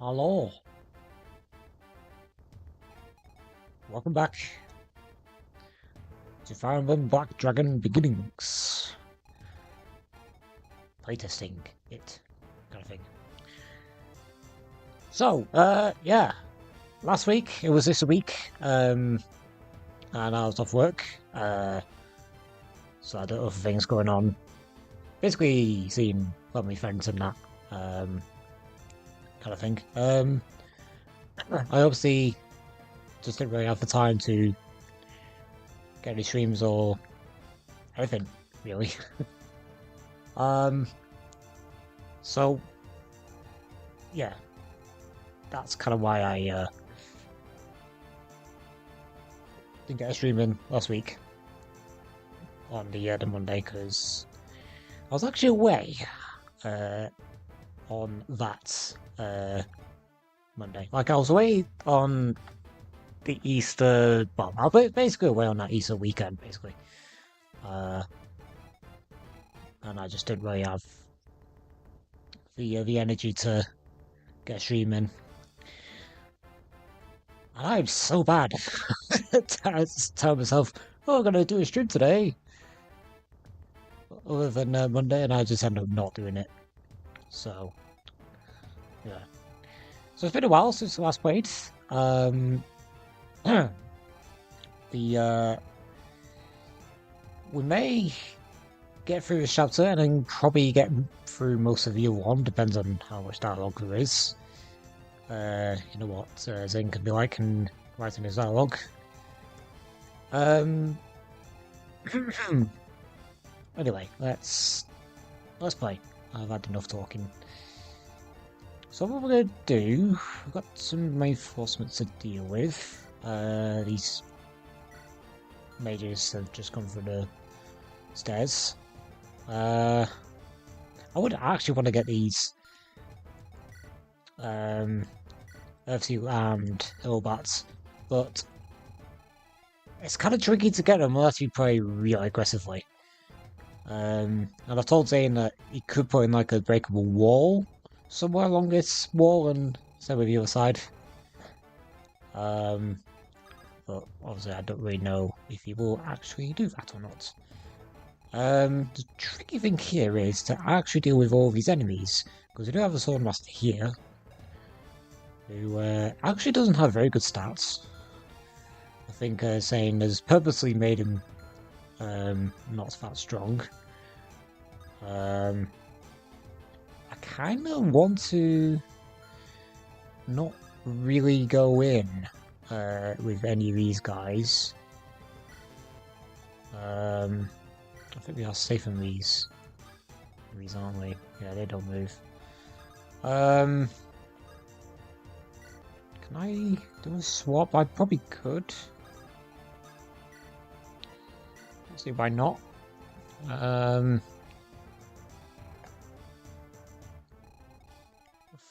Hello. Welcome back to Fire Emblem Black Dragon Beginnings. Playtesting it, kind of thing. So, yeah. Last week, it was this week, and I was off work, so I had other things going on. Basically, seeing family friends and that, kind of thing. I obviously just didn't really have the time to get any streams or anything, really. So yeah, that's kind of why I didn't get a stream in last week on the Monday, because I was actually away on that Monday. Like, I was away on the Easter, well, I was basically away on that Easter weekend, basically. And I just didn't really have the energy to get a stream in. And I'm so bad. I just tell myself, oh, I'm going to do a stream today. Other than Monday, and I just end up not doing it. So, yeah. So it's been a while since I last played. We may get through this chapter and then probably get through most of year one, depends on how much dialogue there is. You know what Zane can be like and writing his dialogue. Anyway, let's play. I've had enough talking. So what we're gonna do, we've got some reinforcements to deal with. These mages have just come through the stairs. I would actually want to get these Earthsea and Hillbats, but it's kind of tricky to get them unless you play really aggressively. And I've told Zane that he could put in like a breakable wall somewhere along this wall and same with the other side. But obviously I don't really know if he will actually do that or not. The tricky thing here is to actually deal with all these enemies, because we do have a Swordmaster here, who actually doesn't have very good stats. I think Zane has purposely made him not that strong. I kind of want to not really go in with any of these guys. I think we are safe in these. These, aren't we? Yeah, they don't move. Can I do a swap? I probably could. Let's see, why not? I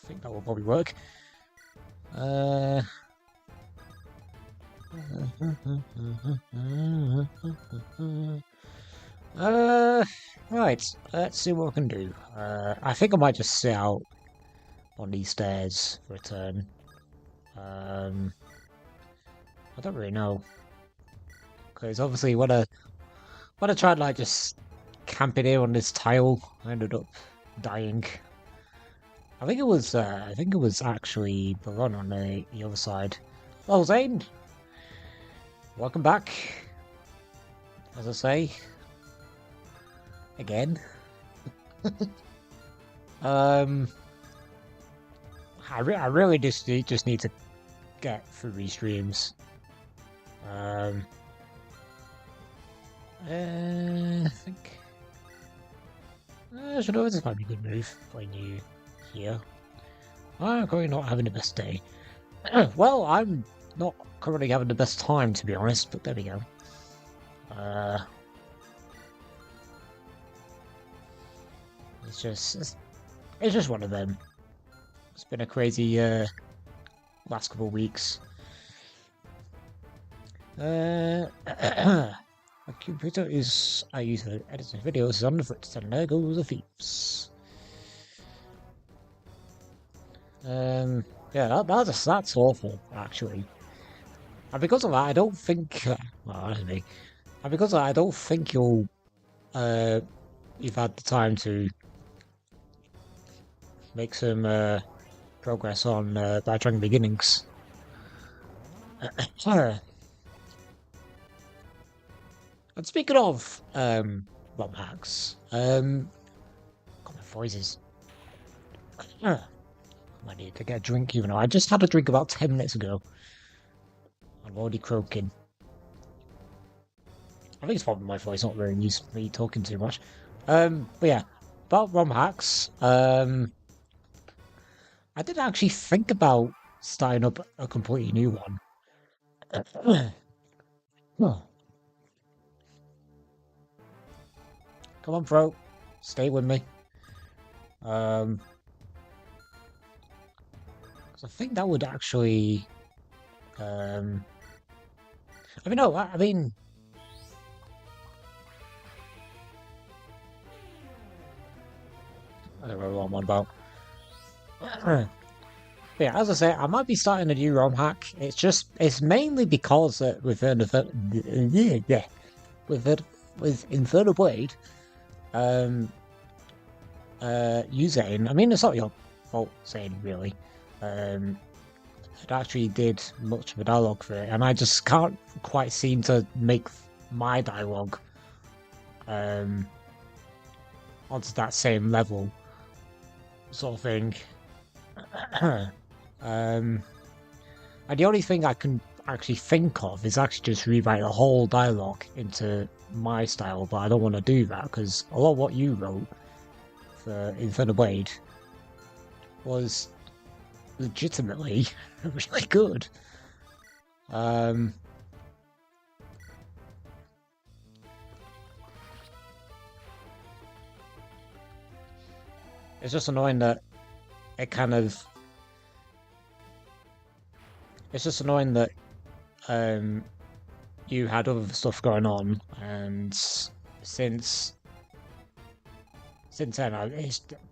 think that will probably work. Right, let's see what I can do. I think I might just sit out on these stairs for a turn. I don't really know. Because obviously when I tried like just camping here on this tile, I ended up dying. I think it was actually the run on the other side. Hello, Zane! Welcome back. As I say. Again. I really just need to get through these streams. I think should know this might be a good move. Playing you here. I'm currently not having the best day. Well, I'm not currently having the best time, to be honest, but there we go. It's just one of them. It's been a crazy last couple of weeks. My computer is I use for editing videos is on the foot, and there goes the thieves. Yeah, that's awful, actually. And because of that, I don't think. Well, that's me. And because of that, I don't think uh, you've had the time to make some progress on Bad Dragon Beginnings. And speaking of ROM hacks, got my voices. I need to get a drink, even though I just had a drink about 10 minutes ago. I'm already croaking. I think it's probably my voice, not very used to me talking too much. But yeah, about ROM hacks. I did actually think about starting up a completely new one. Oh, come on, bro, stay with me. Um, 'Cause I think that would actually. Um, I mean, no, I mean, I don't know what I'm on about. Yeah, as I say, I might be starting a new ROM hack. It's mainly because with Infernal Blade, um, you Zane, I mean, it's not your fault, Zane, really. It actually did much of a dialogue for it, and I just can't quite seem to make my dialogue um, onto that same level, sort of thing. And the only thing I can actually think of is actually just rewrite the whole dialogue into my style, but I don't want to do that because a lot of what you wrote for Infernal Blade was legitimately really good. Um, it's just annoying that it kind of. It's just annoying that um, you had other stuff going on, and since then,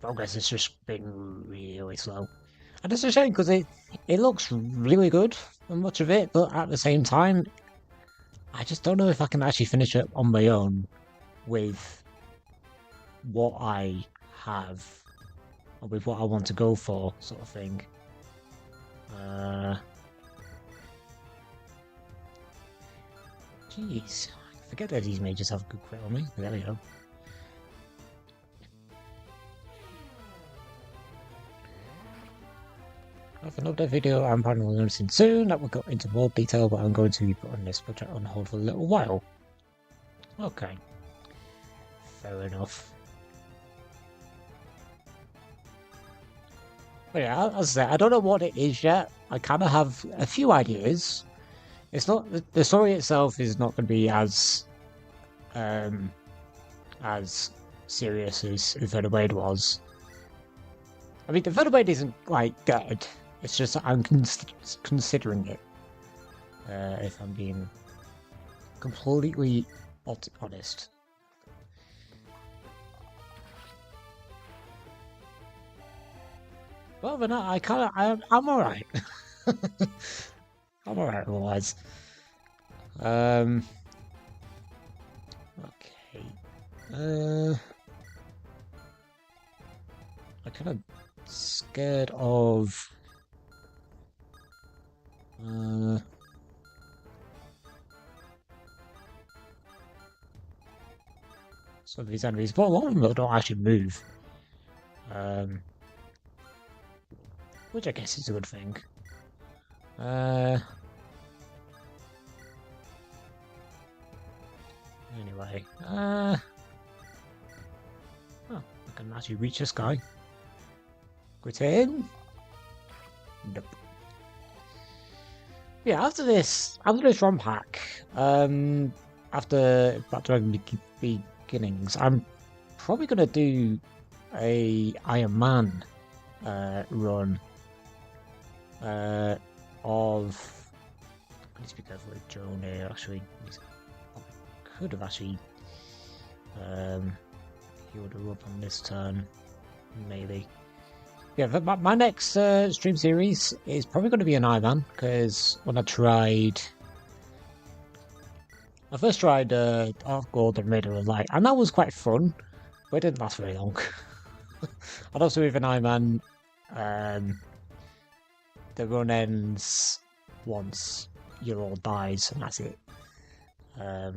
progress has just been really slow. And it's a shame because it looks really good, and much of it, but at the same time, I just don't know if I can actually finish it on my own with what I have, or with what I want to go for, sort of thing. Jeez, I forget that these mages have a good crit on me. There we go. Have an update video I'm planning on releasing soon that will go into more detail, but I'm going to be putting this project on hold for a little while. Okay. Fair enough. But yeah, as I said, I don't know what it is yet. I kind of have a few ideas. It's not the story itself is not going to be as serious as Infernal Blade was. I mean, Infernal Blade isn't like dead. It's just I'm considering it. If I'm being completely honest. Well, but no, I'm alright. I'm alright otherwise. Okay. I'm kind of scared of. Some of these enemies, but a lot of them don't actually move. Which I guess is a good thing. Anyway, oh, I can actually reach this guy. Quit in. Nope. Yeah, after this ROM hack, after Bad Dragon Beginnings, I'm probably gonna do a Iron Man run of. I need to be careful with Joan here. Actually, I could have actually healed her up on this turn, maybe. Yeah, my next stream series is probably going to be an Iron, because when I first tried Dark Gold and Raider of Light, and that was quite fun, but it didn't last very long. And also with an Iron, the run ends once your all dies, and that's it. Oh,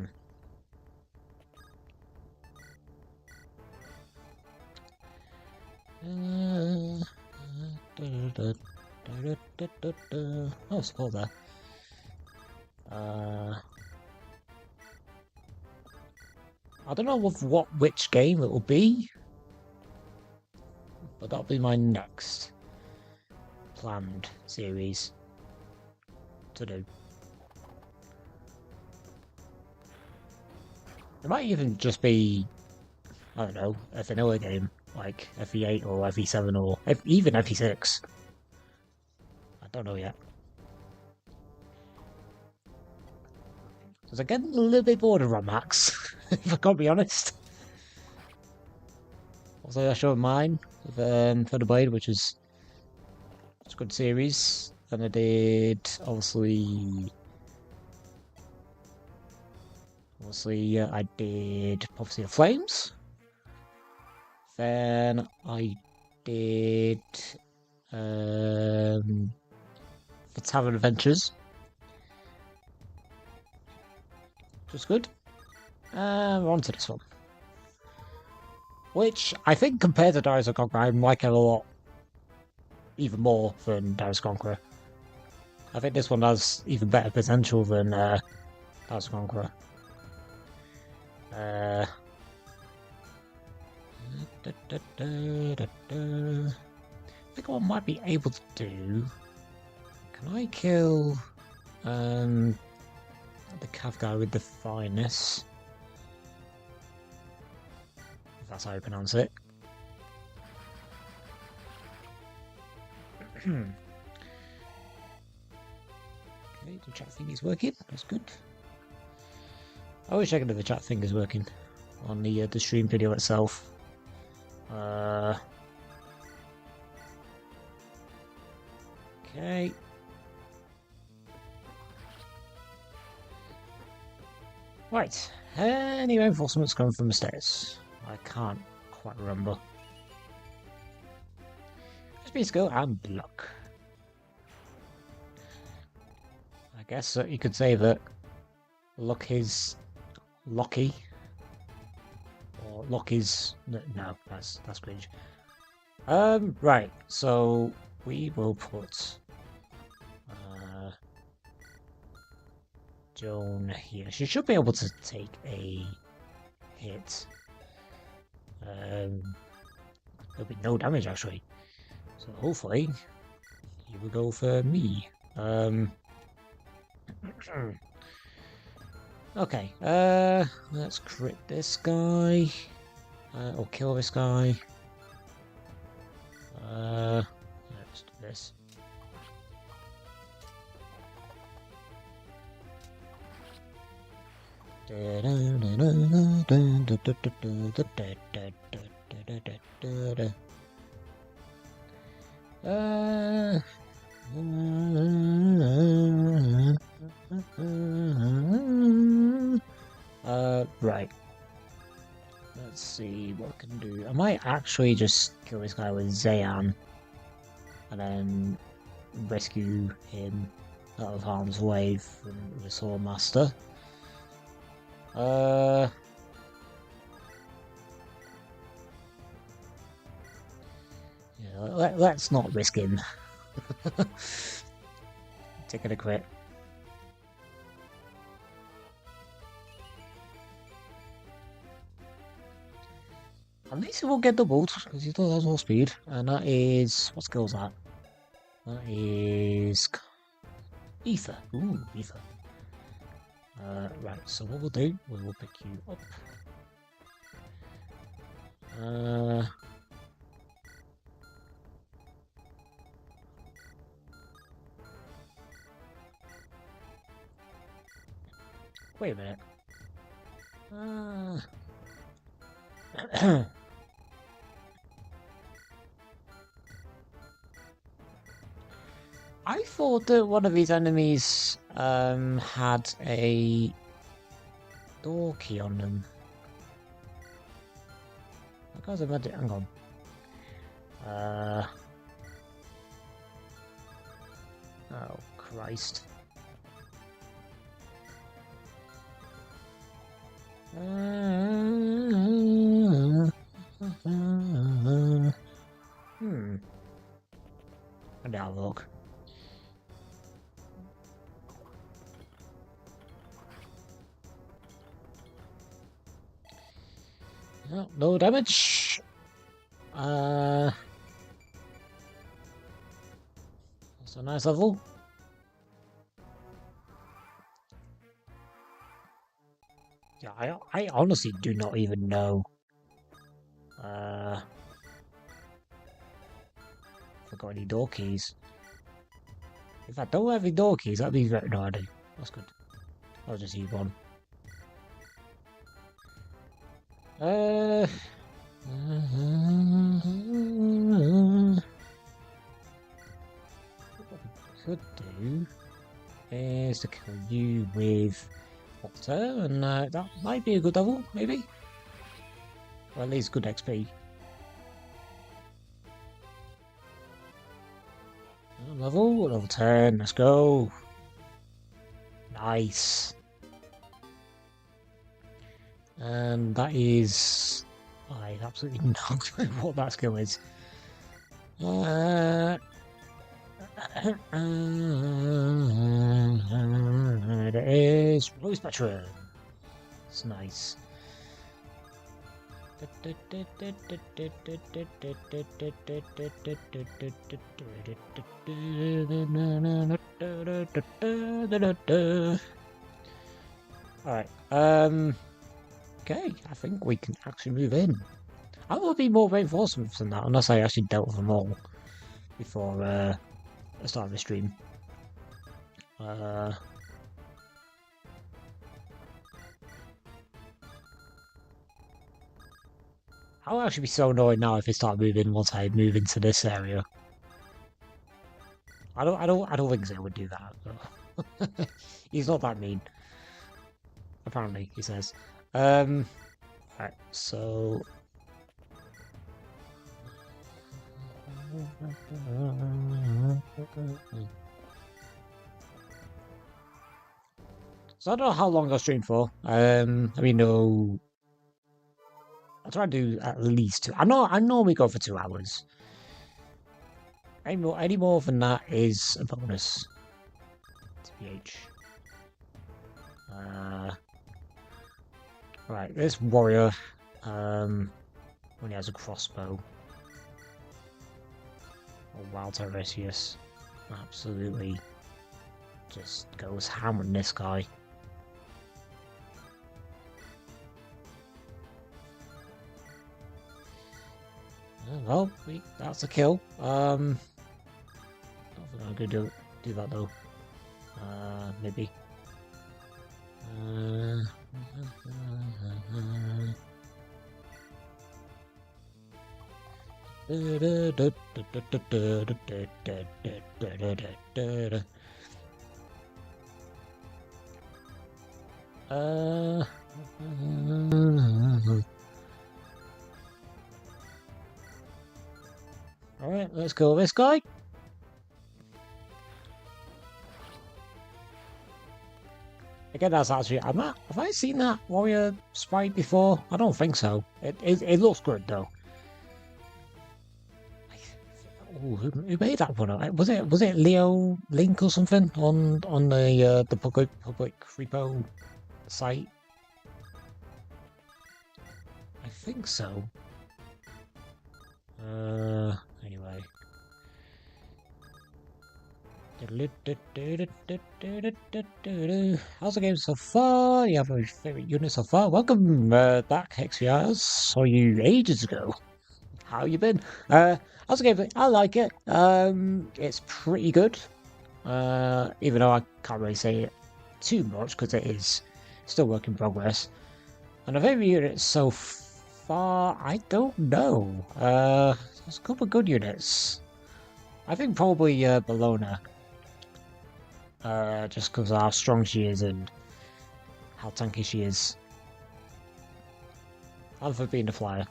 it's cool there. I don't know which game it will be, but that'll be my next planned series to do. It might even just be, I don't know, a vanilla game, like FE8 or FE7 or even FE6. I don't know yet. Because I'm getting a little bit bored of Ron Max, if I can't be honest. Also, I showed mine for the Blade, which is a good series. And I did, obviously, I did Prophecy of Flames. Then I did the Tavern Adventures, which was good. We're on to this one, which I think compared to Darius the Conqueror, I like it a lot, even more than Darius the Conqueror. I think this one has even better potential than Darius the Conqueror. I think what I might be able to do. Can I kill the Cav guy with the fineness? If that's how you pronounce it. Okay, the chat thing is working. That's good. I wish I could have the chat thing is working on the stream video itself. Okay. Right. Any reinforcements coming from the stairs? I can't quite remember. Speed skill and luck. I guess you could say that luck is lucky. Or luck is no, that's cringe. Right, so we will put Joan here. She should be able to take a hit. There'll be no damage actually. So hopefully he will go for me. Okay, let's crit this guy. Or kill this guy. Let's do this. Right. Let's see what I can do. I might actually just kill this guy with Zayan and then rescue him out of harm's way from the Sword Master. Yeah, let's not risk him. Taking a crit. At least it won't get doubled, because he still has more speed. And that is... what skill is that? That is... Ether. Ooh, Ether. Right, so what we'll do, we will pick you up. Wait a minute. I thought that one of these enemies had a door key on them. Because I've had it. Hang on. Oh Christ. And now look. Oh, no damage. That's a nice level. Yeah, I honestly do not even know. If I got any door keys. If I don't have any door keys, that'd be very... No, I do. That's good. I'll just use one. What we could do is to kill you with water, and that might be a good level, maybe? Or at least good XP. Level 10, let's go. Nice. And that is... I have absolutely no clue what that skill is. It is Blue Spectrum. It's nice. Alright, okay, I think we can actually move in. I will be more reinforcements than that, unless I actually dealt with them all before the start of the stream. I'll actually be so annoyed now if they start moving once I move into this area. I don't think Zay would do that. But he's not that mean. Apparently, he says. Alright, so... So I don't know how long I'll stream for. I mean, no... I'll try to do at least 2. I normally go for 2 hours. Any more than that is a bonus. TBH. Right, this warrior, when he has a crossbow. Oh, Wild Tiresias. Absolutely just goes ham on this guy. Well, that's a kill. I don't think I'm gonna do that though. Maybe. Alright, let's go with this guy. Again, that's actually... have I seen that warrior sprite before? I don't think so. It looks good though. Ooh, who made that one? Was it Leo Link or something on the public repo site? I think so. Anyway. How's the game so far? You have a favorite unit so far? Welcome back, XVRs. Saw you ages ago. How you been? How's the game? I like it. It's pretty good. Even though I can't really say it too much because it is still work in progress. And a favorite unit so far, I don't know. There's a couple of good units. I think probably Bologna just because of how strong she is and how tanky she is. And for being a flyer.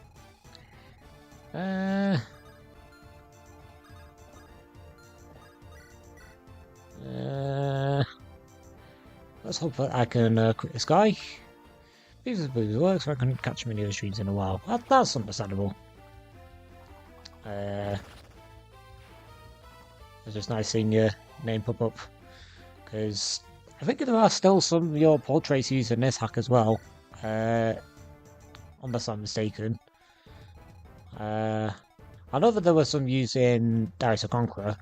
Let's hope that I can quit this guy. These are the works, so I can catch many other streams in a while. That's understandable. It's just nice seeing your name pop up. Because I think there are still some of your portraits using this hack as well. Unless I'm mistaken. I know that there were some using Darius the Conqueror.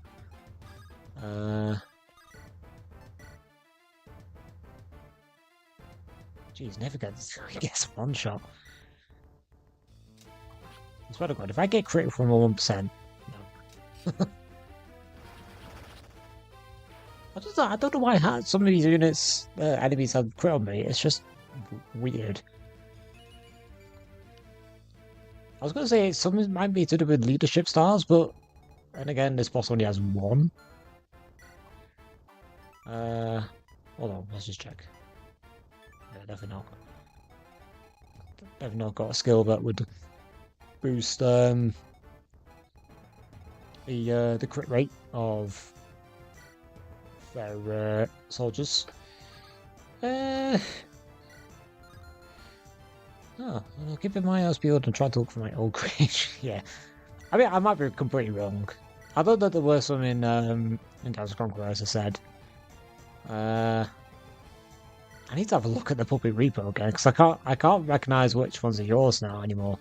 Jeez, never gets one shot. It's better good. If I get crit from a 1%, no. I don't know why some of these units, enemies have crit on me. It's just weird. I was going to say some might be to do with leadership stars, but then again, this boss only has one. Hold on, let's just check. Yeah, definitely not. Definitely not got a skill that would boost the crit rate of their soldiers. Oh, I'll keep my eyes peeled and try to look for my old creation. Yeah, I mean I might be completely wrong. I thought that there were some in Darius the Conqueror, as I said. I need to have a look at the puppet repo again because I can't recognize which ones are yours now anymore.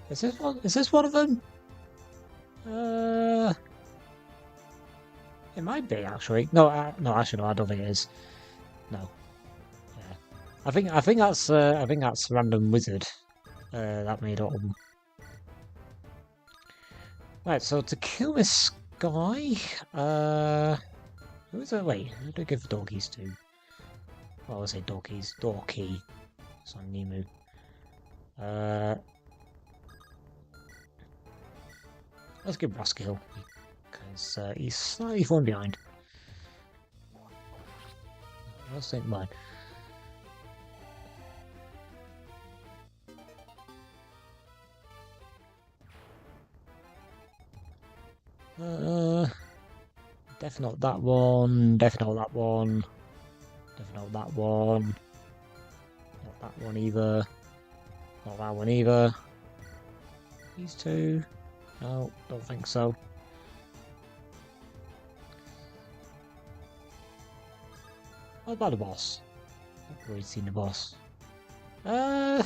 Is this one? Is this one of them? It might be actually. No, actually, no. I don't think it is. No. Yeah. I think that's random wizard. That made up. Right. So to kill this guy, who is it? Wait, who do I give doggies to? Well, I say doggies. Dorky. It's on Nemu. Let's give Roskill because he's slightly falling behind. Let's think mine. Definitely not that one. Definitely not that one. Definitely not that one. Not that one either. Not that one either. These two. No, don't think so. What about the boss? I've already seen the boss. No,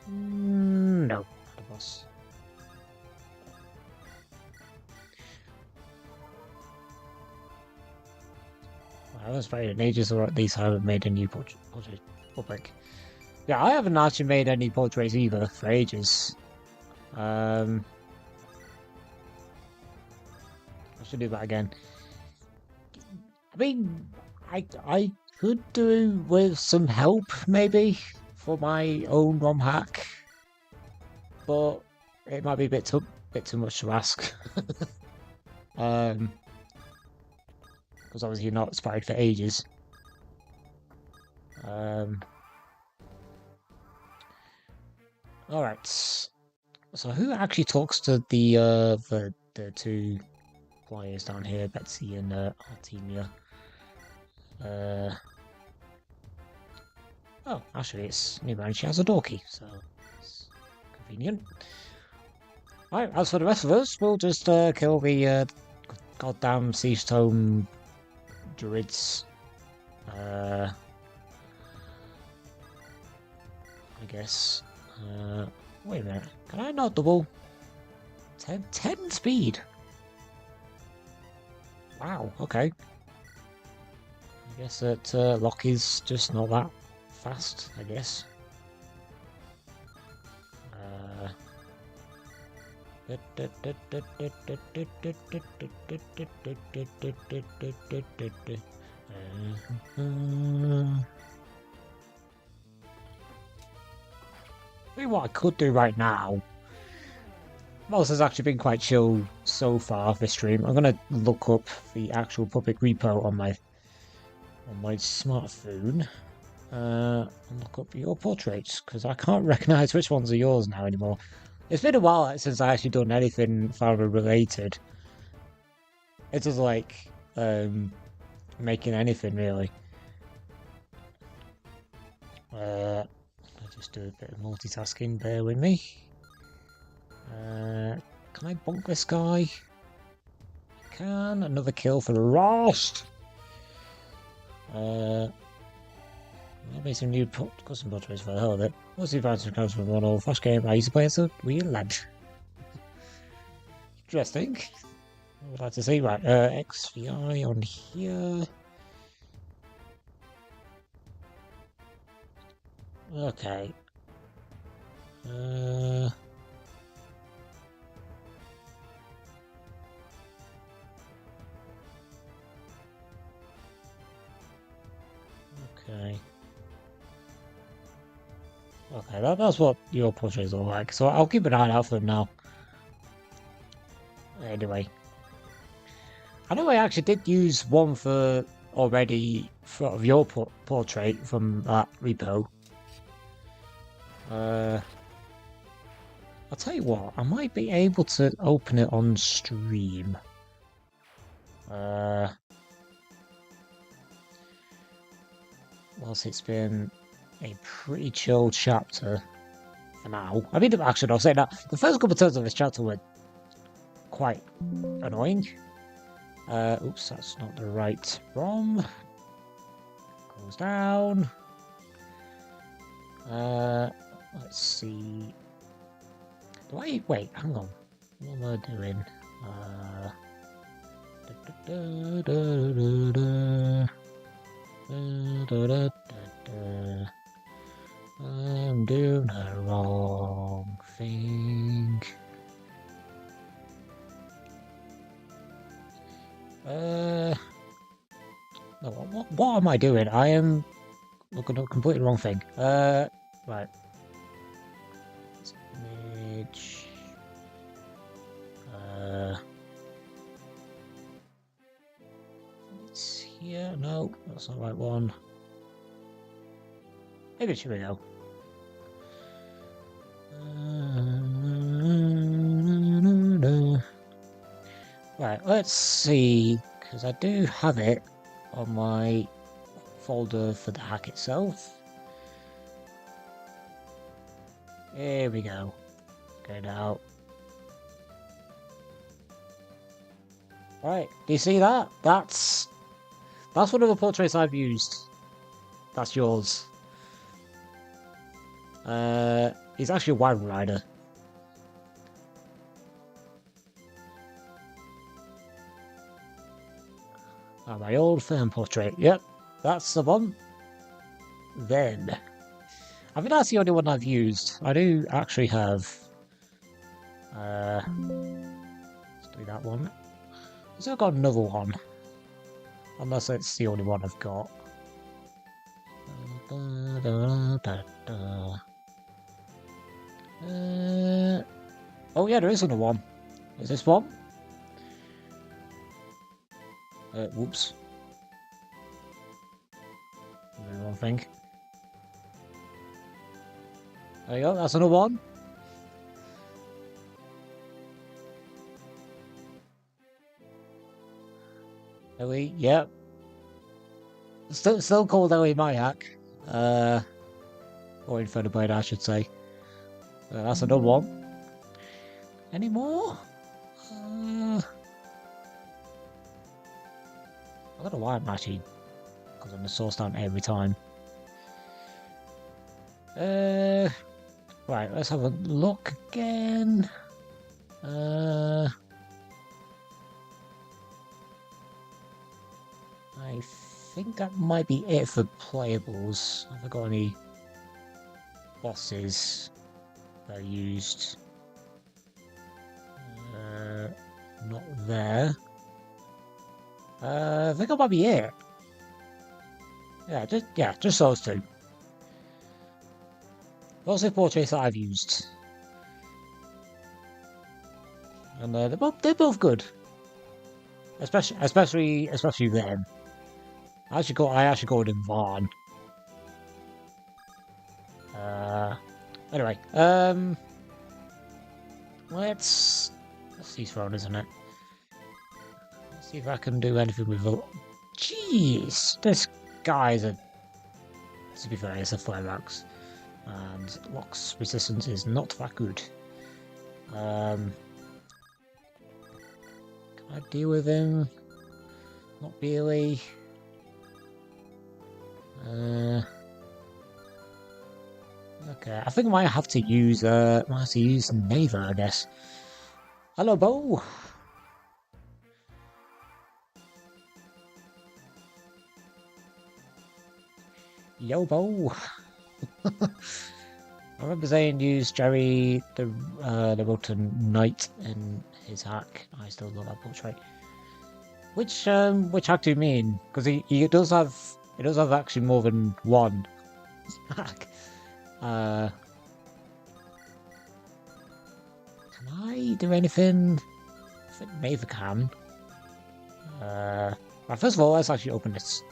not the boss. I was afraid in ages, or at least I haven't made a new portrait public. Yeah, I haven't actually made any portraits either for ages. I should do that again. I mean, I could do with some help maybe for my own ROM hack, but it might be a bit too much to ask. Because obviously you're not inspired for ages. Alright. So who actually talks to the two players down here, Betsy and Artemia? Oh, actually it's Nemo and she has a door key, so it's convenient. Right, as for the rest of us, we'll just kill the goddamn Sea Stone druids. I guess. Wait a minute. Can I not double? 10 speed? Wow, okay. I guess that Lockie's just not that fast, I guess. Maybe what I could do right now Most has actually been quite chill so far this stream. I'm gonna look up the actual public repo on my smartphone. And look up your portraits because I can't recognise which ones are yours now anymore. It's been a while since I actually done anything family related. It's just like making anything really. I'll just do a bit of multitasking. Bear with me. Can I bonk this guy? Can. Another kill for the Rost. Maybe some new custom portraits for the hell of it. What's the advantage comes from one old flash game I used to play as a wee lad? Interesting. I would like to see. Right, XVI on here. Okay. Okay. Okay, that's what your portraits look like. So I'll keep an eye out for them now. Anyway. I know I actually did use one for already of your portrait from that repo. I'll tell you what, I might be able to open it on stream. Whilst it's been a pretty chill chapter for now. I mean, actually, I'll say that the first couple of turns of this chapter were quite annoying. Oops, that's not the right ROM. Goes down. Let's see. Do I wait? Hang on. What am I doing? I'm doing the wrong thing. No, what am I doing? I am looking at completely wrong thing. Right. Image. It's here. No, that's not the right one. Maybe here we go. Right, let's see, because I do have it on my folder for the hack itself. Here we go. Get out. Right, do you see that? That's one of the portraits I've used. That's yours. He's actually a Wild Rider. Oh, my old firm portrait. Yep, that's the one. Then, I think that's the only one I've used. I do actually have. Let's do that one. So I've got another one. Unless it's the only one I've got. Oh yeah, there is another one. Is this one? Whoops. Wrong thing. There you go, that's another one. Ellie, yep. Still called Ellie my hack. Or Inferno Blade, I should say. That's another one. Any more? I don't know why I'm actually, because I'm the source down every time. Right, let's have a look again. I think that might be it for playables. Have I got any bosses that I used? Not there. I think that might be it. Yeah, just those two. Those are portraits that I've used. And they're both good. Especially them. I actually called him Vaughn. Anyway, let's see throne, isn't it? Let's see if I can do anything with a... Jeez, this guy's a... To be fair, it's a flare axe. And Locke's resistance is not that good. Can I deal with him? Not really. Okay, I think I might have to use Neva, I guess. Hello, Bo. Yo, Bo. I remember saying use Jerry the Rotten Knight in his hack. I still got that portrait. Which hack do you mean? Because he does have actually more than one hack. Can I do anything? I think Neva can. Well, first of all, let's actually open this.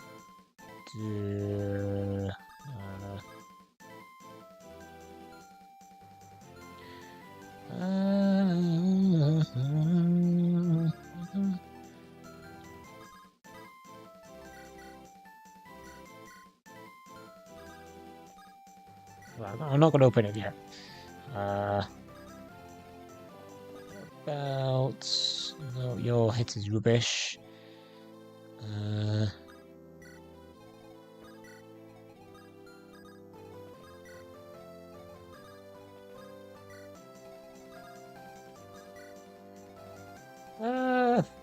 Well, I'm not going to open it yet. No, your hit is rubbish.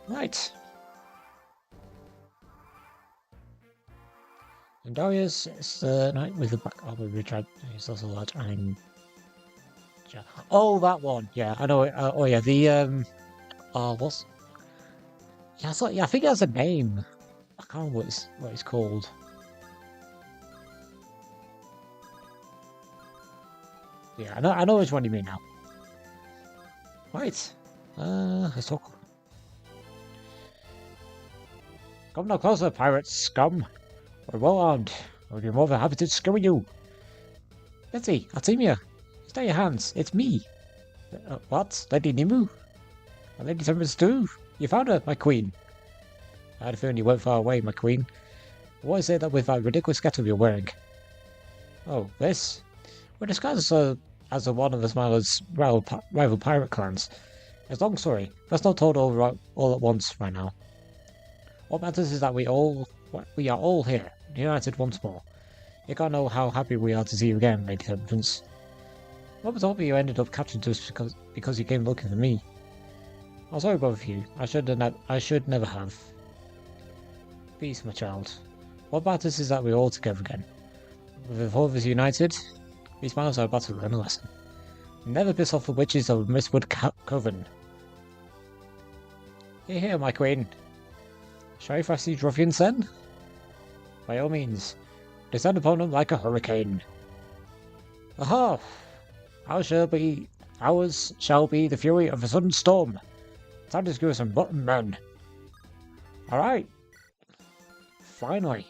Right. And Darius is the knight with the back armor, which is also large and... Oh, that one. Yeah, I know it. Oh, yeah, the, what's... Yeah, I think it has a name. I can't remember what it's called. Yeah, I know which one you mean now. Right. Let's talk. Come no closer, pirate scum. We're well armed. We'll be more than happy to skewer you. Betsy, Artemia, stay your hands. It's me. What? Lady Nimu? Lady Tempest too? You found her, my queen. I had a feeling you weren't far away, my queen. Why is it that with that ridiculous kettle you're wearing? Oh, this? We're disguised as one of Esmeralda's rival pirate clans. It's a long story. Let's not talk all at once right now. What matters is that we are all here, united once more. You can't know how happy we are to see you again, Lady Tempest. What was all you ended up captured just because you came looking for me? I'm sorry, both of you. I should never have. Peace, my child. What matters is that we're all together again. With all of us united, these miles are about to learn a lesson. Never piss off the witches of Mistwood Coven. Here, my queen. Shall I face these ruffians then? By all means, descend upon them like a hurricane. Aha! Ours shall be the fury of a sudden storm. Time to skewer some rotten men. Alright. Finally.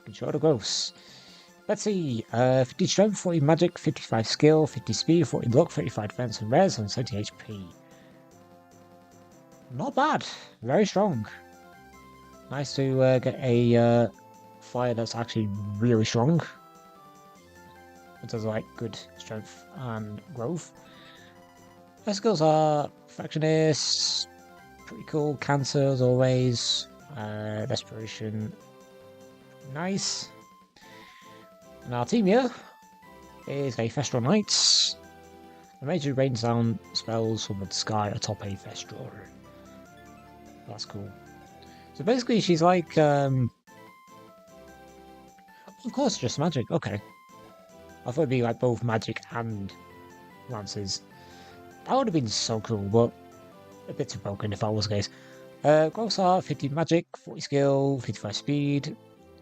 Control the ghosts. Let's see. 50 strength, 40 magic, 55 skill, 50 speed, 40 luck, 35 defense and res, and 70 HP. Not bad. Very strong. Nice to get a fire that's actually really strong. It does like good strength and growth. Their skills are Factionist, pretty cool, Cancer as always, Desperation, nice. And our team here is a Thestral Knight. A major rains down spells from the sky atop a Thestral. That's cool. So basically she's like, of course just magic, okay. I thought it'd be like both magic and lances. That would have been so cool, but a bit too broken if that was the case. Growths are 50 magic, 40 skill, 55 speed,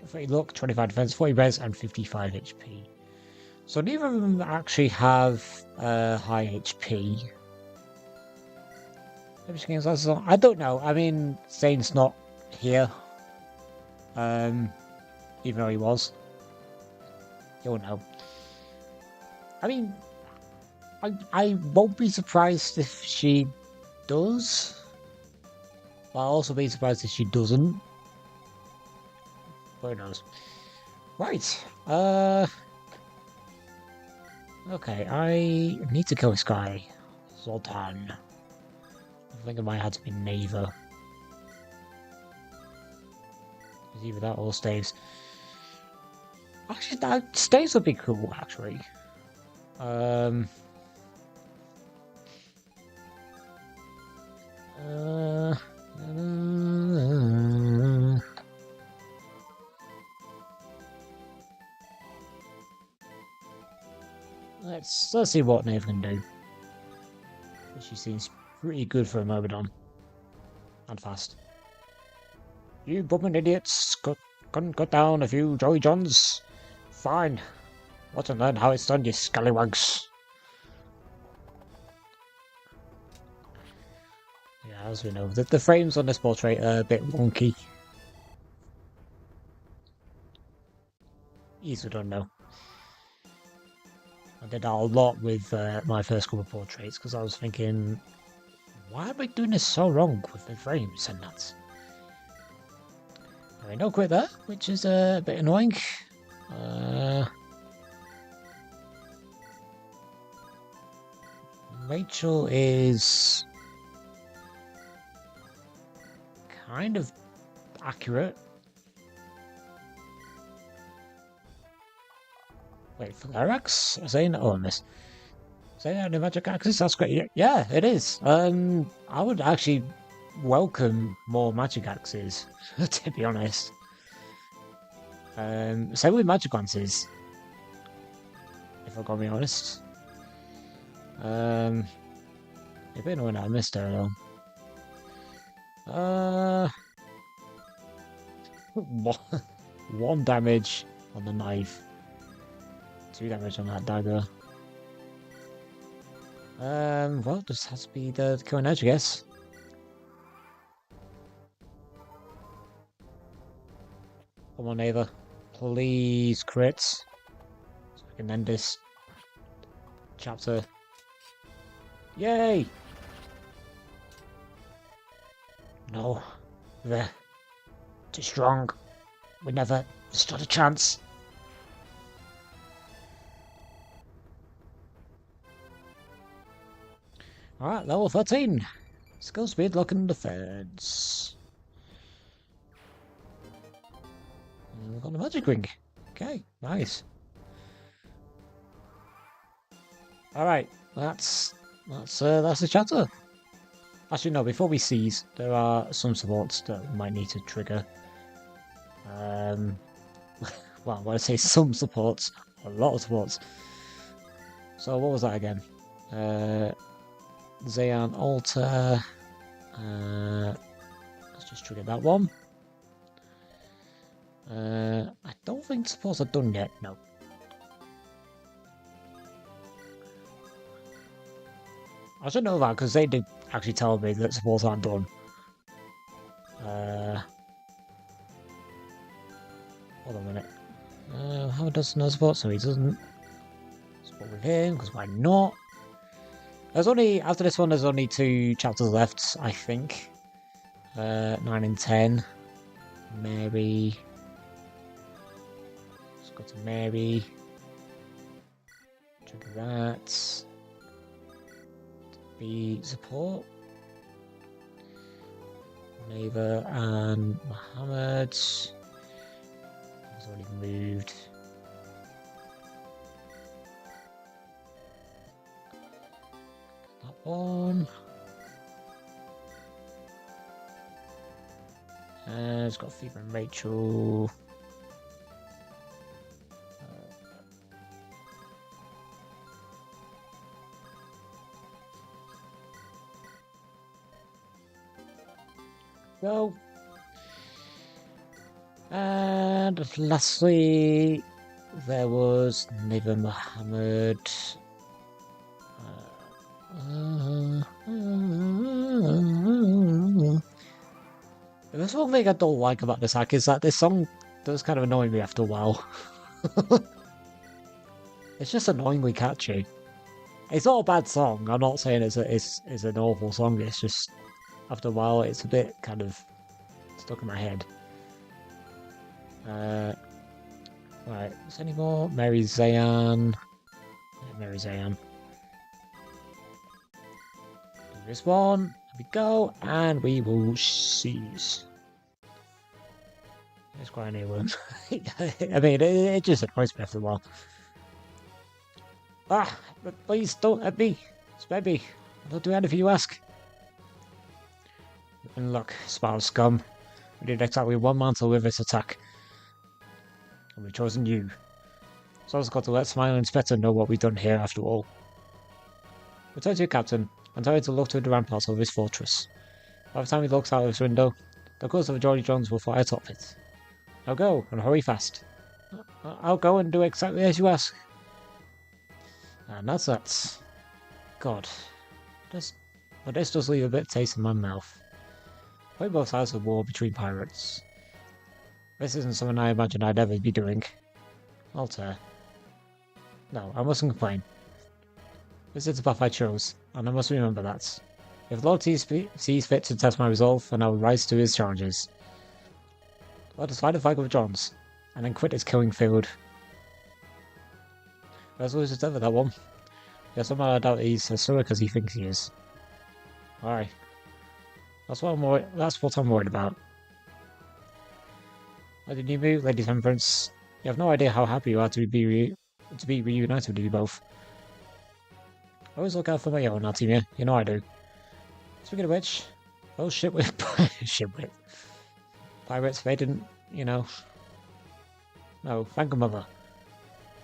30 luck, 25 defense, 40 res, and 55 HP. So neither of them actually have high HP. Maybe she gains glasses on. I don't know. I mean, Zane's not here. Even though he was. You'll know. I mean, I won't be surprised if she does. But I'll also be surprised if she doesn't. But who knows? Right. Okay, I need to kill this guy. Zoltan. I think it might have to be Neva. It's either that or Staves. Actually, that Staves would be cool, actually. Let's see what Neva can do. She seems pretty good for a Myrmidon. And fast. You bumming idiots couldn't cut down a few Joey Johns? Fine. Want to learn how it's done, you scallywags. Yeah, as we know, the frames on this portrait are a bit wonky. Easy don't know. I did that a lot with my first couple of portraits because I was thinking, why am I doing this so wrong with the frames and that? Alright, no quit there, which is a bit annoying. Rachel is kind of accurate. Wait, for Arax? Saying, oh, I missed. Saying the magic axes? That's great. Yeah, it is. I would actually welcome more magic axes, to be honest. Same with magic lances, if I'm gonna be honest. A bit annoying I missed her though. One damage on the knife. 2 damage on that dagger. Well, just has to be the killing edge, I guess. Come on, Ava. Please crit. So I can end this chapter. Yay! No. They're too strong. We never stood a chance. Alright, level 13. Skill speed, lock and defense. And we've got the magic ring. Okay, nice. Alright, that's the chapter. Actually, no, before we cease, there are some supports that we might need to trigger. Well, when I say some supports, a lot of supports. So, what was that again? Zayan Altar. Let's just trigger that one. I don't think supports are done yet, no. I should know that because they did actually tell me that supports aren't done. Hold on a minute. How does no support? So he doesn't support with him because why not? There's only after this one. There's only 2 chapters left, I think. 9 and 10. Mary. Let's go to Mary. Trigger that. Be support. Neva and Muhammad. He's already moved. That one. It's got Phoebe and Rachel. Go. And lastly, there was Neva Muhammad. There's one thing I don't like about this hack is that this song does kind of annoy me after a while. It's just annoyingly catchy. It's not a bad song. I'm not saying it's an awful song. It's just after a while, it's a bit kind of stuck in my head. Right. Is any more? Mary Zayan. Yeah, Mary Zayan. This one. There we go, and we will seize. It's quite a new one. I mean, it just annoys me after a while. Ah, but please don't hit me. Spare me. I'll do anything you ask. And look, smile scum. We need exactly 1 month to live this attack. And we've chosen you. So I've got to let Smiling Inspector know what we've done here after all. Return to your captain, and tell him to look to the ramparts of his fortress. By the time he looks out of his window, the course of Jolly Johns will fly atop it. Now go, and hurry fast. I'll go and do exactly as you ask. And that's that. God. But this does leave a bit of taste in my mouth. Play both sides of the war between pirates. This isn't something I imagine I'd ever be doing. Alter. No, I mustn't complain. This is the path I chose, and I must remember that. If Lord sees fit to test my resolve, then I will rise to his challenges. Let us fight a fight with Johns, and then quit his killing field. Resolute as ever, that one. Yeah, somehow I doubt he's as stoic as he thinks he is. Alright. That's what I'm worried about. Lady Nimu, Lady Temperance, you have no idea how happy you are to be reunited with you both. I always look out for my own, Altimia. You know I do. Speaking of which, those shitwit pirates, they didn't, you know. No, thank you, mother.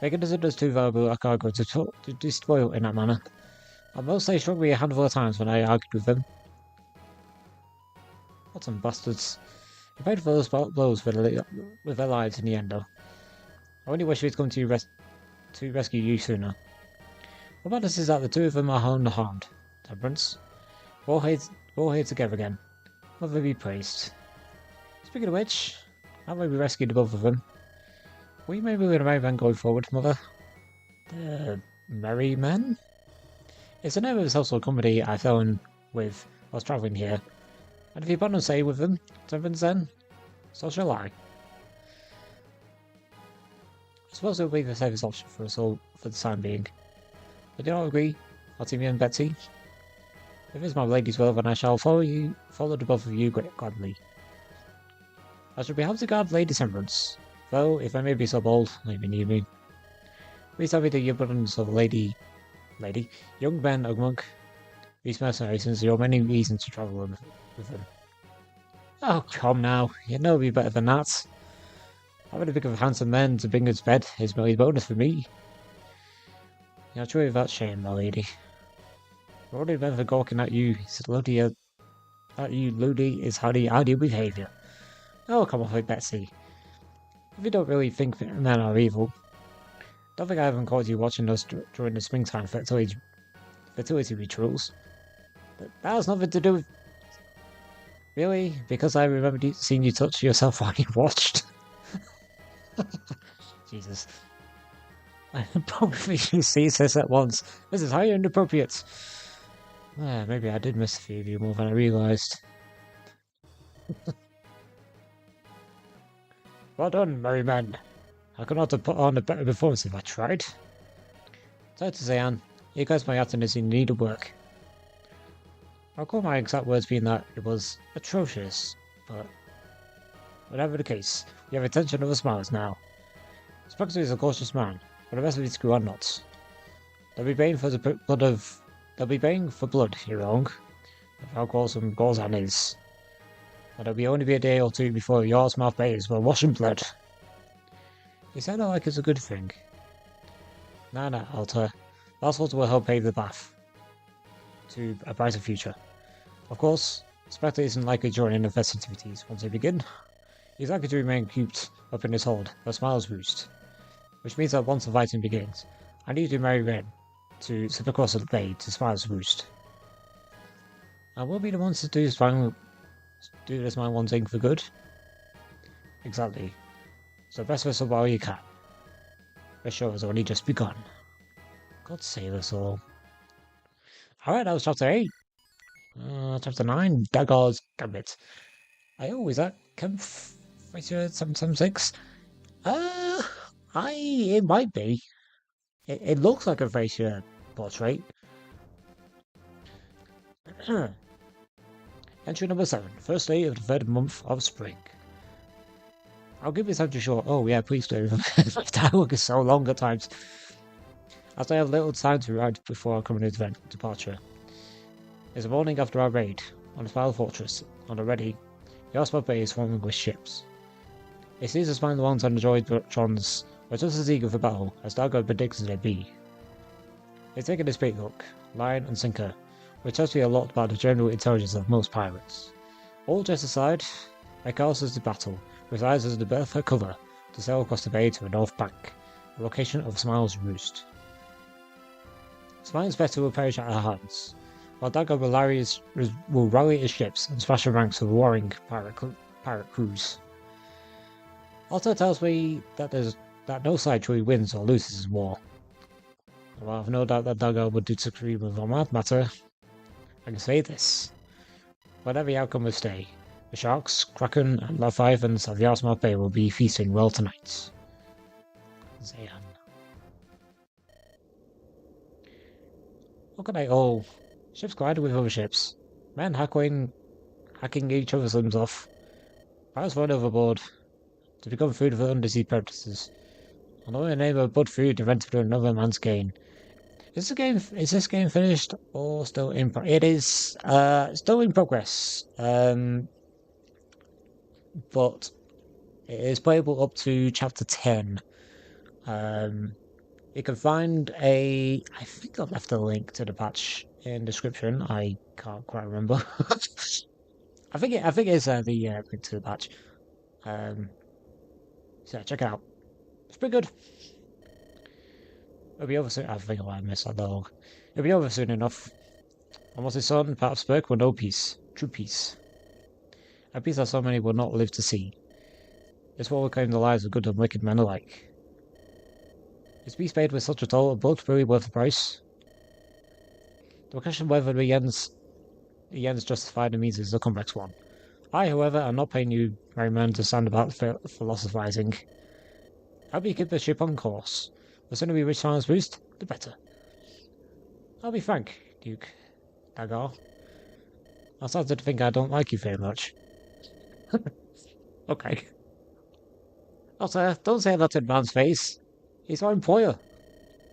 They considered us too valuable a cargo to despoil in that manner. I must say, struck me a handful of times when I argued with them. What some bastards. They paid for those blows with their lives in the end, though. I only wish we'd come to rescue you sooner. What matters is that the two of them are unharmed. Temperance. We're all here together again. Mother be praised. Speaking of which, how may we rescue the both of them? Will you maybe with a merry man going forward, Mother? The merry men? It's the name of this household company I fell in with whilst travelling here. And if you plan on staying with them, Temperance then, so shall I. I suppose it will be the safest option for us all for the time being. But do you not agree, Artemia and Betsy? If it's my lady's will, then I shall follow the both of you gladly. I shall be happy to guard Lady Temperance, though, if I may be so bold, Lady Nimu. Please tell me that your abundance of young men among these mercenaries, since there are many reasons to travel with them. Oh, come now, you know me better than that. Having a big of handsome men to bring us bed is merely a bonus for me. You're truly without shame, my lady. The only men for gawking at you is Ludi is how do you behaviour. Oh, come off it, Betsy. If you don't really think men are evil, don't think I haven't caught you watching us during the springtime fertility rituals. But that has nothing to do with... Really? Because I remembered seeing you touch yourself while you watched? Jesus. I probably should cease this at once. This is highly inappropriate. Maybe I did miss a few of you more than I realised. Well done, merry men. I could not have put on a better performance if I tried. So to say, Anne, you guys my acting is in need of work. I'll call my exact words being that it was atrocious, but whatever the case, you have attention of the smiles now. Spectre is a cautious man, but the rest of his crew are not. They'll be baying for blood, you're wrong. If I'll call some goals on his. But it'll only be a day or two before yours mouth bays will wash in blood. You sound like it's a good thing. Nah, Alter. That's what will help pave the path to a brighter future. Of course, Spectre isn't likely to join in the festivities once they begin. He's likely to remain cooped up in his hold, where smiles roost. Which means that once the fighting begins, I need to marry Ren to slip across the bay to Smiles roost. I will be the ones to do Do this my one thing for good. Exactly. So best vessel while you can. The show has only just begun. God save us all. Alright, that was chapter 8. Chapter 9, Daggor's Gambit. I always at Camp Racer 776. It might be. It looks like a Racer portrait. Entry number 7, first day of the third month of spring. I'll give this entry short. Oh yeah, please do. That look is so long at times. As I have little time to ride before our coming event departure. It's the morning after our raid on the Spiral Fortress. On the ready, the Osmo Bay is swarming with ships. It sees the Spine Ones and the Droidratrons were just as eager for battle as Daggor predicts they'd be. They've taken a straight look, line and sinker, which tells me a lot about the general intelligence of most pirates. All jets aside, their castles to battle resides as the berth for cover to sail across the bay to the north bank, the location of Smile's roost. Smile's vessel will perish at her hands, while Daggor will rally his ships and smash the ranks of warring pirate crews. Also tells me that no side truly wins or loses in war. While I have no doubt that Daggor would disagree with on that matter, I can say this. Whatever the outcome will stay, the Sharks, Kraken, and Leviathans of the Osmo Bay will be feasting well tonight. Zayan. Look at all. Ships collided with other ships. Men hacking each other's limbs off. Pirates thrown overboard to become food for undersea predators. Although in the name of Bud Food invented for another man's gain. Is this game finished or still in progress? It is still in progress. But it is playable up to chapter 10. You can find I think I've left a link to the patch in description. I can't quite remember. I think it's the link to the patch. So yeah, check it out. It's pretty good. It'll be over soon. I think I missed that log. It'll be over soon enough. Almost his son, part of Spurk, will know peace. True peace. A peace that so many will not live to see. This war will claim the lives of good and wicked men alike. Is peace paid with such a toll, both really worth the price? The question whether the ends justify the means is a complex one. I, however, am not paying you merrymen to stand about philosophizing. Help you keep the ship on course. The sooner we reach Smile's roost, the better. I'll be frank, Duke Daggor. I started to think I don't like you very much. Okay. Oh, sir, don't say that to the man's face. He's our employer.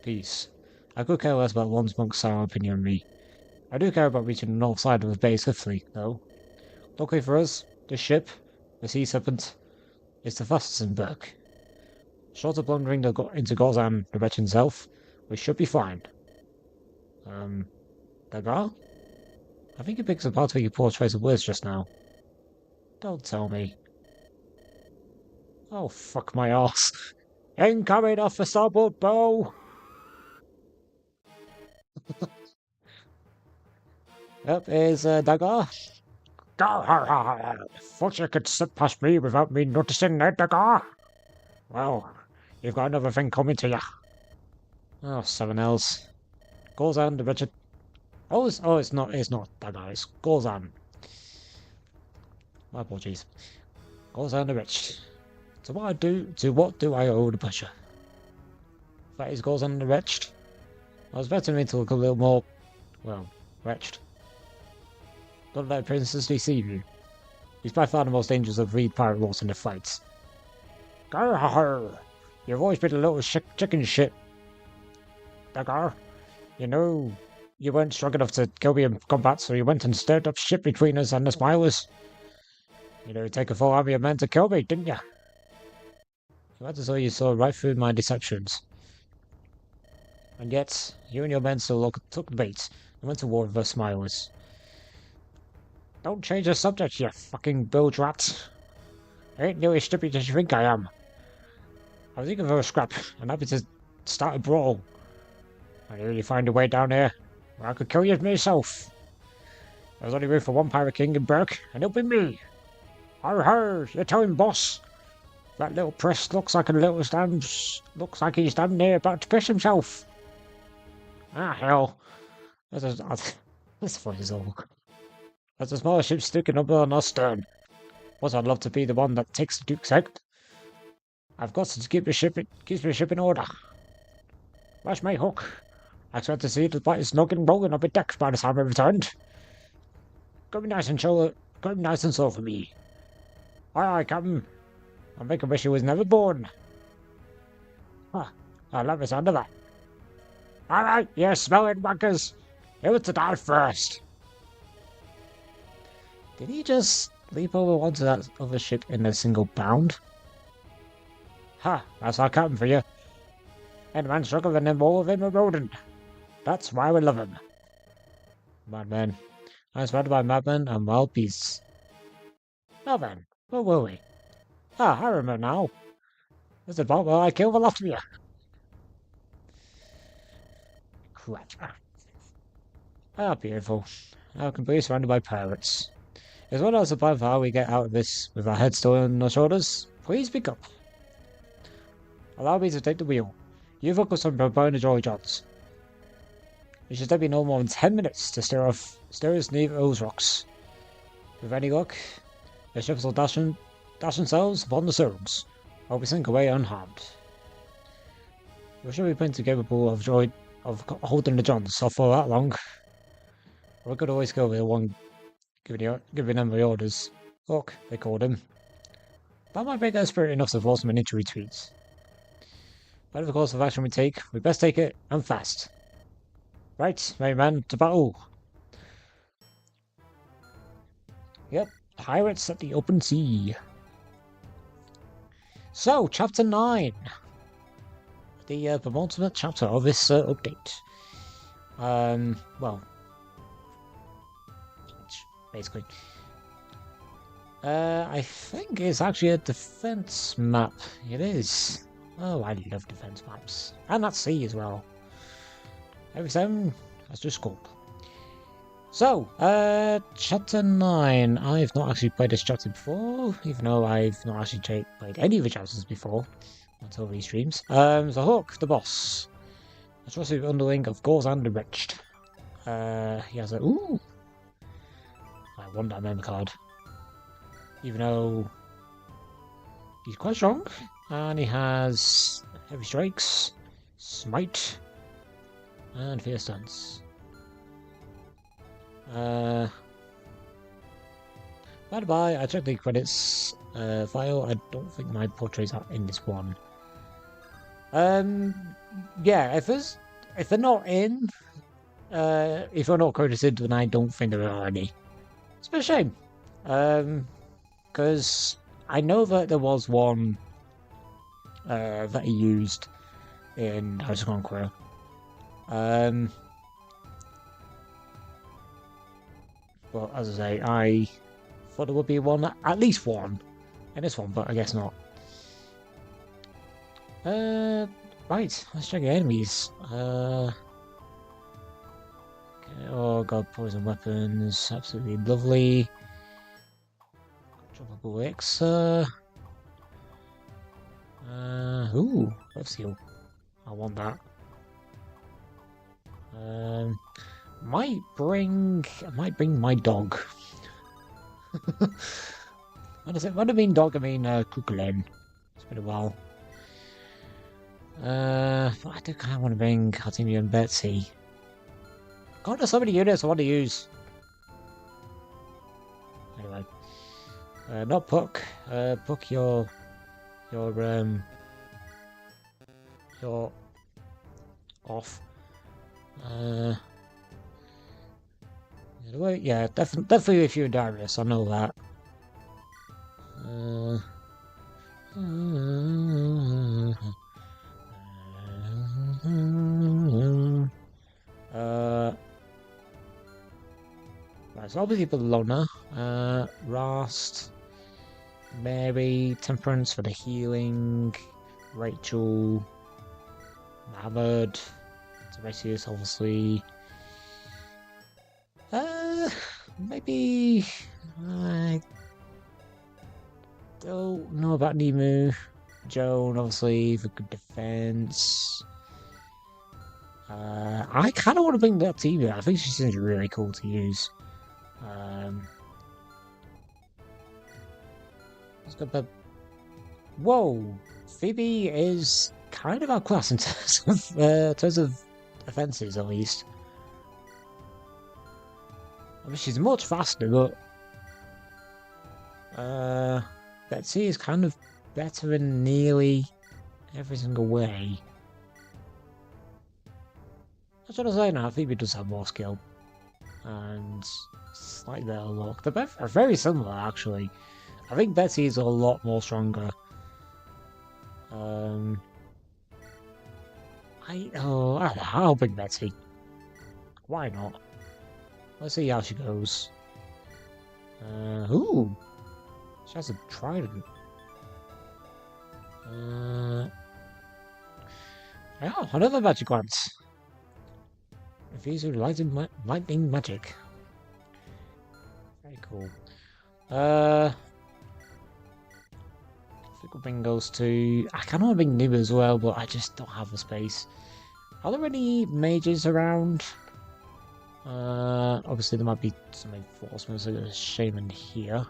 Peace. I could care less about one's monk's sour opinion of me. I do care about reaching the north side of the bay swiftly, though. Luckily for us, this ship, the Sea Serpent, is the fastest in Berk. Short of blundering into Gozan, the wretch himself, we should be fine. Daggor? I think you picked apart your poor choice of words just now. Don't tell me. Oh, fuck my arse. Incoming off the starboard bow! Yep, here's Daggor. Thought you could slip past me without me noticing that, Daggor? Well, you've got another thing coming to you. Oh, 7Ls. Gozan, the wretched... it's not Daggor, it's Gozan. My apologies. Gozan the wretched. To what do I owe the pleasure? That is Gozan the wretched. I was expecting me to look a little more, well, wretched. Don't let Princess deceive you. He's by far the most dangerous of Reed pirate lords in the fights. Garr! You've always been a little chicken shit. Daggor, you know, you weren't strong enough to kill me in combat, so you went and stirred up shit between us and the Smilers. You know, take a full army of men to kill me, didn't you? You had as though you saw right through my deceptions. And yet, you and your men still took the bait and went to war with the Smilers. Don't change the subject, you fucking bilge rat. I ain't nearly as stupid as you think I am. I was eager for a scrap and happy to start a brawl. I nearly find a way down here where I could kill you myself. There's only room for one pirate king in Berk, and it'll be me. Har har, you tell him, boss. That little priest looks like he's standing there about to piss himself. Ah, hell. This funny as all. There's a small ship sticking up on our stern. Once I'd love to be the one that takes the Duke's head. I've got to keep the ship in order. Where's my hook? I expect to see it by snug and rolling up a deck by the time I returned. Go be nice and slow for me. Aye, Captain. I make a wish he was never born. Huh. I love the sound of that. Alright, you smelling wankers. Who was to die first? Did he just leap over onto that other ship in a single bound? Ha, that's our captain for you. Any man stronger than him, all of him a rodent. That's why we love him. Madman. I was surrounded by madmen and wild beasts. Now then, where were we? Ah, I remember now. This is the part where I killed the lot of you. Crap. Ah, beautiful. Now completely surrounded by pirates. Is what else a plan for how we get out of this with our heads still on our shoulders? Please speak up. Allow me to take the wheel. You focus on preparing the Jolly Johns. It should take me no more than 10 minutes to steer us near those rocks. With any luck, the ships will dash themselves upon the surges, while we sink away unharmed. We should be plenty capable of holding the Johns off for that long. We could always go with the one giving them the orders. Look, they called him. That might make us spirit enough to force them into retreats. Whatever course of action we take, we best take it, and fast. Right, merry man, to battle! Yep, pirates at the open sea. So, chapter 9. The penultimate chapter of this update. Well, basically. I think it's actually a defense map. It is. Oh, I love defense maps. And at sea as well. Every time, that's just cool. So, chapter 9. I've not actually played this chapter before, even though I've not actually played any of the chapters before until these streams. So Hook, the boss. A trusted underling of Gauls and the Wretched. He has a... Ooh! I want that member card. Even though he's quite strong. And he has Heavy Strikes, Smite, and Fear Stance. By the by, I checked the credits file. I don't think my portraits are in this one. Yeah, if they're not in, if they're not credited, then I don't think there are any. It's a bit of a shame. Because I know that there was one that he used in Darius the Conqueror. But as I say, I thought there would be one, at least one, in this one, but I guess not. Right, let's check the enemies. Okay, oh god, poison weapons, absolutely lovely. Droppable elixir. Ooh, love seal. I want that. Might bring my dog. When I mean dog, I mean Kukulin. It's been a while. But I do kind of want to bring Artemia and Betsy. God, there's so many units I want to use. Anyway, not Puck. Puck, you're off. Yeah, definitely with you and Darius, I know that. Right, so obviously Bologna, Rast, Mary, Temperance for the healing, Rachel, Mavard, Tiresias, obviously. maybe I don't know about Nemu. Joan, obviously, for good defense. I kind of want to bring that team in. I think she seems really cool to use. Let's go back. Whoa! Phoebe is kind of outclassed in terms of offenses, at least. I mean, she's much faster, but Betsy is kind of better in nearly every single way. I should say now, Phoebe does have more skill and slightly better luck. They're both are very similar, actually. I think Betsy is a lot more stronger. I'll bring Betsy. Why not? Let's see how she goes. Ooh, she has a trident. Yeah, another magic lance. Infused with lightning magic. Very cool. I think we'll bring those two. I kind of want to bring Nib as well, but I just don't have the space. Are there any mages around? Obviously there might be some enforcements, so there's a shaman here.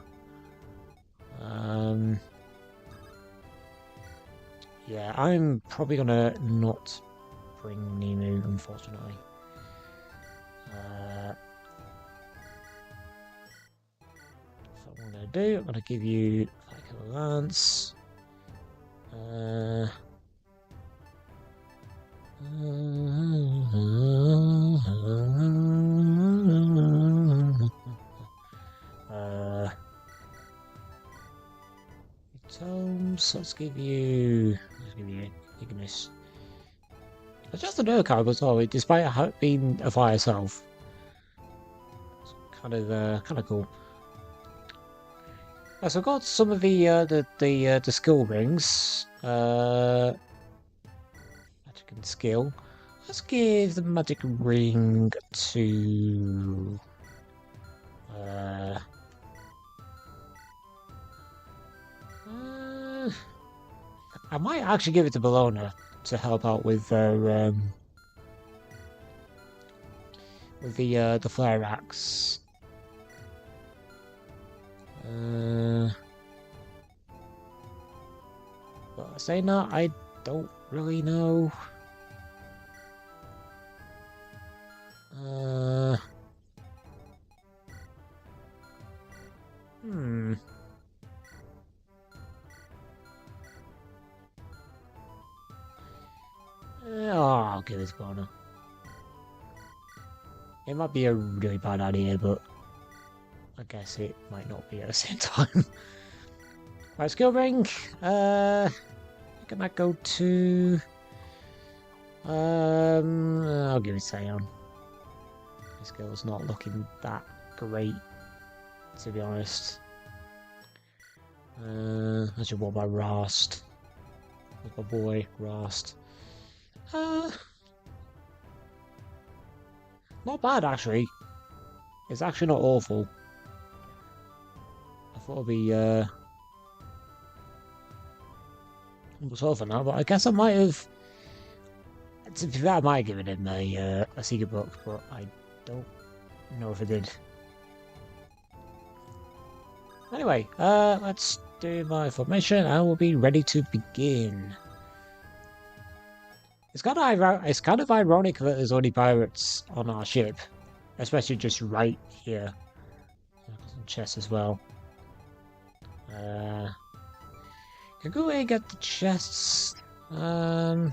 Yeah, I'm probably gonna not bring Nemu, unfortunately. So what I'm gonna do, I'm gonna give you like a lance. Tomes, let's give you Ignis. It's just a no card as well, despite being a fire self. It's kind of cool. So I've got some of the skill rings. Magic and skill. Let's give the magic ring to I might actually give it to Bologna to help out with the flare axe. But saying that, I don't really know. I'll give it to Bono. It might be a really bad idea, but I guess it might not be at the same time. Right, skill ring. Can that go to? I'll give it to Sion. His skill's not looking that great, to be honest. I should want my Rast. With my boy, Rast. Not bad, actually. It's actually not awful. I thought it'd be, almost over now, but I guess I might have... To be fair, I might have given him a secret book, but I don't know if I did. Anyway, let's do my formation and we'll be ready to begin. It's kind of ironic that there's only pirates on our ship, especially just right here. Some chests as well. Can go away and get the chests. No,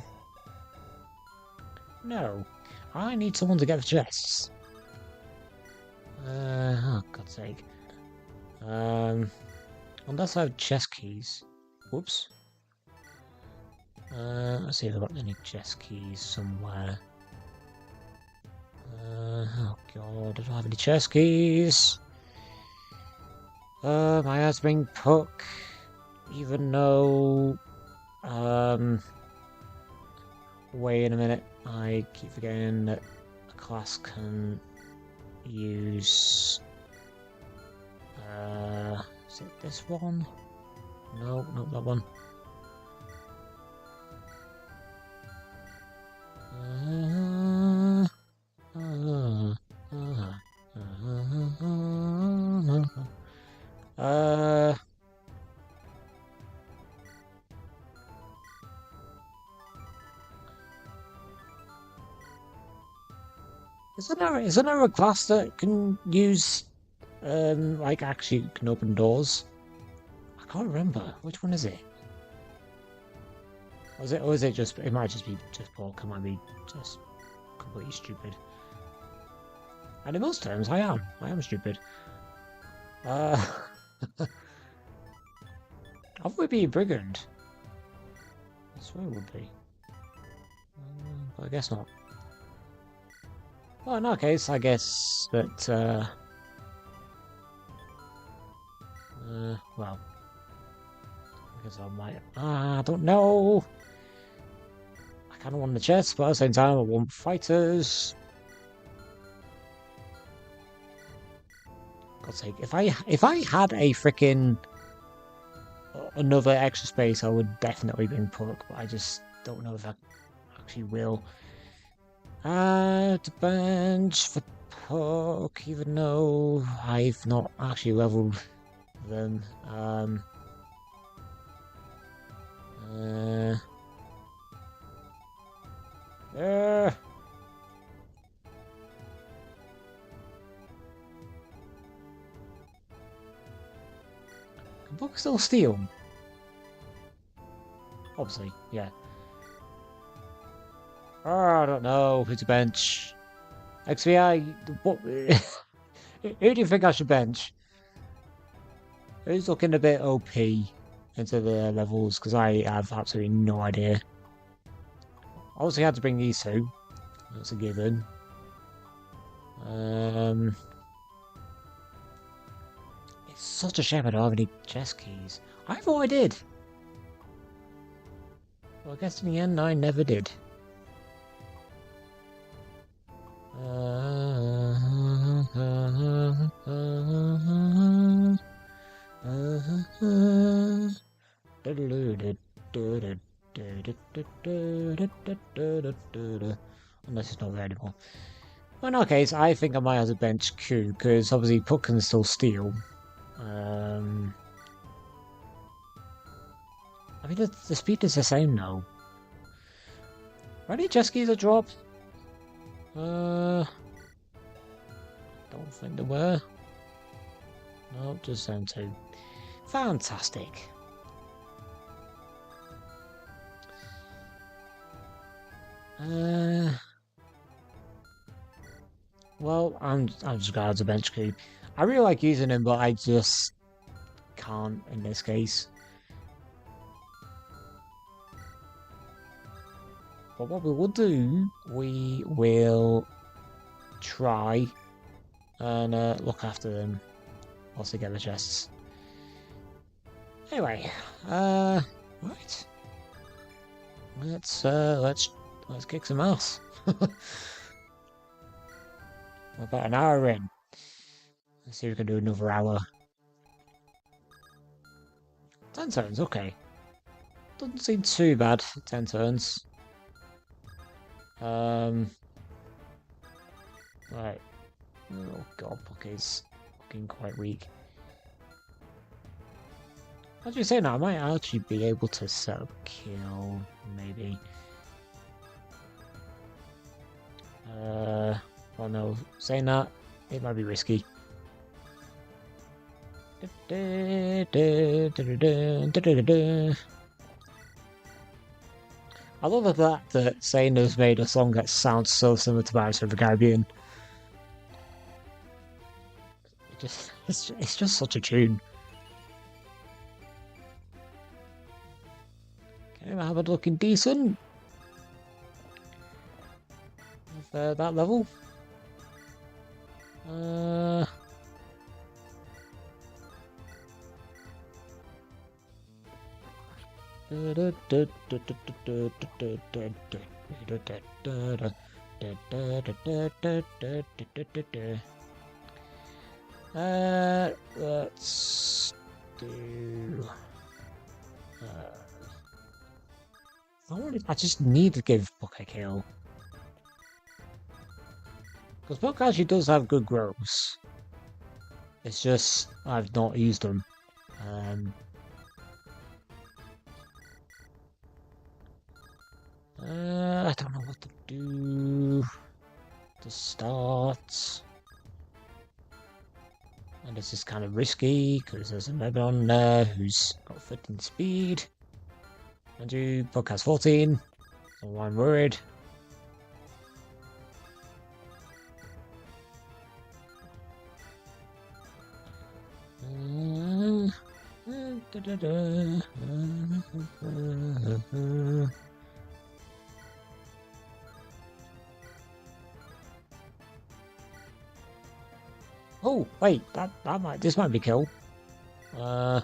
I need someone to get the chests. Oh God's sake. Unless I have chest keys. Whoops. Let's see if I've got any chest keys somewhere. Oh God, I don't have any chest keys. I have to bring Puck, even though, wait a minute, I keep forgetting that a class can use Is it this one? No, not that one. Is there a class that can use like actually can open doors? I can't remember. Which one is it? Or is it just it might just be just pork, it might be just completely stupid. And in most terms I am stupid. Uh I would be a brigand. I swear it would be. But I guess not. Well, in that case, I guess that, well, I guess I might, I don't know. I kind of want the chest, but at the same time, I want fighters. God's sake, if I had a freaking another extra space, I would definitely bring Puck, but I just don't know if I actually will. To bench for Puck, even though I've not actually leveled them. Can Puck still steal? Obviously, yeah. Oh, I don't know. Who's a bench? XVI, what? Who do you think I should bench? Who's looking a bit OP into the levels? Because I have absolutely no idea. Obviously, I had to bring these two. That's a given. It's such a shame I don't have any chest keys. I thought I did. Well, I guess in the end, I never did. Unless it's not there anymore. Well, in our case, I think I might have to bench Q, because obviously Puck can still steal. I mean, the speed is the same now. Are any jet skis a drop? Don't think there were. No, just them two. Fantastic. Well, I'm just gonna have to bench Q. I really like using him, but I just can't in this case. But what we will do, we will try and look after them once they get the chests. Anyway, right. Let's kick some ass. About an hour in. Let's see if we can do another hour. 10 turns, okay. Doesn't seem too bad, 10 turns. Right. Oh god, Puck is looking quite weak. As you say now, I might actually be able to set up kill, maybe. Well no, saying that, it might be risky. I love the fact that Saner's made a song that sounds so similar to Pirates of the Caribbean. It's just such a tune. Okay, I have it looking decent. With that level. Let's do. I just need to give Puck a kill. Because Puck actually does have good growths. It's just I've not used them. I don't know what to do to start. And this is kind of risky because there's a Emblem on there who's got 15 speed. And you, Puck has 14, so I'm worried. Oh, wait, this might be kill. I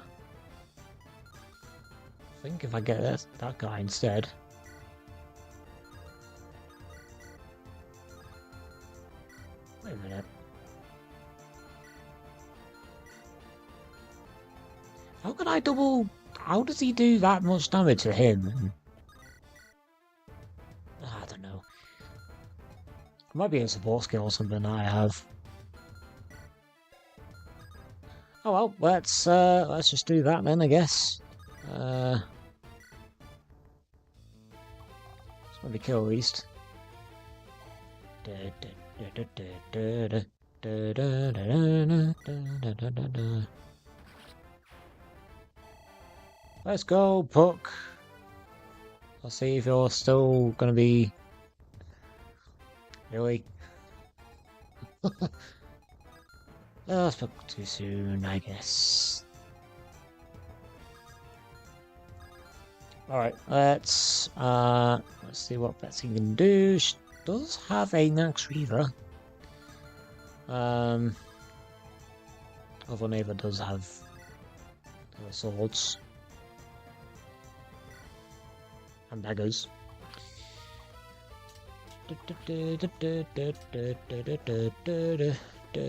think if I get that guy instead. Wait a minute. How can I double? How does he do that much damage to him? I don't know. It might be a support skill or something I have. Oh well, let's just do that then, I guess. Let's maybe kill at least. Let's go, Puck. I'll see if you're still gonna be. Really? I spoke too soon, I guess. Alright, let's see what Betsy can do. She does have a Nax Reaver. Although Neva does have swords. And daggers. That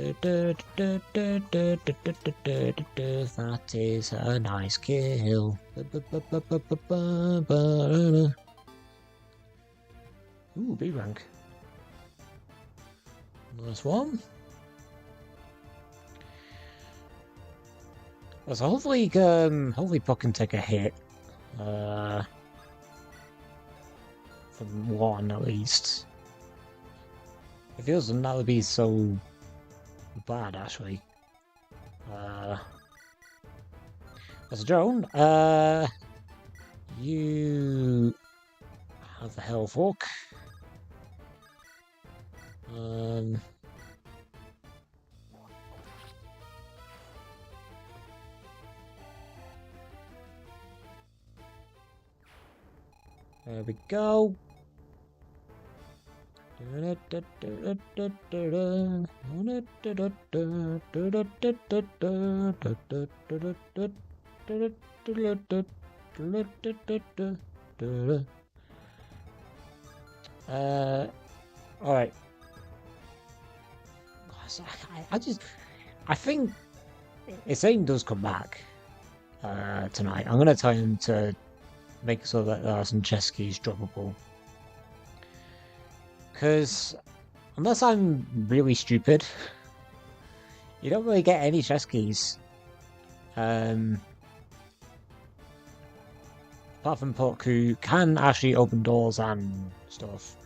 is a nice kill. Ooh, B rank. Nice one. So hopefully Puck can take a hit. From one at least. If he doesn't, that would be so bad actually. As a drone, you have the health hook. There we go. Alright. I think if Zane does come back tonight, I'm gonna tell him to make so that there are some chess keys droppable. Because unless I'm really stupid, you don't really get any chess keys. Apart from Puck, who can actually open doors and stuff.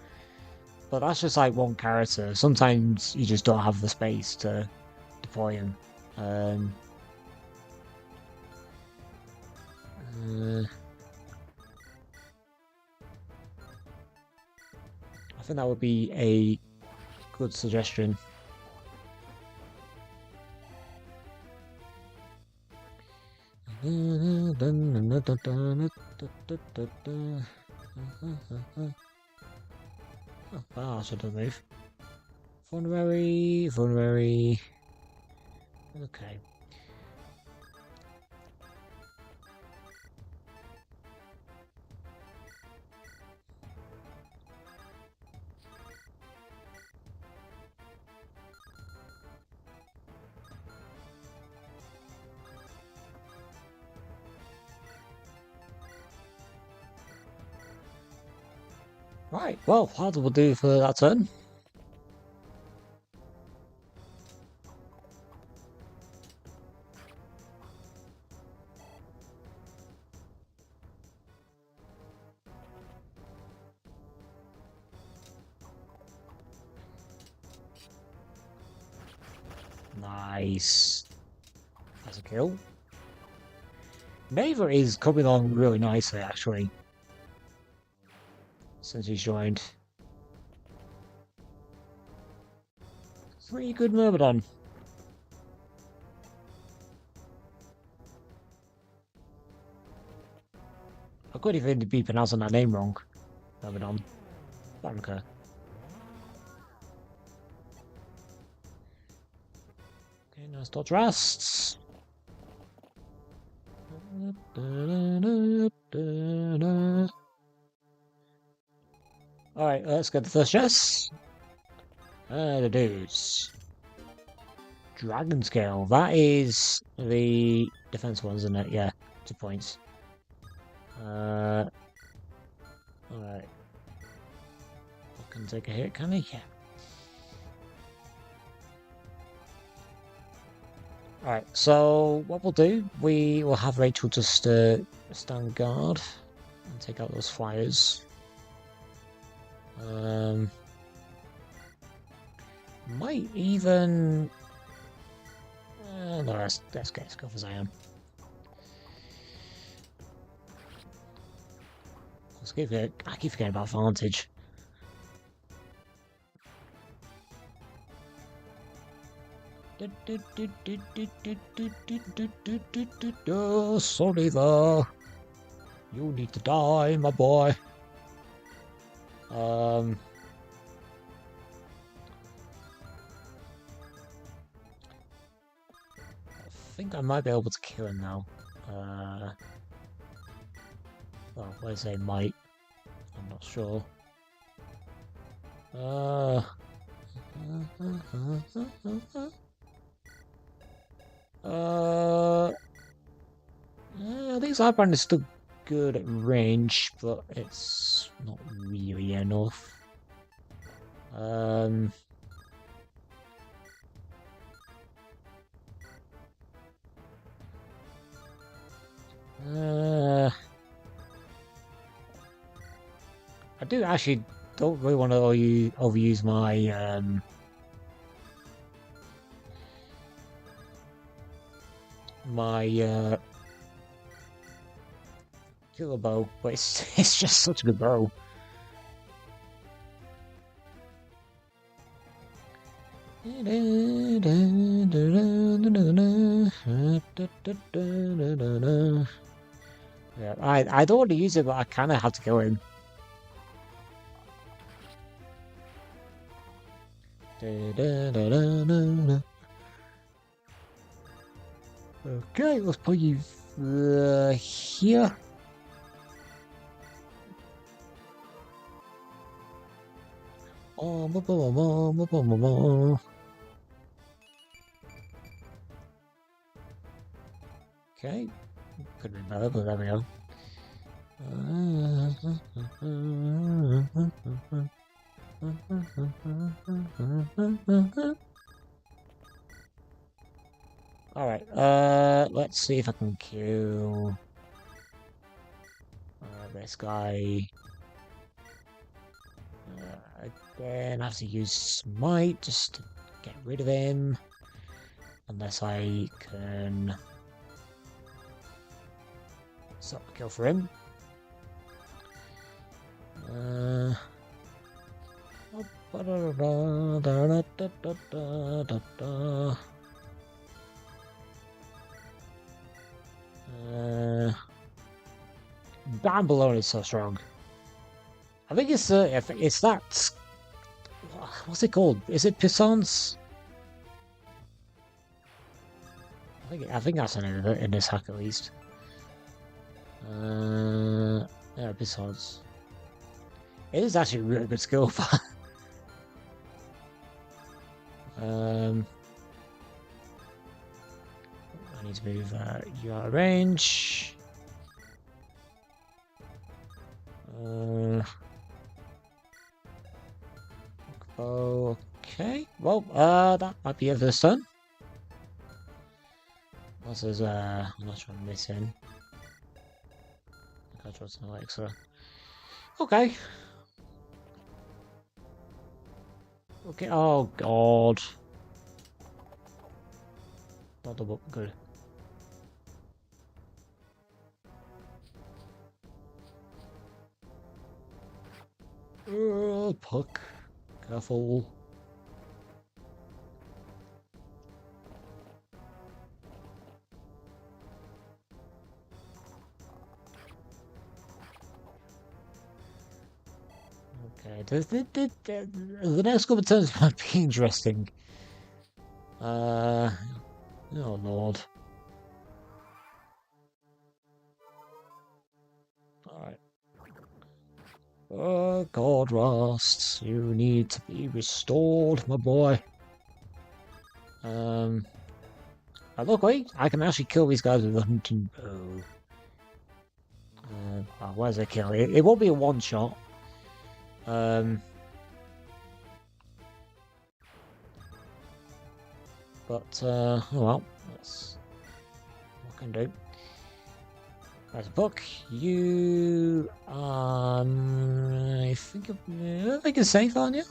But that's just like one character. Sometimes you just don't have the space to deploy him. I think that would be a good suggestion. Oh, wow, I should have moved. Vulnerary. Okay. Right, well, how do we do for that turn? Nice. That's a kill. Maver is coming along really nicely, actually, since he's joined. Pretty good Myrmidon. I couldn't even be pronouncing that name wrong. Myrmidon. Banker. Okay, now start rests. Alright, let's get the first chest. The dudes. Dragon Scale. That is the defense one, isn't it? Yeah, 2 points. Alright. I can take a hit, can he? Yeah. Alright, so what we'll do, we will have Rachel just stand guard and take out those flyers. Might even... no, let's go for Zion. I keep forgetting about Vantage. Oh, sorry there. You need to die, my boy. I think I might be able to kill him now. Well, let's say might. I'm not sure. These Iron is still good at range, but it's not really enough. I do actually don't really want to overuse my killer bow, but it's just such a good bow. Yeah, I don't want to use it, but I kind of have to kill him. Okay, let's put you here. Okay, could be better, but there we go. Alright, let's see if I can kill this guy. Again, I have to use Smite just to get rid of him. Unless I can stop the kill for him. Bambalone is so strong. I think it's that. What's it called? Is it Pissons? I think that's in this hack at least. Yeah, Pissons. It is actually a really good skill. I need to move you out of range. Okay, well, that might be it for this turn. Unless there's, I'm not sure I'm missing. I can't trust Alexa. Okay. Okay, oh god. Not double, good. Puck. Careful. Okay, the next couple of turns might be interesting. Oh lord. Alright. Oh god, Rust. You need to be restored, my boy. Look, wait, I can actually kill these guys with a hunting bow. Oh, where's the kill? It won't be a one shot. But, oh well, that's what I can do. There's a book. You, I think you're safe, aren't you?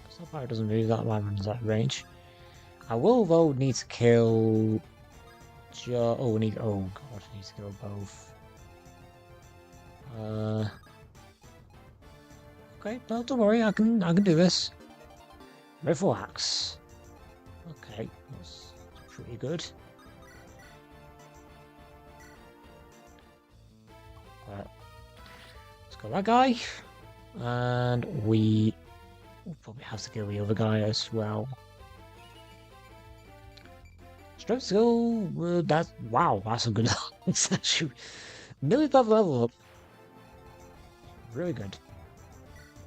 Because that fire doesn't move that one runs that range. I will, though, need to kill... oh, we need... oh, God, I need to kill both. Okay, no, don't worry, I can do this. Riffle axe. Okay, that's pretty good. Right. Let's go that guy. And we'll probably have to kill the other guy as well. Strength skill, that's... wow, that's a good... it's actually... nearly that level up. Really good.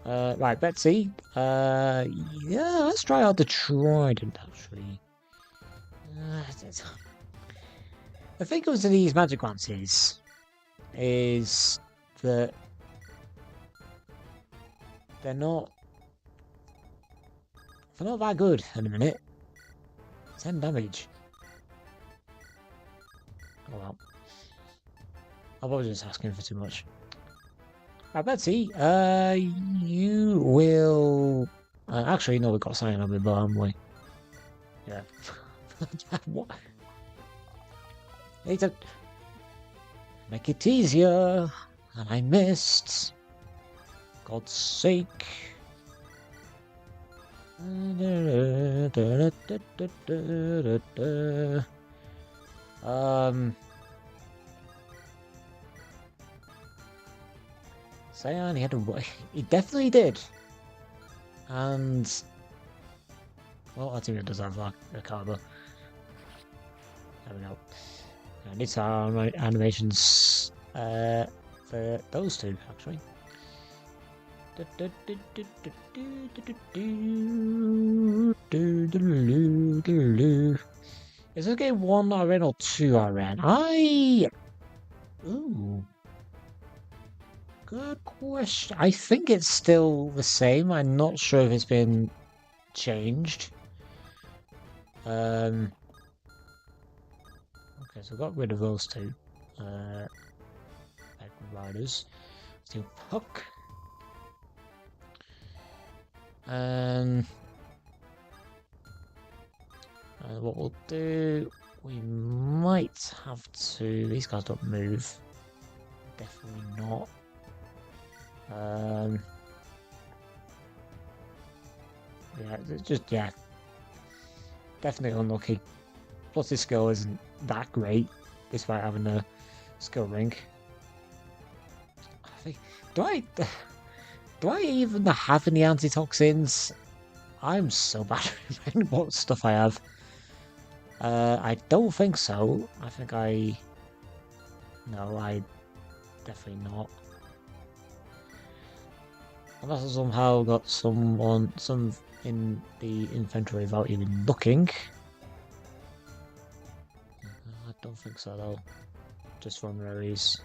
Right, Betsy. Yeah, let's try out the trident, actually. The thing with these magic glances is that they're not that good in a minute. 10 damage. Oh well. I was just asking for too much. Right, Betsy, you will... actually, no, we've got something on the bar, haven't we? Yeah. What? Need to make it easier, and I missed. God's sake. Cyan, he had a... he definitely did. And... well, I think it does have like a caliber. There we go. I need some animations for those two, actually. Is this game 1 RN or 2 RN? Ooh. Good question. I think it's still the same. I'm not sure if it's been changed. Okay, so I got rid of those two. Riders. Let's do Puck. And what we'll do, we might have to... these guys don't move. Definitely not. Yeah, it's just, yeah. Definitely unlucky. Plus his skill isn't that great, despite having a skill ring. I think, do I even have any antitoxins? I'm so bad at what stuff I have. I don't think so. I think no, I definitely not. Unless I somehow got some in the inventory without even looking. I don't think so though. Just from raries.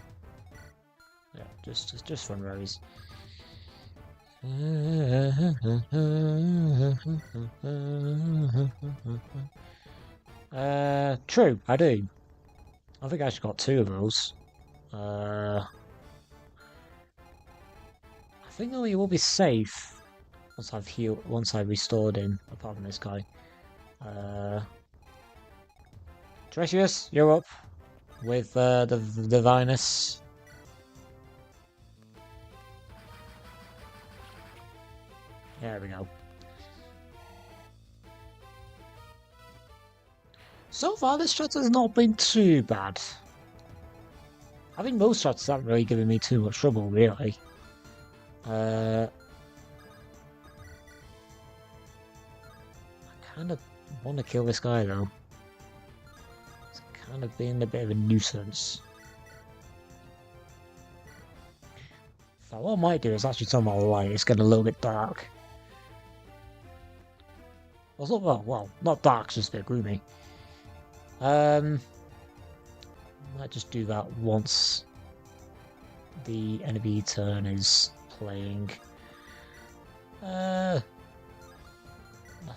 Yeah, just from raries. True, I do. I think I actually got two of those. I think that we will be safe once I've healed, once I've restored him, apart from this guy. Tertius, you're up with the Divinus. There we go. So far, this shot has not been too bad. I think most shots haven't really given me too much trouble, really. I kind of want to kill this guy, though. It's kind of being a bit of a nuisance. So what I might do is actually turn my light. It's getting a little bit dark. Well, not dark, just a bit gloomy. Might just do that once the enemy turn is playing. That's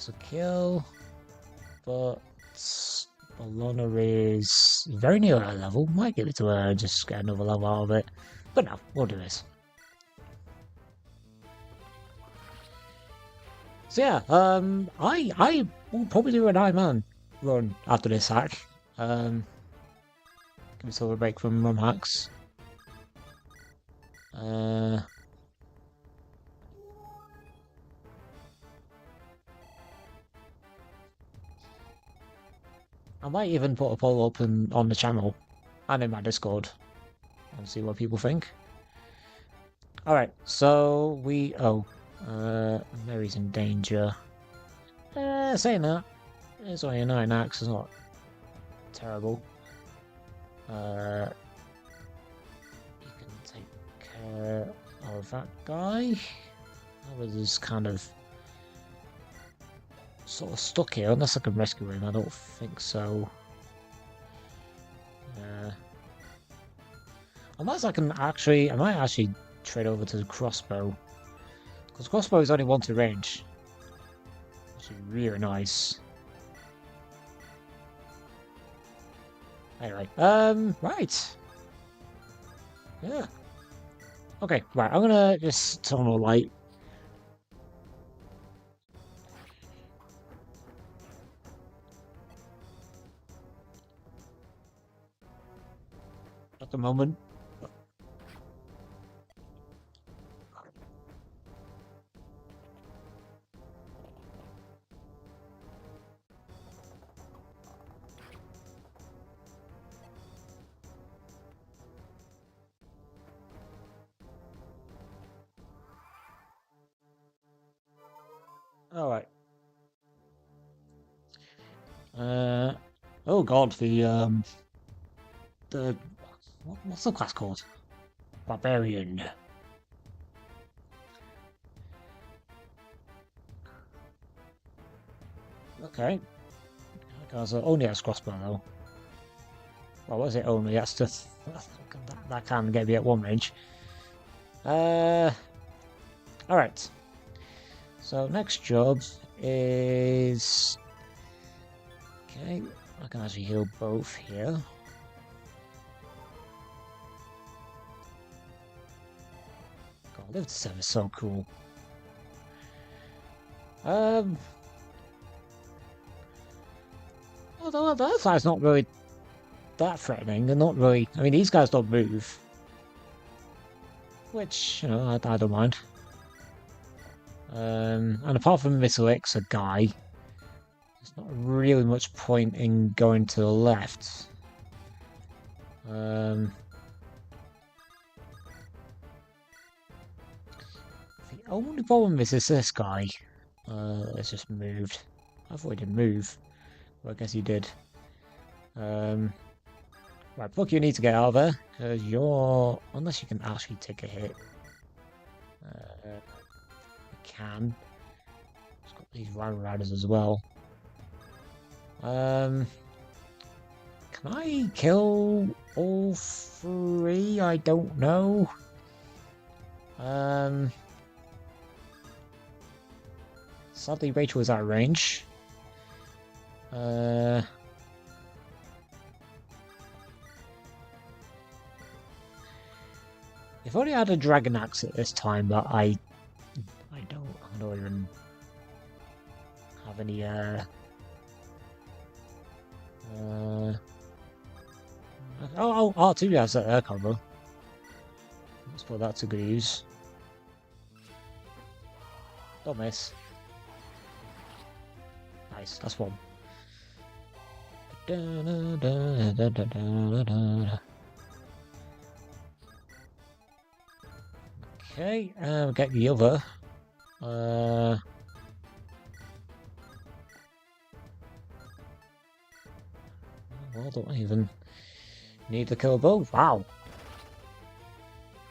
a kill, but Bologna is very near our level. Might give it to her, just get another level out of it. But no, we'll do this. So yeah, I will probably do an Iron run after this hack. Give myself a break from run hacks. I might even put a poll up on the channel and in my Discord and see what people think. Alright, so Mary's in danger. Saying that, it's only a 9 axe, it's not terrible. You can take care of that guy. I was just kind of sort of stuck here, unless I can rescue him. I don't think so. Unless I can actually, I might actually trade over to the crossbow, because crossbow is only 1 to range, which is really nice. Anyway, right. Yeah. Okay, right, I'm gonna just turn on the light. At the moment. Alright. Oh god, what's the class called? Barbarian. Okay. Because only has crossbow though. Well, was it only? That's just that can get me at 1 range. Alright. So next job is okay. I can actually heal both here. God, live to 7 is so cool. Although the other side's not really that threatening. They're not really. I mean, these guys don't move, which you know I don't mind. And apart from this elixir guy, there's not really much point in going to the left. The only problem is this guy. It's just moved. I thought he didn't move. Well, I guess he did. Right, Book, you need to get out of there, because you're... Unless you can actually take a hit. You can. It's got these Round Riders as well. Can I kill all 3? I don't know. Sadly, Rachel is out of range. If only I had a dragon axe at this time, but I don't even have any oh, R2 has that air combo. Let's put that to good use. Don't miss. Nice, that's one. Okay, we'll get the other. Well, don't even need the killer bow. Wow.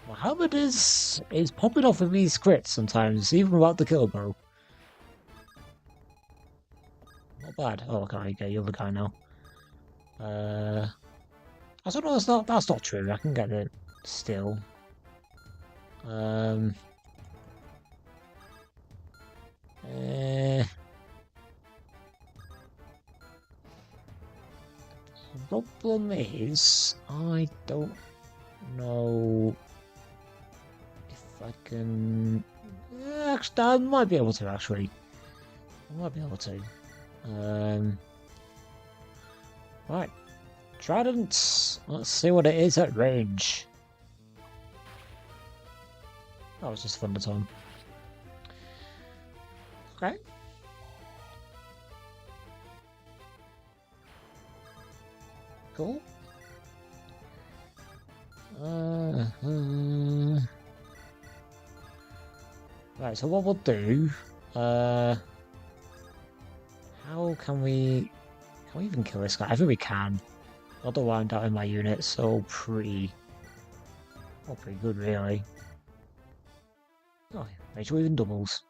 Muhammad is popping off with these crits sometimes, even without the killer bow. Not bad. Oh, okay, get the other guy now. I don't know. That's not true. I can get it still. Problem is, I don't know if I can. Actually, I might be able to. Actually, I might be able to. Right, Trident. Let's see what it is at range. That was just fun to time. Okay. Cool. Right, so what we'll do, how can we even kill this guy? I think we can. Although I wound out in my unit, so pretty good really. Oh, make sure even doubles.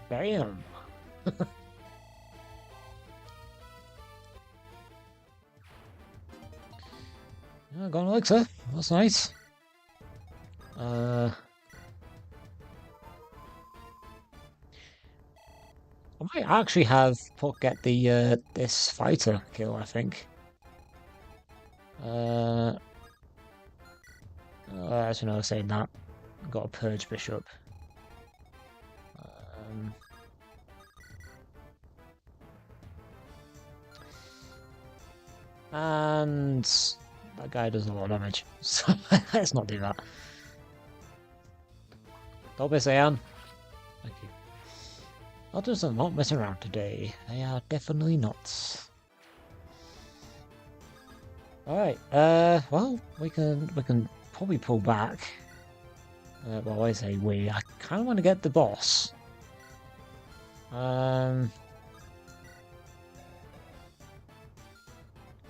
Bam! Oh, got an elixir. That's nice. I might actually have get the this fighter kill. I think. Actually, no, saying that, got a purge bishop. And that guy does a lot of damage, so let's not do that. Don't miss, Aeon. Thank you. Others are not messing around today. They are definitely not. Alright, well, we can probably pull back. Well, I say we. I kind of want to get the boss.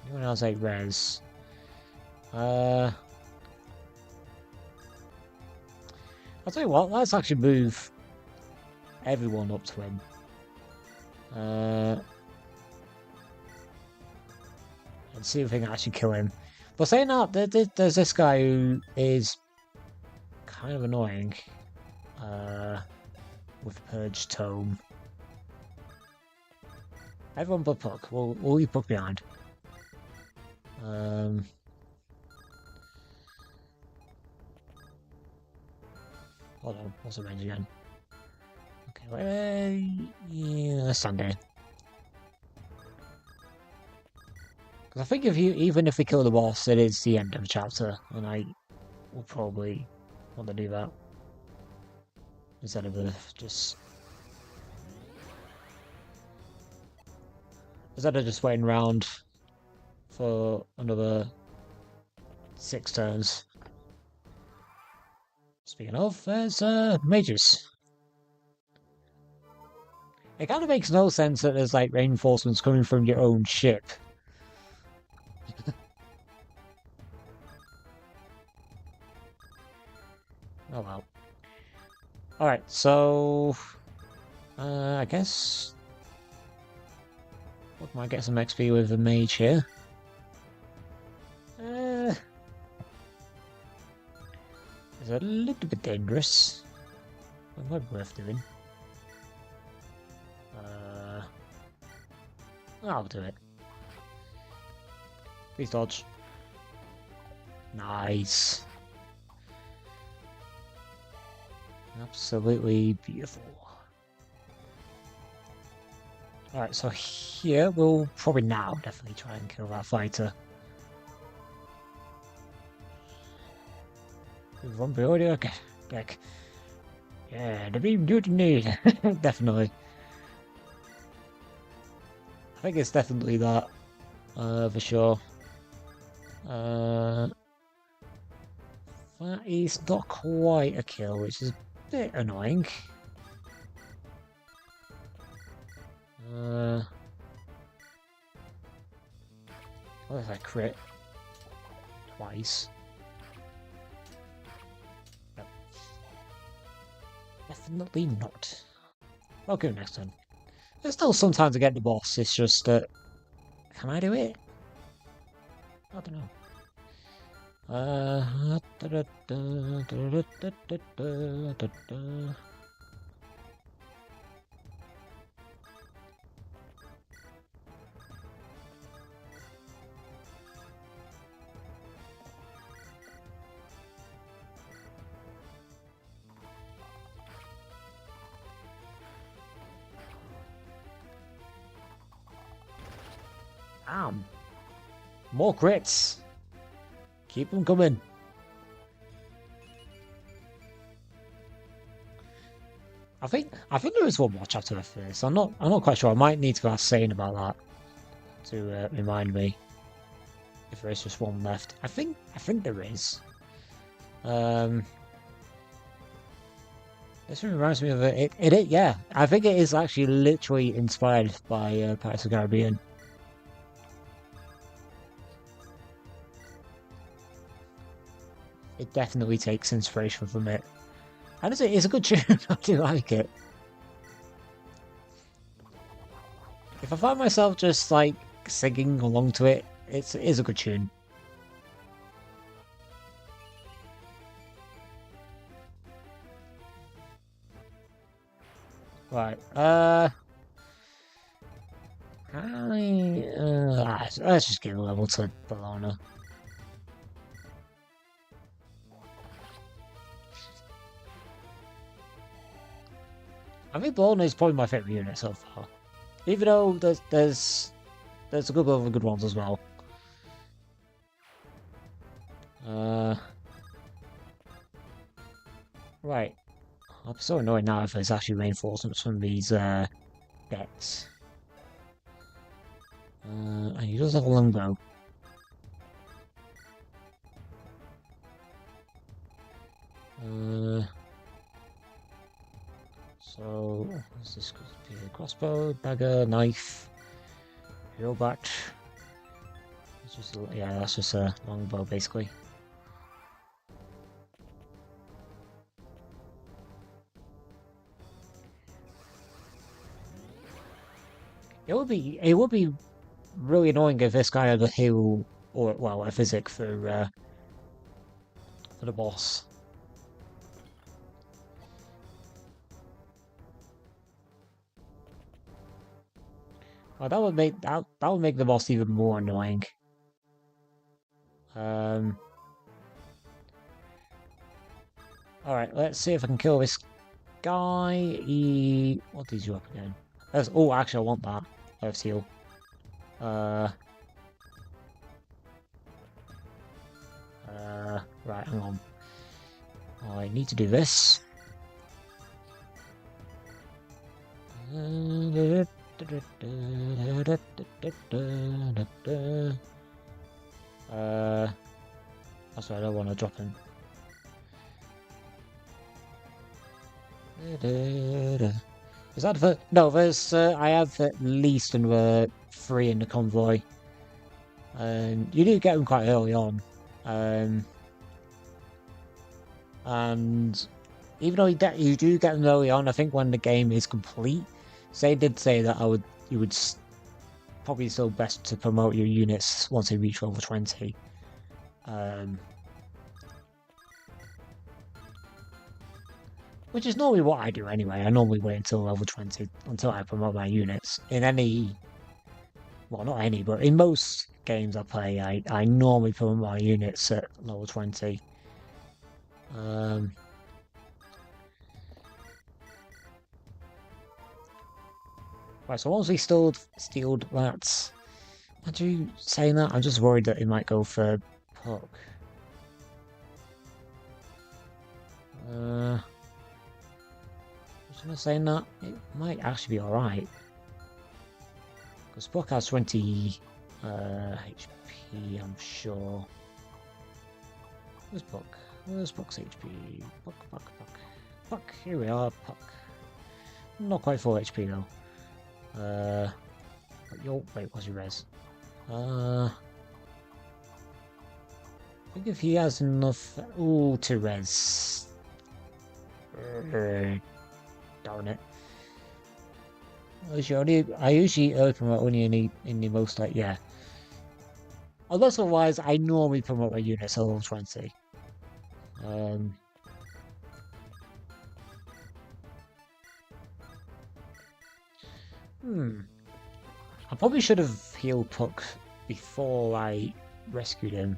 Anyone else 8 res? I'll tell you what, let's actually move everyone up to him. And see if we can actually kill him. But saying that, there's this guy who is kind of annoying. With Purge Tome. Everyone but Puck. We'll leave Puck behind. Hold on, what's the range again? Okay, yeah, Sunday. Because I think even if we kill the boss, it is the end of the chapter, and I will probably want to do that instead of just waiting around for another 6 turns. Speaking of, there's mages. It kind of makes no sense that there's like reinforcements coming from your own ship. Oh well. Alright, so I guess we might get some XP with the mage here. It's a little bit dangerous. It might be worth doing. I'll do it. Please dodge. Nice. Absolutely beautiful. Alright, so here we'll probably now definitely try and kill that fighter. Run below the deck. Yeah, the beam mutiny. Definitely. I think it's definitely that. For sure. That is not quite a kill, which is a bit annoying. What if I crit? Twice. Yep. Definitely not. Okay, next time. There's still sometimes I get the boss, it's just that... can I do it? I don't know. Damn. More crits. Keep them coming. I think there is one more chapter after this. I'm not quite sure. I might need to ask Sane about that to remind me if there is just one left. I think there is. This one reminds me of it. Yeah. I think it is actually literally inspired by Pirates of the Caribbean. It definitely takes inspiration from it. And it's a good tune, I do like it. If I find myself just like singing along to it, it is a good tune. Right, let's just give a level to Bologna. I think Bologna is probably my favourite unit so far. Even though there's a couple of good ones as well. Right. I'm so annoyed now if there's actually reinforcements from these decks. And he does have a longbow. So, what's this? Crossbow, dagger, knife, hero back. It's just yeah, that's just a longbow basically. It would be really annoying if this guy had a heal or well a physic for the boss. Oh, that would make the boss even more annoying. Alright, let's see if I can kill this guy. What is you up again? Oh, actually, I want that. Earth Seal. Right, hang on. I need to do this. That's why I don't want to drop him. Is that the... No, there's... I have at least another 3 in the convoy. You do get them quite early on. And even though you do get them early on, I think when the game is complete, they did say that you would probably still best to promote your units once they reach level 20. Which is normally what I do anyway. I normally wait until level 20 until I promote my units. In any, well, not any, but in most games I play, I normally promote my units at level 20. Right, so once we stealed that, what are you saying that? I'm just worried that he might go for Puck. Was I saying that? It might actually be alright. Because Puck has 20 HP, I'm sure. Where's Puck? Where's Puck's HP? Puck, here we are, Puck. Not quite full HP though. Wait, what's your res? I think if he has enough to res. Darn it. I usually promote only in the most like, yeah. Unless otherwise, I normally promote my units at level 20. I probably should have healed Puck before I rescued him.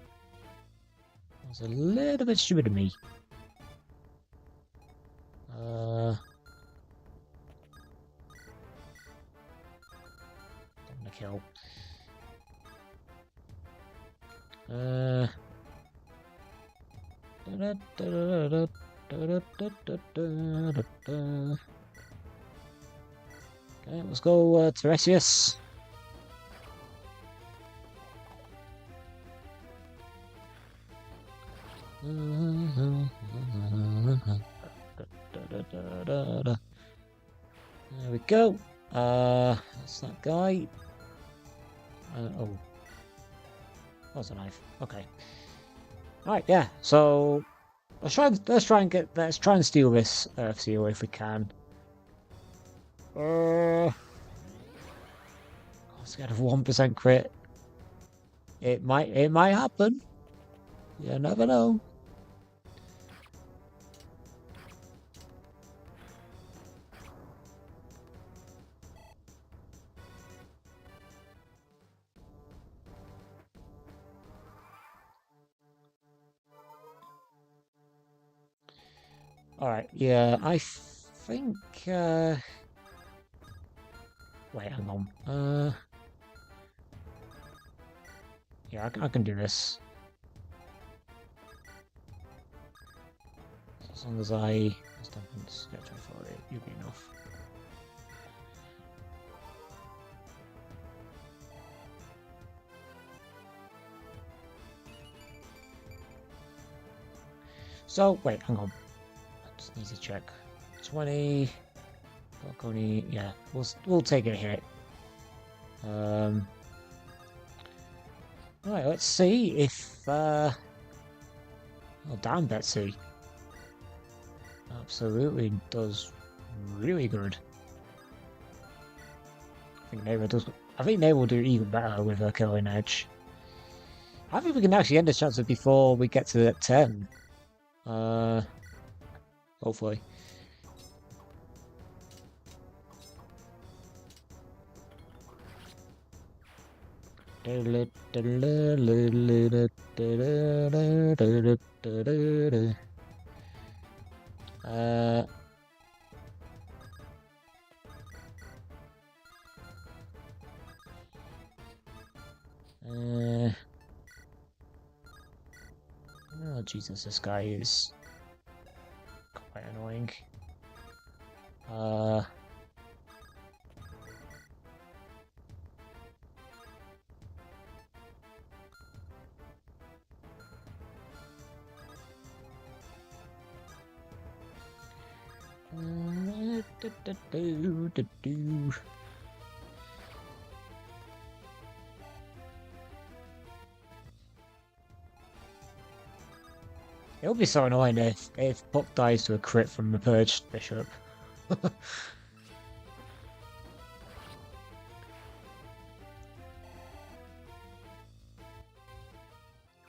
That was a little bit stupid of me. Don't want to kill. Okay, let's go, Tiresias. There we go. That's that guy. Oh. That's a knife. Okay. Alright, yeah. So let's try and steal this Earth Seal if we can. Let's get a 1% crit. It might happen. You never know. Alright, yeah, I think wait, hang on. Yeah, I can do this. As long as I get for it, you'll be enough. So wait, hang on. I just need to check. 20. Balcony, yeah, we'll take a hit. Right, let's see if oh damn, Betsy. Absolutely does really good. I think Nate will do even better with her killing edge. I think we can actually end this chapter before we get to the 10. Hopefully. Oh Jesus, this guy is quite annoying. It would be so annoying if Puck dies to a crit from the Purged Bishop.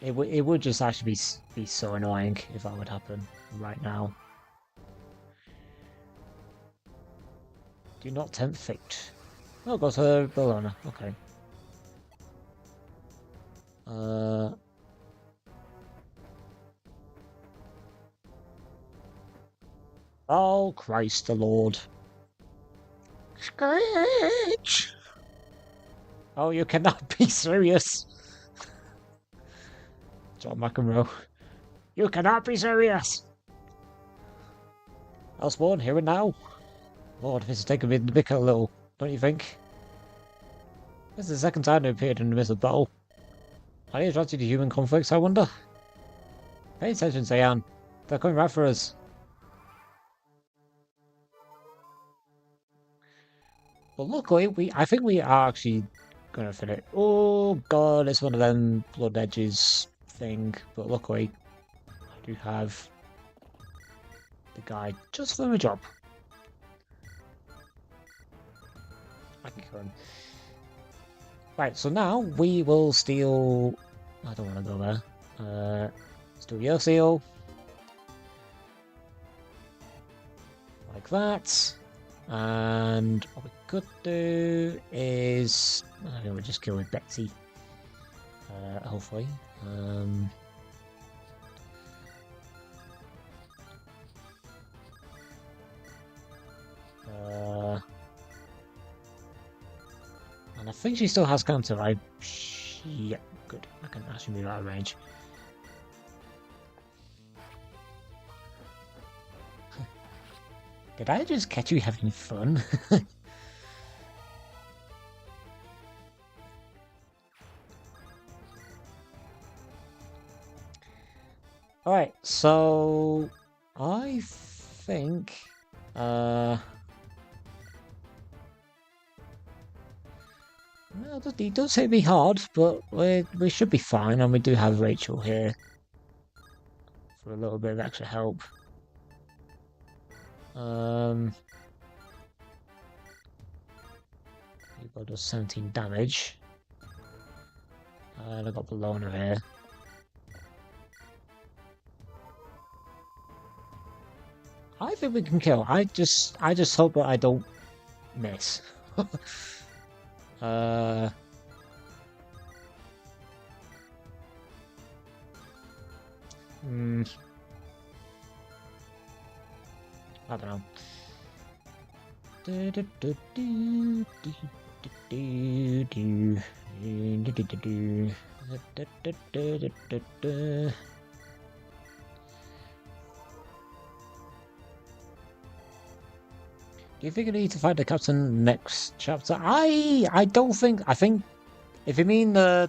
It would just actually be so annoying if that would happen right now. Do not tempt fate. Oh, got a Bellona. Okay. Oh, Christ the Lord. Screech! Oh, you cannot be serious. John McEnroe. You cannot be serious! I'll spawn here and now. Lord, this is taking me the pick a little, don't you think? This is the second time they appeared in the midst of battle. Are they attracted to human conflicts, I wonder? Pay attention, Zayan. They're coming right for us. But luckily, I think we are actually gonna fit it. Oh god, it's one of them blood edges thing. But luckily, I do have the guy just for the job. I can kill him. Right, so now we will steal... I don't want to go there. Steal your seal. Like that. And what we could do is... I think we'll just kill with Betsy. Hopefully. And I think she still has counter. Yeah, good. I can actually move out of range. Did I just catch you having fun? Alright, so I think well, it does hit me hard, but we should be fine, and we do have Rachel here for a little bit of extra help. People does 17 damage. And I got Bellona here. I think we can kill. I just hope that I don't miss. I don't know. Do you think I need to fight the captain next chapter? I don't think. I think if you mean the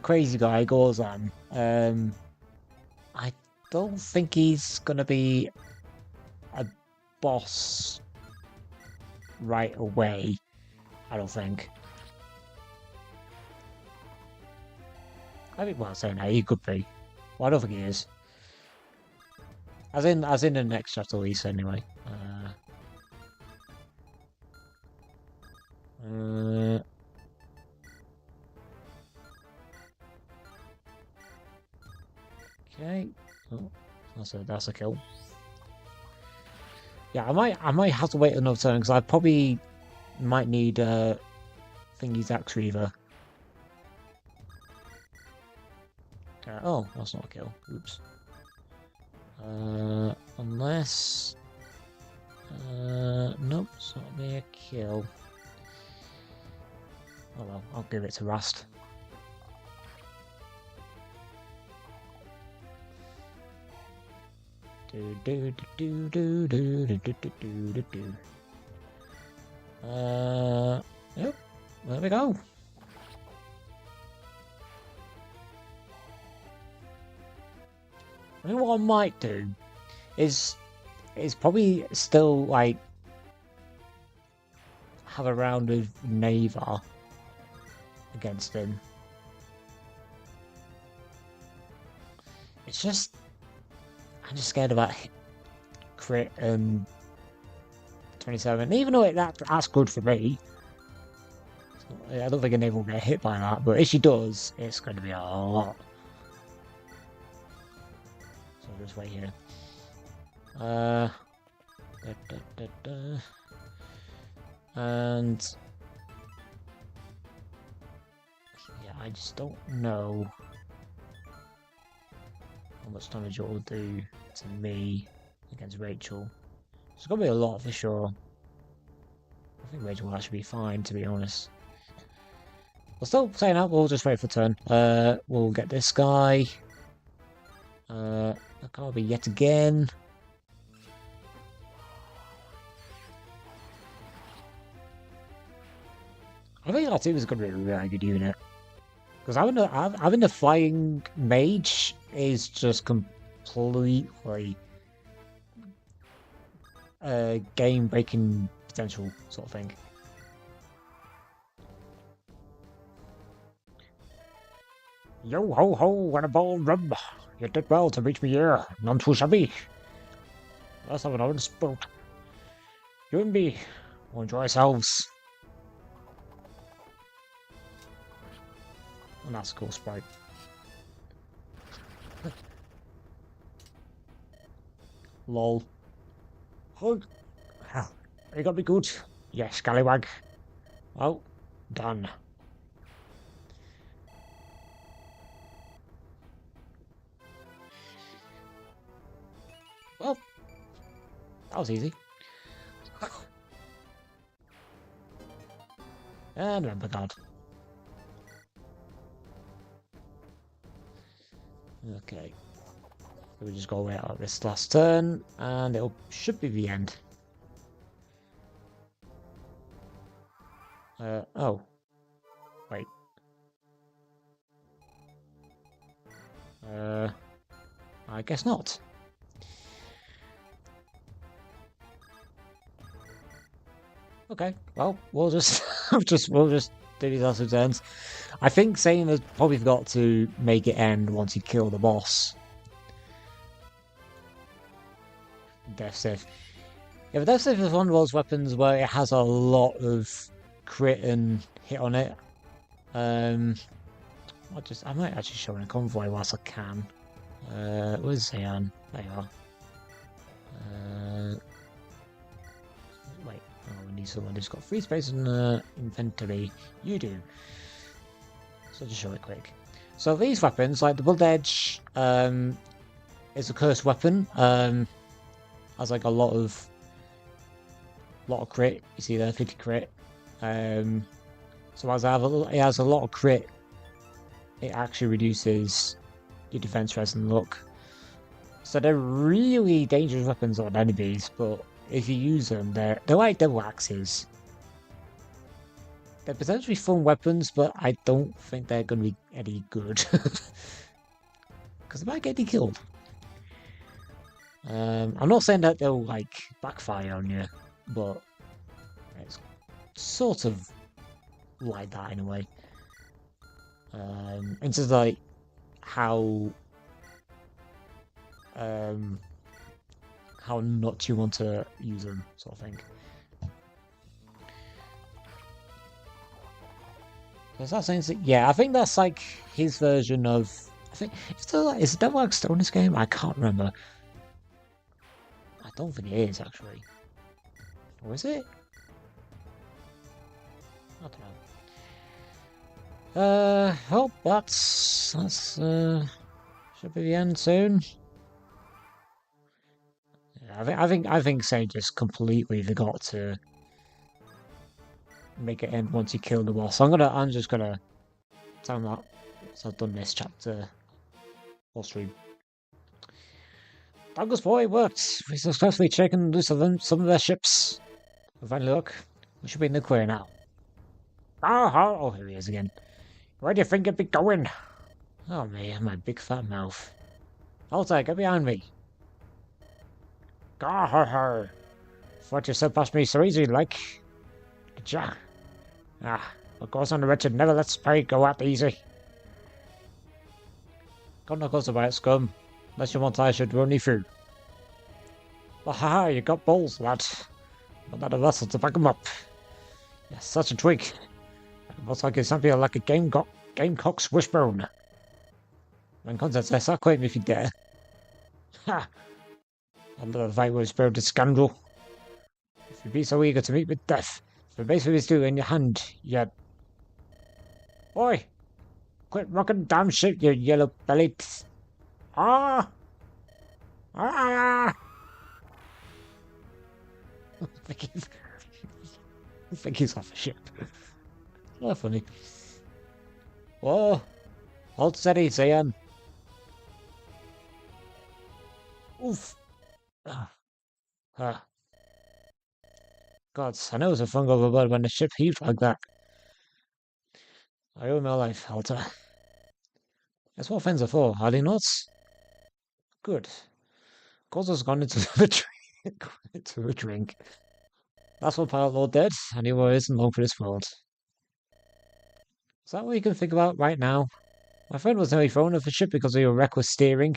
crazy guy Gorzan, I don't think he's gonna be a boss right away. I don't think. I think, well, saying that he could be. Well, I don't think he is. As in the next chapter, at least, anyway. Okay. Oh, that's a kill. Yeah, I might have to wait another turn because I probably might need Thingy's Axe Reaver. Oh, that's not a kill. Oops. Unless nope, it's not me a kill. Oh well, I'll give it to Rust. Yep, there we go. I think what I might do is probably still like have a round of Navar against him. It's just I'm just scared about crit and 27. Even though that's good for me, I don't think a Naval will get hit by that. But if she does, it's going to be a lot. So I'll just wait here. And yeah, I just don't know how much damage it will do to me against Rachel. It's gonna be a lot for sure. I think Rachel will actually be fine, to be honest. But still, saying that, we'll just wait for turn. We'll get this guy. That can't be yet again. I think our team is going to be a really good unit. Because having a flying mage is just completely game-breaking potential sort of thing. Yo ho ho and a ball rum. You did well to meet me here, none too shabby. Let's have another sport. You and me will enjoy ourselves. And that's a cool sprite. Lol. Hug. Hell, you got me good. Yes, scallywag. Well, done. Well, that was easy. And remember God. Okay. So we just go away out of this last turn, and it should be the end. Oh. Wait. I guess not. Okay, well, we'll just we'll just do these last two turns. I think Satan has probably forgot to make it end once you kill the boss. Death Save. Yeah, but Death Save is one of those weapons where it has a lot of crit and hit on it. I might actually show in a convoy whilst I can. Where's Zayan? There you are. Wait, we need someone who's got free space in inventory. You do. So just show it quick. So these weapons, like the Blood Edge, is a cursed weapon. Has like a lot of crit. You see there, 50 crit. So as it has a lot of crit, it actually reduces your defense res and luck. So they're really dangerous weapons on enemies, but if you use them, they're like devil axes. They're potentially fun weapons, but I don't think they're going to be any good. Because they might get you killed. I'm not saying that they'll like backfire on you, but it's sort of like that in a way. It's just like how not you want to use them, sort of thing. Is that saying? Yeah, I think that's like his version of. I think is Devil Axe still in this game? I can't remember. I don't think it is actually. Or is it? I don't know. Oh, that's should be the end soon. Yeah, I think Say just completely forgot to make it end once you kill the boss. I'm just gonna tell him that once I've done this chapter or stream. Douglas boy worked. We successfully taken loose of some of their ships. Finally, look, we should be in the clear now. Oh, here he is again. Where do you think you'd be going? Oh man, my big fat mouth. Alta, get behind me. Gah, thought you said past me so easy, like. Gotcha. Of course, on the wretched never lets prey go out easy. Got no close about it, scum. Unless you want I should run you through. Well, haha, you got balls, lad. But not a vessel to back 'em up. You're such a twig. Looks like it's something like a gamecock's wishbone. When contents this, I'll claim if you dare. Ha! A little fight with spirited scoundrel. If you be so eager to meet with death, So basically, it's still in your hand. Yeah. Oi! Quit rocking damn shit, you yellow belly. Ah! Ah! I think he's off a ship. Oh, funny. Whoa! Hold steady, Zayan. Oof! Ah. God, I know it's a fun overboard when the ship heaved like that. I owe my life, Alta. That's what friends are for, are they not? Good. Gozo's gone into the drink. into a drink. That's what Pilot Lord did, and he isn't long for this world. Is that what you can think about right now? My friend was nearly thrown off the ship because of your reckless steering.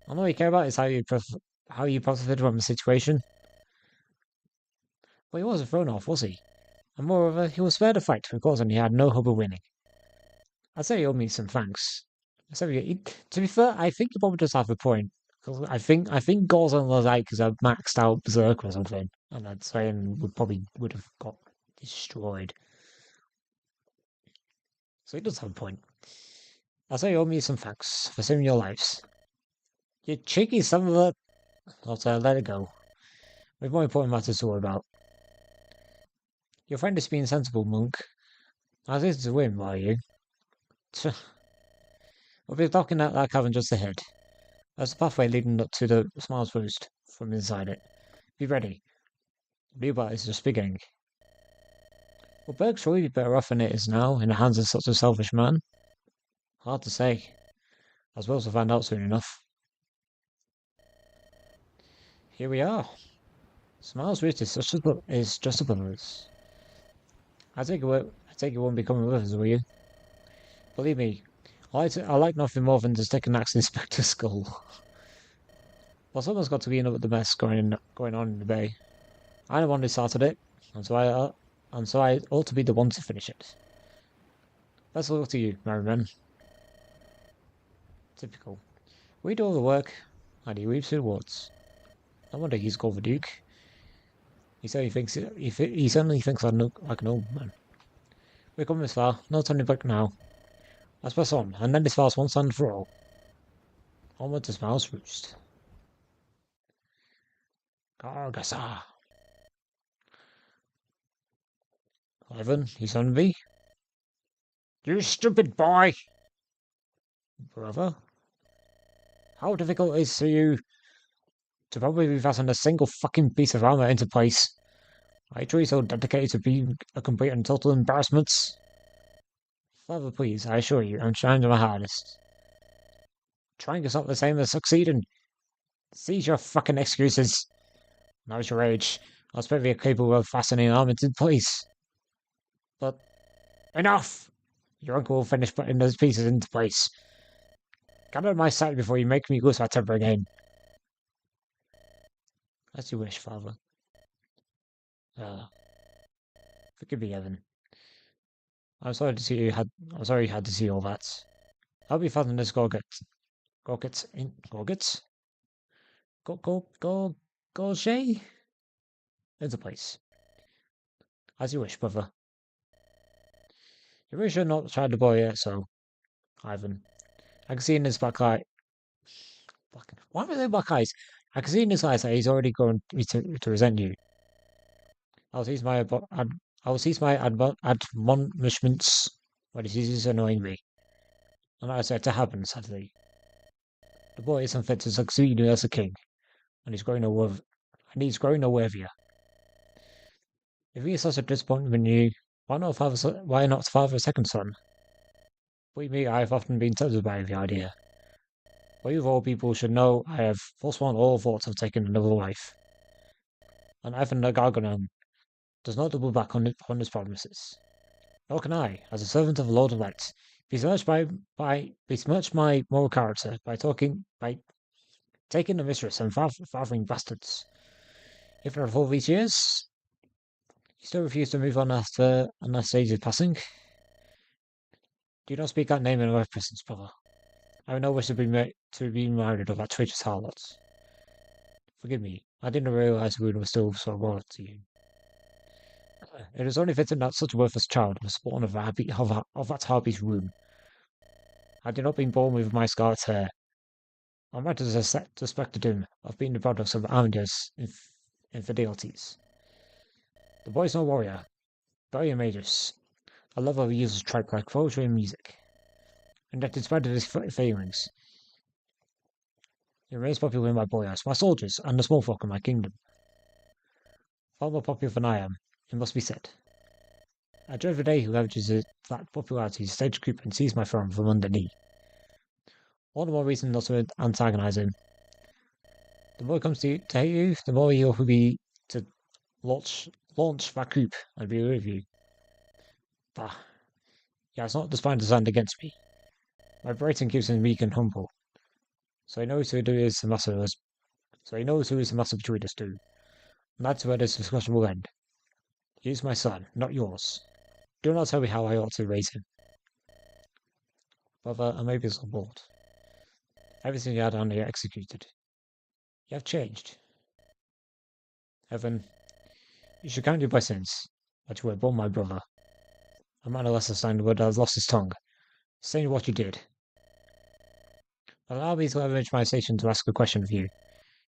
All you care about is how you profited from the situation. Well, he wasn't thrown off, was he? And moreover, he was spared a fight because he had no hope of winning. I'd say he owed me some thanks. So, to be fair, I think you probably just have a point. Because I think Gordon was like because a maxed out berserker or something, and I'd say would have got destroyed. So he does have a point. I'll say you owe me some thanks for saving your lives. You cheeky son of a... I'll say let it go. We have more important matters to worry about. Your friend is being sensible, monk. I think it's a win, are you? We'll be docking at that cavern just ahead. There's a pathway leading up to the Smiles Roost from inside it. Be ready. Bluebot is just beginning. Well, Berg's really better off than it is now, in the hands of such a selfish man. Hard to say. I suppose we'll find out soon enough. Here we are. Smiles Roost is just above us. I take it won't be coming with us, will you? Believe me, I like nothing more than to stick an axe in Inspector's skull. Well, someone's got to clean up the mess going on in the bay. I'm the one who started it, and so I ought to be the one to finish it. Best of luck to you, merryman. Typical. We do all the work, and he weaves through the woods. No wonder he's called the Duke. He certainly thinks I'm like an old man. We've come this far, no turning back now. Let's press on, and end this fast once and for all. Onward to Smiles Roost. Gargasa. Ivan, you son of me? You stupid boy! Brother? How difficult it is for you to probably fasten a single fucking piece of armor into place? Are you truly so dedicated to being a complete and total embarrassment? Father, please, I assure you, I'm trying my hardest. Trying is not the same as succeeding. Cease your fucking excuses. Now's your age. I was perfectly capable of fastening armor into place. But enough! Your uncle will finish putting those pieces into place. Get out of my sight before you make me lose my temper again. As you wish, father. Forgive me, Evan. I'm sorry you had to see all that. I'll be fastening this gorgets gorget into place. As you wish, brother. You really should not try the boy yet, so Ivan. I can see in his black eye. Why were they black eyes? I can see in his eyes that he's already going to resent you. I'll cease my admonishments when he ceases annoying me. And I said to happen, sadly. The boy isn't fit to succeed you as a king, and he's growing aware of you. If he is such a disappointment in you, why not father a second son? Believe me, I have often been tempted by the idea. But you of all people should know I have forsworn all thoughts of taking another life. And Ivan the Gargonon does not double back on his promises. Nor can I, as a servant of the Lord of Light, besmirch my moral character by taking a mistress and fathering bastards. If after all these years, you still refuse to move on after Anastasia's passing, do not speak that name in my presence, brother. I have no wish to be married of that traitorous harlot. Forgive me, I didn't realize we were still so loyal to you. It is only fitting that such a worthless child was born of that Harpy's womb. Had he not been born with my scarlet hair, I might have suspected him of being the product of Amanda's infidelities. The boy is no warrior, very amadeus, a lover who uses tripe like poetry and music, and yet in spite of his failings, he remains popular with my boyars, my soldiers, and the small folk in my kingdom. Far more popular than I am, it must be said. I dread the day he leverages that popularity to stage creep and seize my throne from underneath. All the more reason not to antagonize him. The more he comes to hate you, the more he'll be to launch that coup and be with you. Bah. Yeah, it's not the spine designed against me. My berating keeps him meek and humble. So he knows who is the master between us two. And that's where this discussion will end. He is my son, not yours. Do not tell me how I ought to raise him. Brother, I may be so bold. Everything you had on you executed. You have changed. Heaven, you should count your blessings, that you were born my brother. A man of lesser standard has lost his tongue, saying what you did. Allow me to leverage my station to ask a question of you.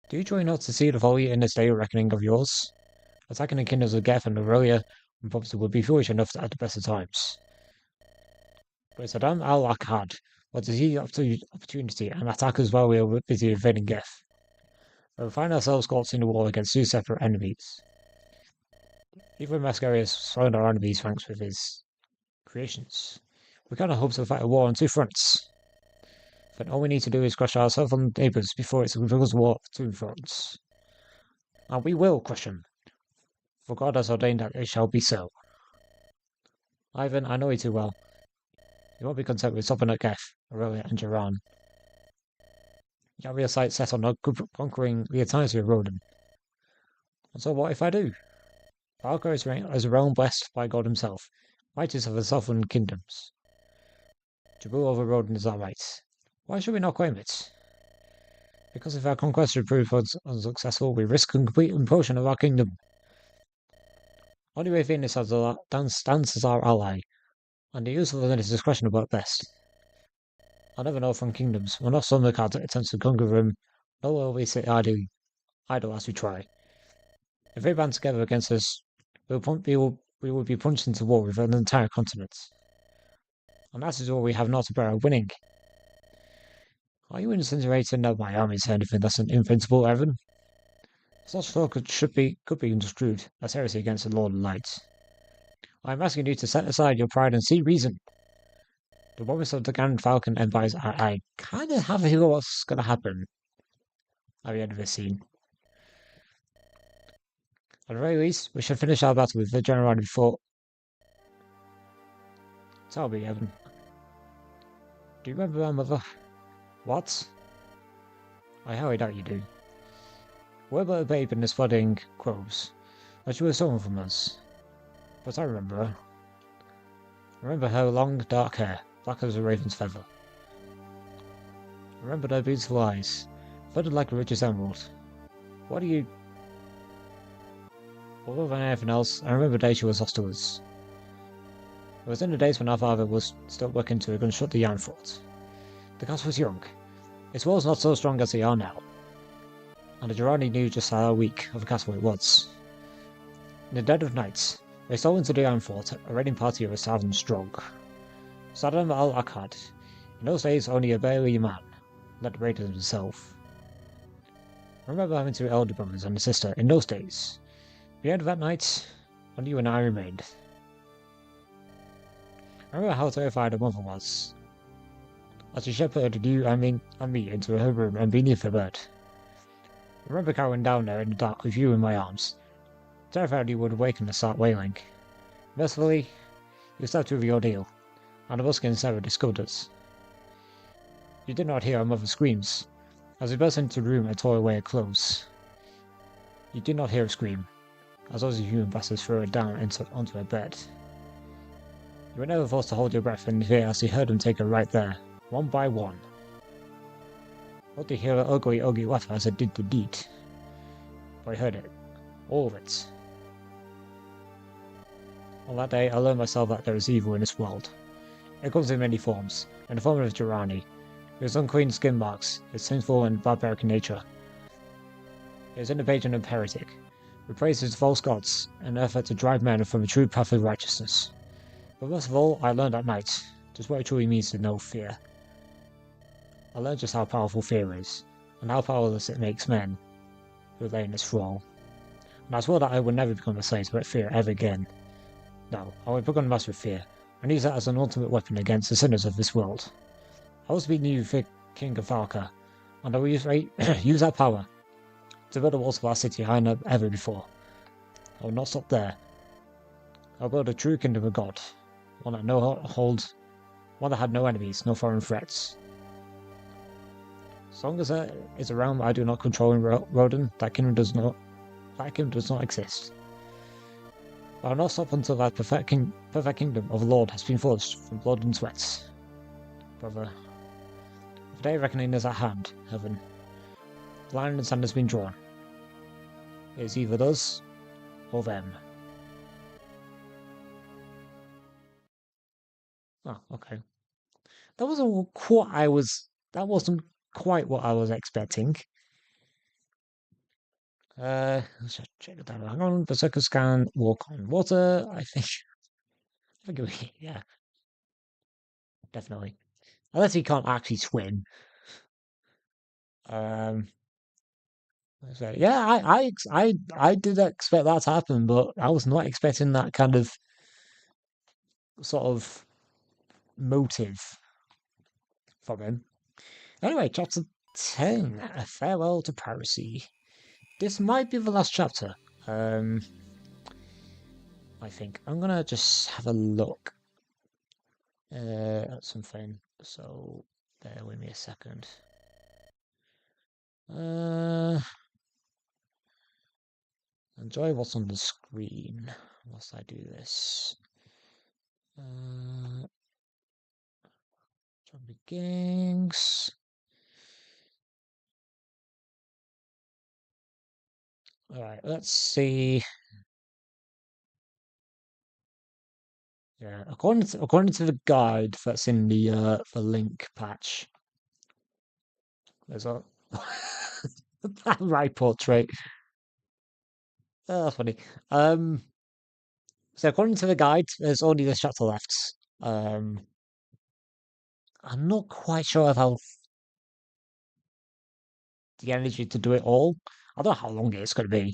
Do you join not to see the folly in this day of reckoning of yours? Attacking the kingdoms of Geth and Aurelia and probably would be foolish enough at the best of times. But it's Adam al-Akkad, what does he up to opportunity and attack us while we are busy invading Geth? We find ourselves caught in a war against two separate enemies. Even Mascarius thrown our enemies ranks with his creations. We cannot hope to fight a war on two fronts. Then all we need to do is crush our southern neighbours before it's a reveals war of two fronts. And we will crush them, for God has ordained that it shall be so. Ivan, I know you too well. You won't be content with stopping at Geth, Aurelia, and Jiran. You have your sights set on conquering the entirety of Rodan. And so what if I do? Valka is a realm blessed by God himself, mightiest of the southern kingdoms. To rule over Rodan is our right. Why should we not claim it? Because if our conquest should prove unsuccessful, we risk complete implosion of our kingdom. Only way Venus stands as our ally, and the use of this is questionable at best. I never know from kingdoms, when not some card attempts to conquer them, nor will we sit idle as we try. If they band together against us, we will be punched into war with an entire continent. And that is all we have not to bear of winning. Are you insinuating that my army is anything less than invincible, Evan? Such talk could be construed as heresy against the Lord of Light. I am asking you to set aside your pride and see reason. The promise of the Grand Falcon Empires, I kind of have a feel what's going to happen at the end of this scene. At the very least, we should finish our battle with the General before. Tell me, Evan. Do you remember our mother? What? I highly doubt you do. What about a babe in the flooding groves that she was stolen from us? But I remember her. Remember her long, dark hair, black as a raven's feather. Remember her beautiful eyes, flooded like a richest emerald. What do you... More than anything else, I remember the day she was lost to us. It was in the days when our father was still working to reconstruct the Iron Fort. The castle was young. Its walls not so strong as they are now. And the Girardi knew just how weak of a castle it was. In the dead of night, they stole into the Iron Fort, a raiding party of 1,000 strong. Saddam al-Akkad, in those days only a barely man, led the raiders himself. I remember having two elder brothers and a sister in those days. At the end of that night, only you and I remained. I remember how terrified her mother was, as she shepherded you and me into her room and beneath her bed. I remember cowering down there in the dark with you in my arms, terrified you would awaken and start wailing. Mercifully, you slept through the ordeal, and the buskins never discovered us. You did not hear our mother's screams, as we burst into the room and tore away her clothes. You did not hear her scream, as those human bastards threw her down onto her bed. You were never forced to hold your breath in fear as you heard them take her right there, one by one. Not to hear her ugly laugh as it did the deed. But I heard it. All of it. On that day, I learned myself that there is evil in this world. It comes in many forms. In the form of tyranny, his unclean skin marks, his sinful and barbaric nature. He is innovation and heretic, who praises false gods in an effort to drive men from a true path of righteousness. But most of all, I learned at night just what it truly means to know fear. I learned just how powerful fear is, and how powerless it makes men who lay in its thrall. And I swore that I would never become a slave to fear ever again. No, I would become a master of fear, and use that as an ultimate weapon against the sinners of this world. I will be the new King of Valka, and I will use that power to build the walls of our city higher than ever before. I will not stop there. I will build a true kingdom of God, one that had no enemies, no foreign threats. As long as there is a realm I do not control in Rodan, that kingdom does not exist. I will not stop until that perfect kingdom of the Lord has been forged from blood and sweat. Brother, the day of reckoning is at hand, heaven. The line in the sand has been drawn. It is either us or them. Oh, okay. That wasn't quite what I was expecting. Let's check it out. Hang on, Berserker scan, walk on water, I think. Yeah, definitely. Unless he can't actually swim. So, yeah, I did expect that to happen, but I was not expecting that kind of sort of motive from him. Anyway, chapter 10, A Farewell to Piracy. This might be the last chapter. I think. I'm gonna just have a look at something. So, bear with me a second. Enjoy what's on the screen whilst I do this. Zombie gangs. Alright, let's see. Yeah, according to the guide that's in the link patch, there's a right portrait. Oh, that's funny. So according to the guide, there's only this chapter left. I'm not quite sure if I'll the energy to do it all. I don't know how long it's going to be.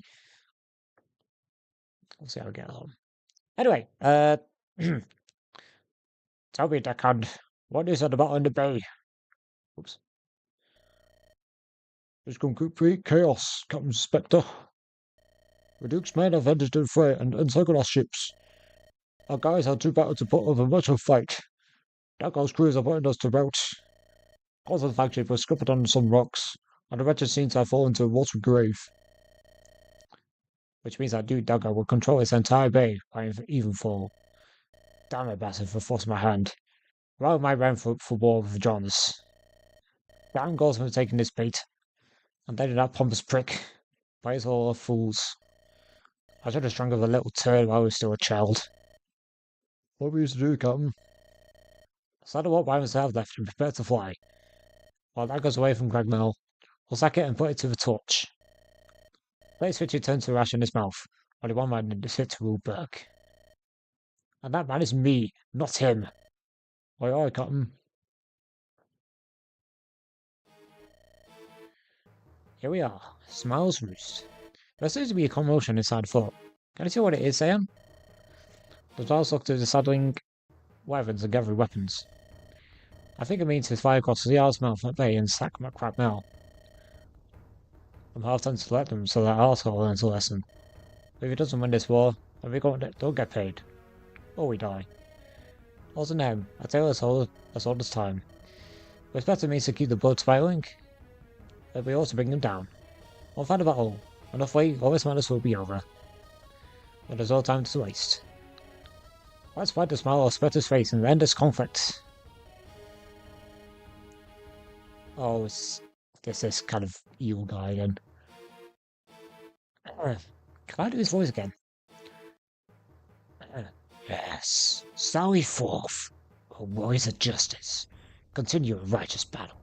We'll see how we get on. Anyway, tell me, Deckhand, what is it about in the bay? Oops. It's complete chaos, Captain Spectre. The Duke's men have entered the fray and encircled our ships. Our guys are too battered to put up a much of a fight. Dagger's crews are putting us to rout. Cause of the flagship was scuppered on some rocks, and the wretched seems to have fallen into a watery grave. Which means that Duke Dagger will control its entire bay by even fall. Damn it, bastard, for forcing my hand. Rather my ran for war with Jonas. Down goes for taking this bait, and then that pompous prick. By his all of fools. I should have strangled the little turd while I was still a child. What we used to do, Captain? So I walk by myself left and prepare to fly. While that goes away from Gragmel, we'll sack it and put it to the torch. Place Richard turns to Rash in his mouth, while one man is fit to rule Burke. And that man is me, not him. Aye, aye, Captain. Here we are, Smiles Roost. There seems to be a commotion inside the fort. Can you see what it is, Sam? The Giles look to the saddling weapons and gathering weapons. I think it means his fire across the Jarl's mouth at bay and sack Crabmel. I'm half tempted to let them so that arsehole learns a lesson. But if he doesn't win this war, then we don't get paid. Or we die. Also now, I tell us all this time. But it's better means to keep the blood spiraling. But we also bring them down. We'll find a battle. Enough way, all this madness will be over. But there's no time to waste. Let's fight the smile on Spectre's face and end this conflict. Oh, it's this kind of evil guy again. Can I do his voice again? Yes, sally forth, O warriors of justice. Continue a righteous battle.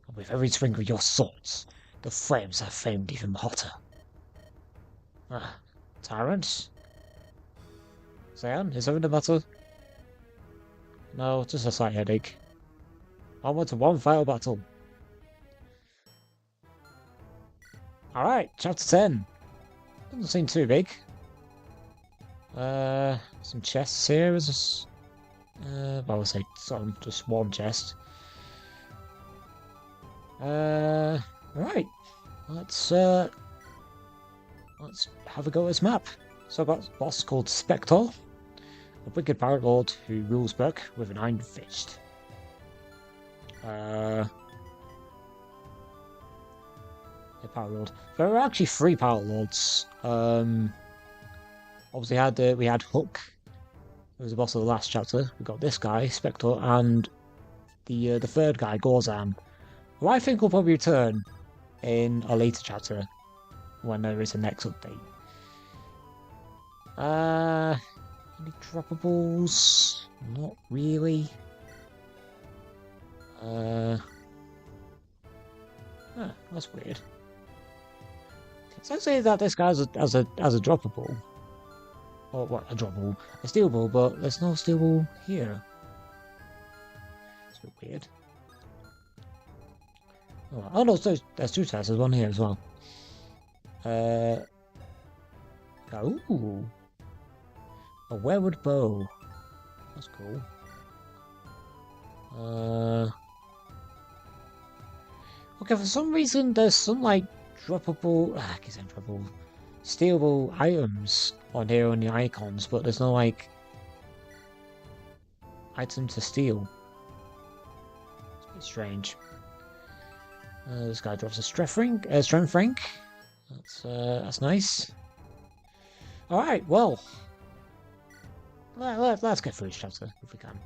And with every swing of your swords, the flames are flamed even hotter. Ah, tyrants? Zayan, is there the matter? No, just a slight headache. Onward to one final battle. Alright, chapter 10. Doesn't seem too big. Some chests here. Is this... well, I'll say some, just one chest. Right. Let's have a go at this map. So I've got a boss called Spectre, a wicked pirate lord who rules Berk with an iron fist. Yeah, pirate lord. There are actually 3 pirate lords. Obviously we had Hook, who was the boss of the last chapter. We got this guy, Spectre, and the third guy, Gorzan, who I think will probably return in a later chapter when there is a next update. Any droppables? Not really. That's weird. It says here that this guy has a droppable. Or what, a droppable? A stealable, but there's no stealable here. It's a bit weird. Oh no, there's 2 tests, there's one here as well. Ooh. A werewood bow. That's cool. Okay, for some reason there's some like droppable, I guess I'm droppable, stealable items on here on the icons, but there's no like item to steal. It's a bit strange. This guy drops a strength rank. That's nice. All right, well, let's get through this chapter if we can.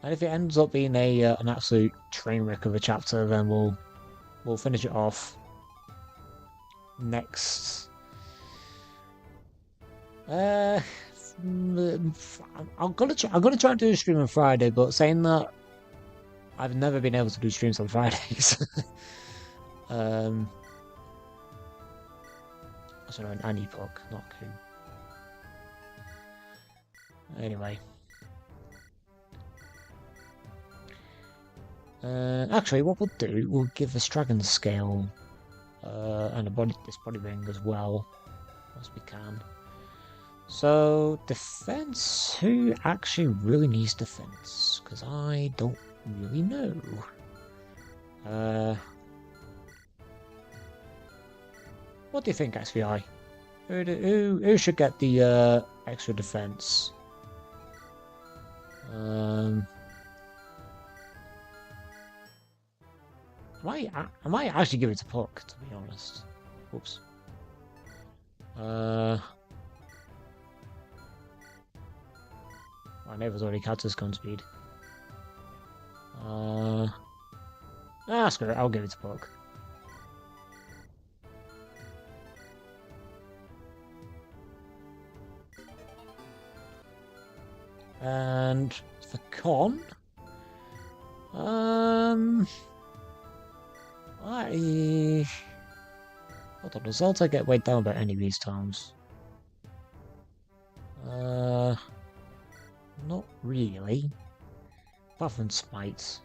And if it ends up being an absolute train wreck of a chapter, then we'll finish it off next. I'm gonna try and do a stream on Friday, but saying that, I've never been able to do streams on Fridays. Sorry, an epoch, not coup. Anyway. Actually, what we'll do, we'll give this dragon scale and this body ring as well, as we can. So, defense. Who actually really needs defense? Because I don't really know. What do you think, XVI? Who should get the extra defense? I might actually give it to Puck, to be honest. Whoops. My neighbour's already cut his gun speed. Screw it, I'll give it to Puck. And for Con, hold on, does Alta get weighed down by any of these times? Not really. Apart from Spite.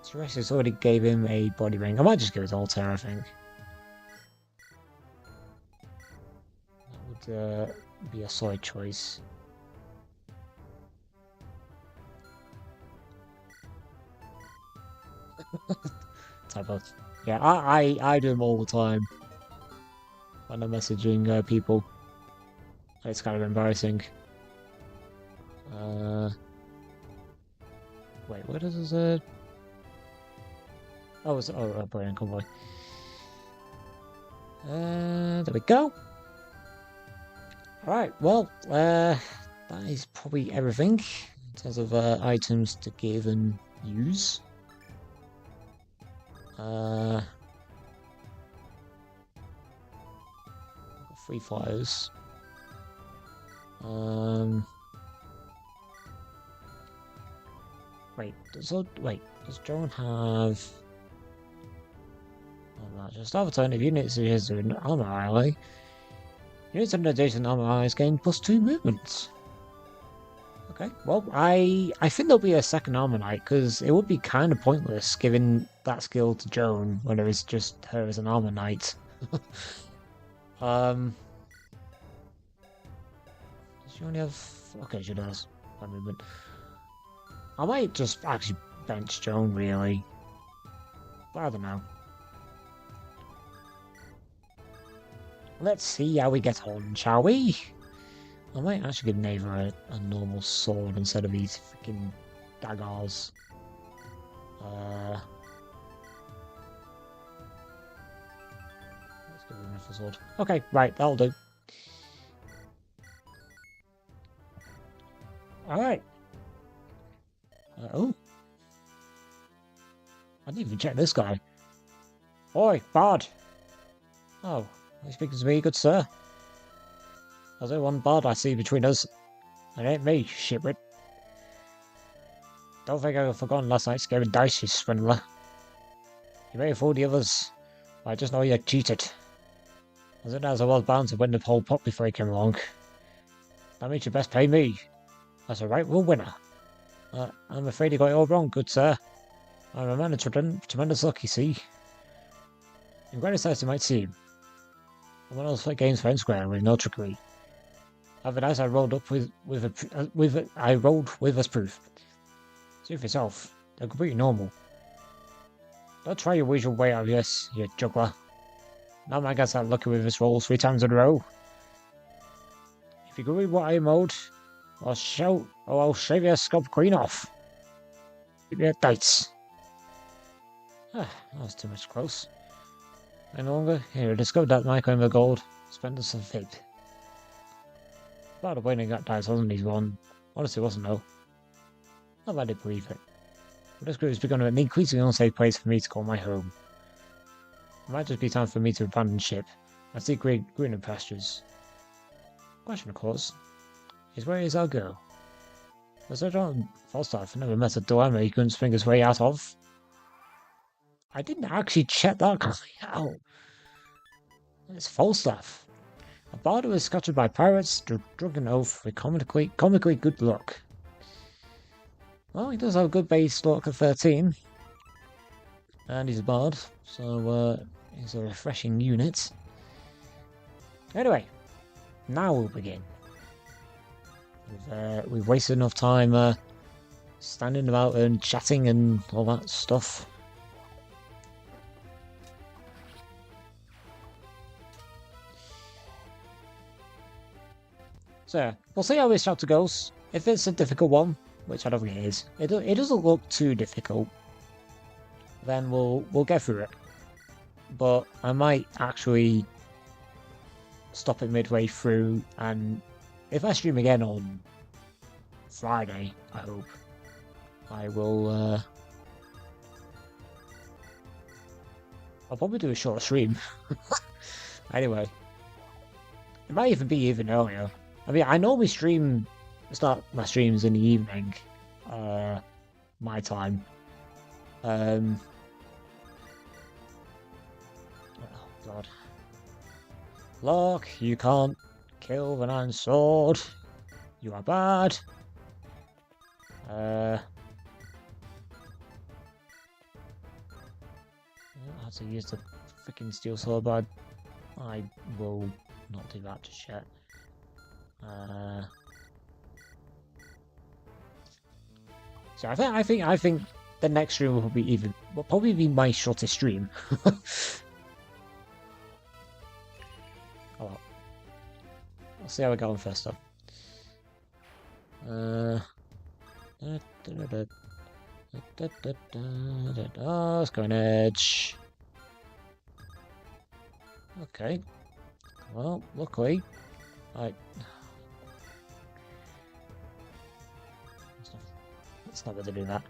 Teresa's already gave him a body ring. I might just give it to Altair, I think. That would be a solid choice. Typo. Yeah, I do them all the time when I'm messaging people. It's kind of embarrassing. Wait, what is this? Oh, it's a brilliant convoy. There we go. Alright, well, that is probably everything in terms of items to give and use. Free flyers. Wait, does Joan have... Oh, just start a turn of units is an armor ally. Units under adjacent armor allies gain +2 movements. Okay, well, I think there'll be a second armor knight, because it would be kind of pointless giving that skill to Joan when there is just her as an armor knight. Does she only have... Okay, she does. That movement. I might just actually bench Joan, really. But I don't know. Let's see how we get on, shall we? I might actually give Neva a normal sword instead of these freaking daggers. Let's give her a sword. Okay, right, that'll do. Alright. Oh. I didn't even check this guy. Oi, Bard! Oh, are you speaking to me, good sir? There's only one Bard I see between us. It ain't me, shitwit. Don't think I've forgotten last night's game of dice, you swindler. You may have fooled the others, but I just know you cheated. As it as I was bound to win the whole pot before he came along. That means you best pay me. That's a rightful winner. I'm afraid you got it all wrong, good sir. I'm a man of tremendous luck, you see. In greater size you might seem. I'm one of those games fair and square with no trickery. Have a dice I rolled up I rolled with as proof. See for yourself. They're completely normal. Don't try your usual way out of this, you juggler. Now my guy's that lucky with his rolls 3 times in a row. If you agree with what I mode, I'll shave your scalp clean off. Give me a dice. That was too much close. No longer, here, discovered that my claim of gold. Spend us some fate. About the winning that dice wasn't easy one. Honestly, wasn't though. Not that I did believe it. But this group has become an increasingly unsafe place for me to call my home. It might just be time for me to abandon ship and seek greener pastures. Question, of course, is where is our girl? Was there John Falstaff never met a dilemma he couldn't swing his way out of? I didn't actually check that guy out. It's Falstaff. A bard who was scattered by pirates, drunken oath with comically good luck. Well, he does have a good base luck of 13. And he's a bard, so he's a refreshing unit. Anyway, now we'll begin. We've wasted enough time standing about and chatting and all that stuff. So yeah, we'll see how this chapter goes. If it's a difficult one, which I don't think it is, it doesn't look too difficult, then we'll get through it. But I might actually stop it midway through, and if I stream again on Friday, I hope, I will I'll probably do a short stream. Anyway, it might even be even earlier. I mean, I normally start my streams in the evening, my time. Oh god. Look, you can't kill with an iron sword. You are bad. I have to use the freaking steel sword, but I will not do that just yet. So I think the next stream will probably be my shortest stream. Oh well. I'll see how we go on first up. Let's go on edge. Okay. Well, luckily, I. It's not going to do that.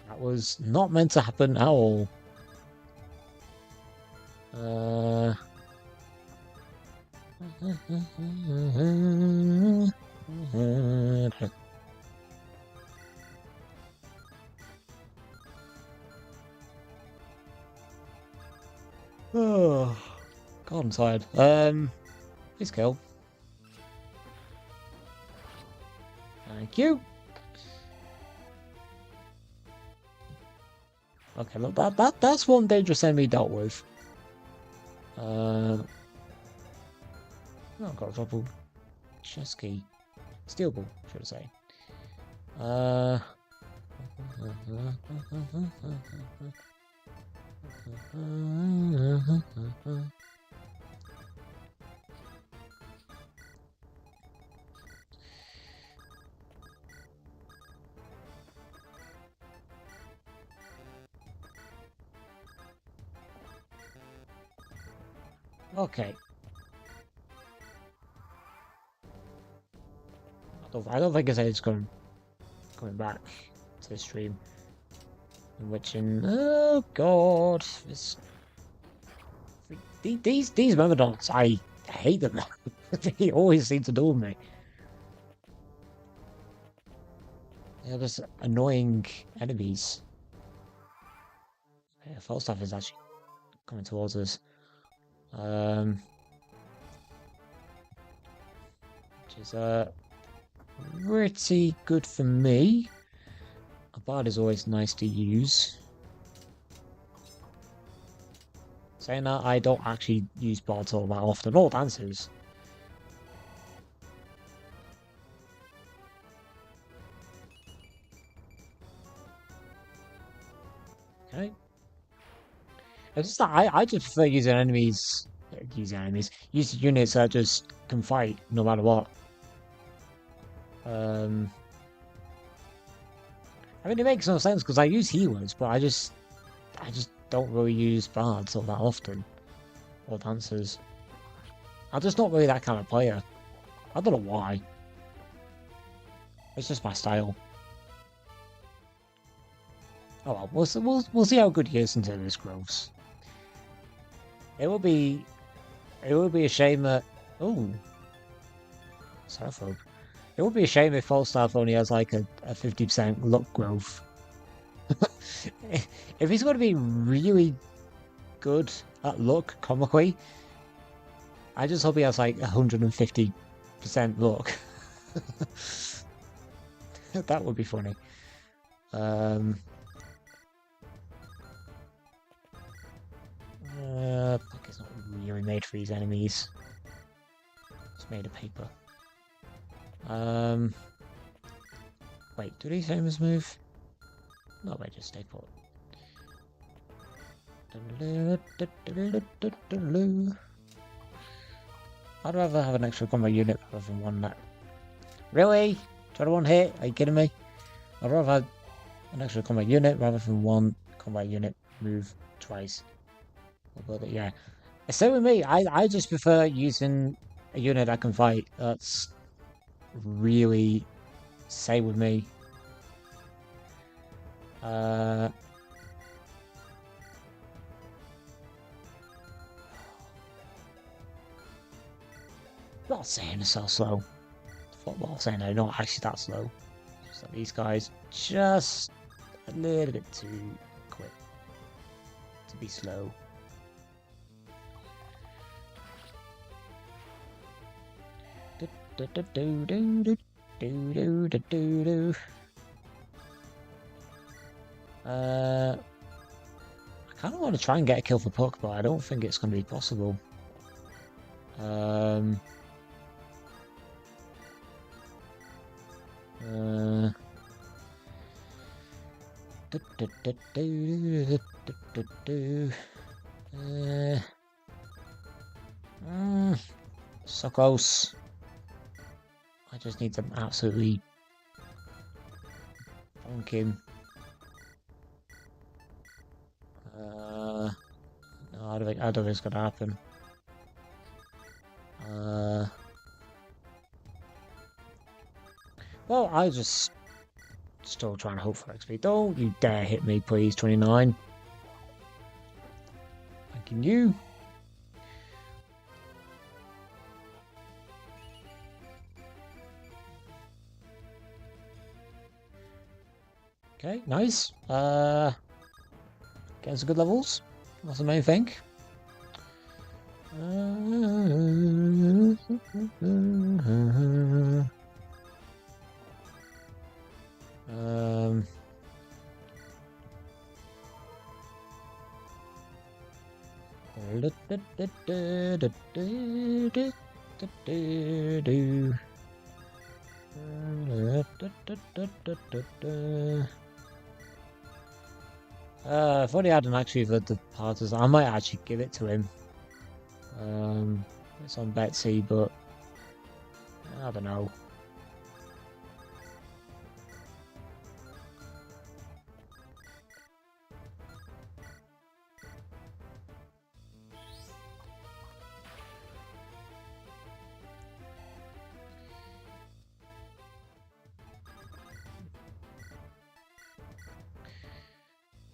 That was not meant to happen at all. Oh, God, I'm tired. Please kill. Thank you. Okay, look, that's one dangerous enemy dealt with. Oh, I've got a double chest key. Steel ball, should I say. Okay. I don't think it's coming back to the stream. Oh god, these myrmidons, I hate them. They always seem to do with me. They're just annoying enemies. Yeah, Falstaff is actually coming towards us. Which is pretty good for me. A bard is always nice to use. Saying that, I don't actually use bards all that often, or dancers. Okay. It's just that I just prefer using use units that just can fight no matter what. I mean, it makes no sense because I use healers, but I just don't really use bards all that often, or dancers. I'm just not really that kind of player. I don't know why. It's just my style. Oh well, we'll see how good he is until this grows. It will be a shame that Saraphobe. It would be a shame if Falstaff only has like a 50% luck growth. If he's going to be really good at luck comically, I just hope he has like 150% luck. That would be funny. Puck is not really made for these enemies. It's made of paper. Wait, do these enemies move? No, they just stay put. I'd rather have an extra combat unit rather than one that... Really? 21 hit? Are you kidding me? I'd rather have an extra combat unit rather than one combat unit move twice. But yeah. Same with me, I just prefer using a unit that can fight. That's really same with me. Not saying it's so slow. Football saying they're not actually that slow. Just like these guys, just a little bit too quick to be slow. I kind of want to try and get a kill for Puck, but I don't think it's going to be possible. So close. I just need to absolutely bonk him. No, I don't think it's gonna happen. Well, I just still trying to hope for XP. Don't you dare hit me, please, 29. Thanking you. Okay, nice. Getting some good levels. That's the main thing. If only I hadn't actually read the parts, I might actually give it to him. It's on Betsy, but I don't know.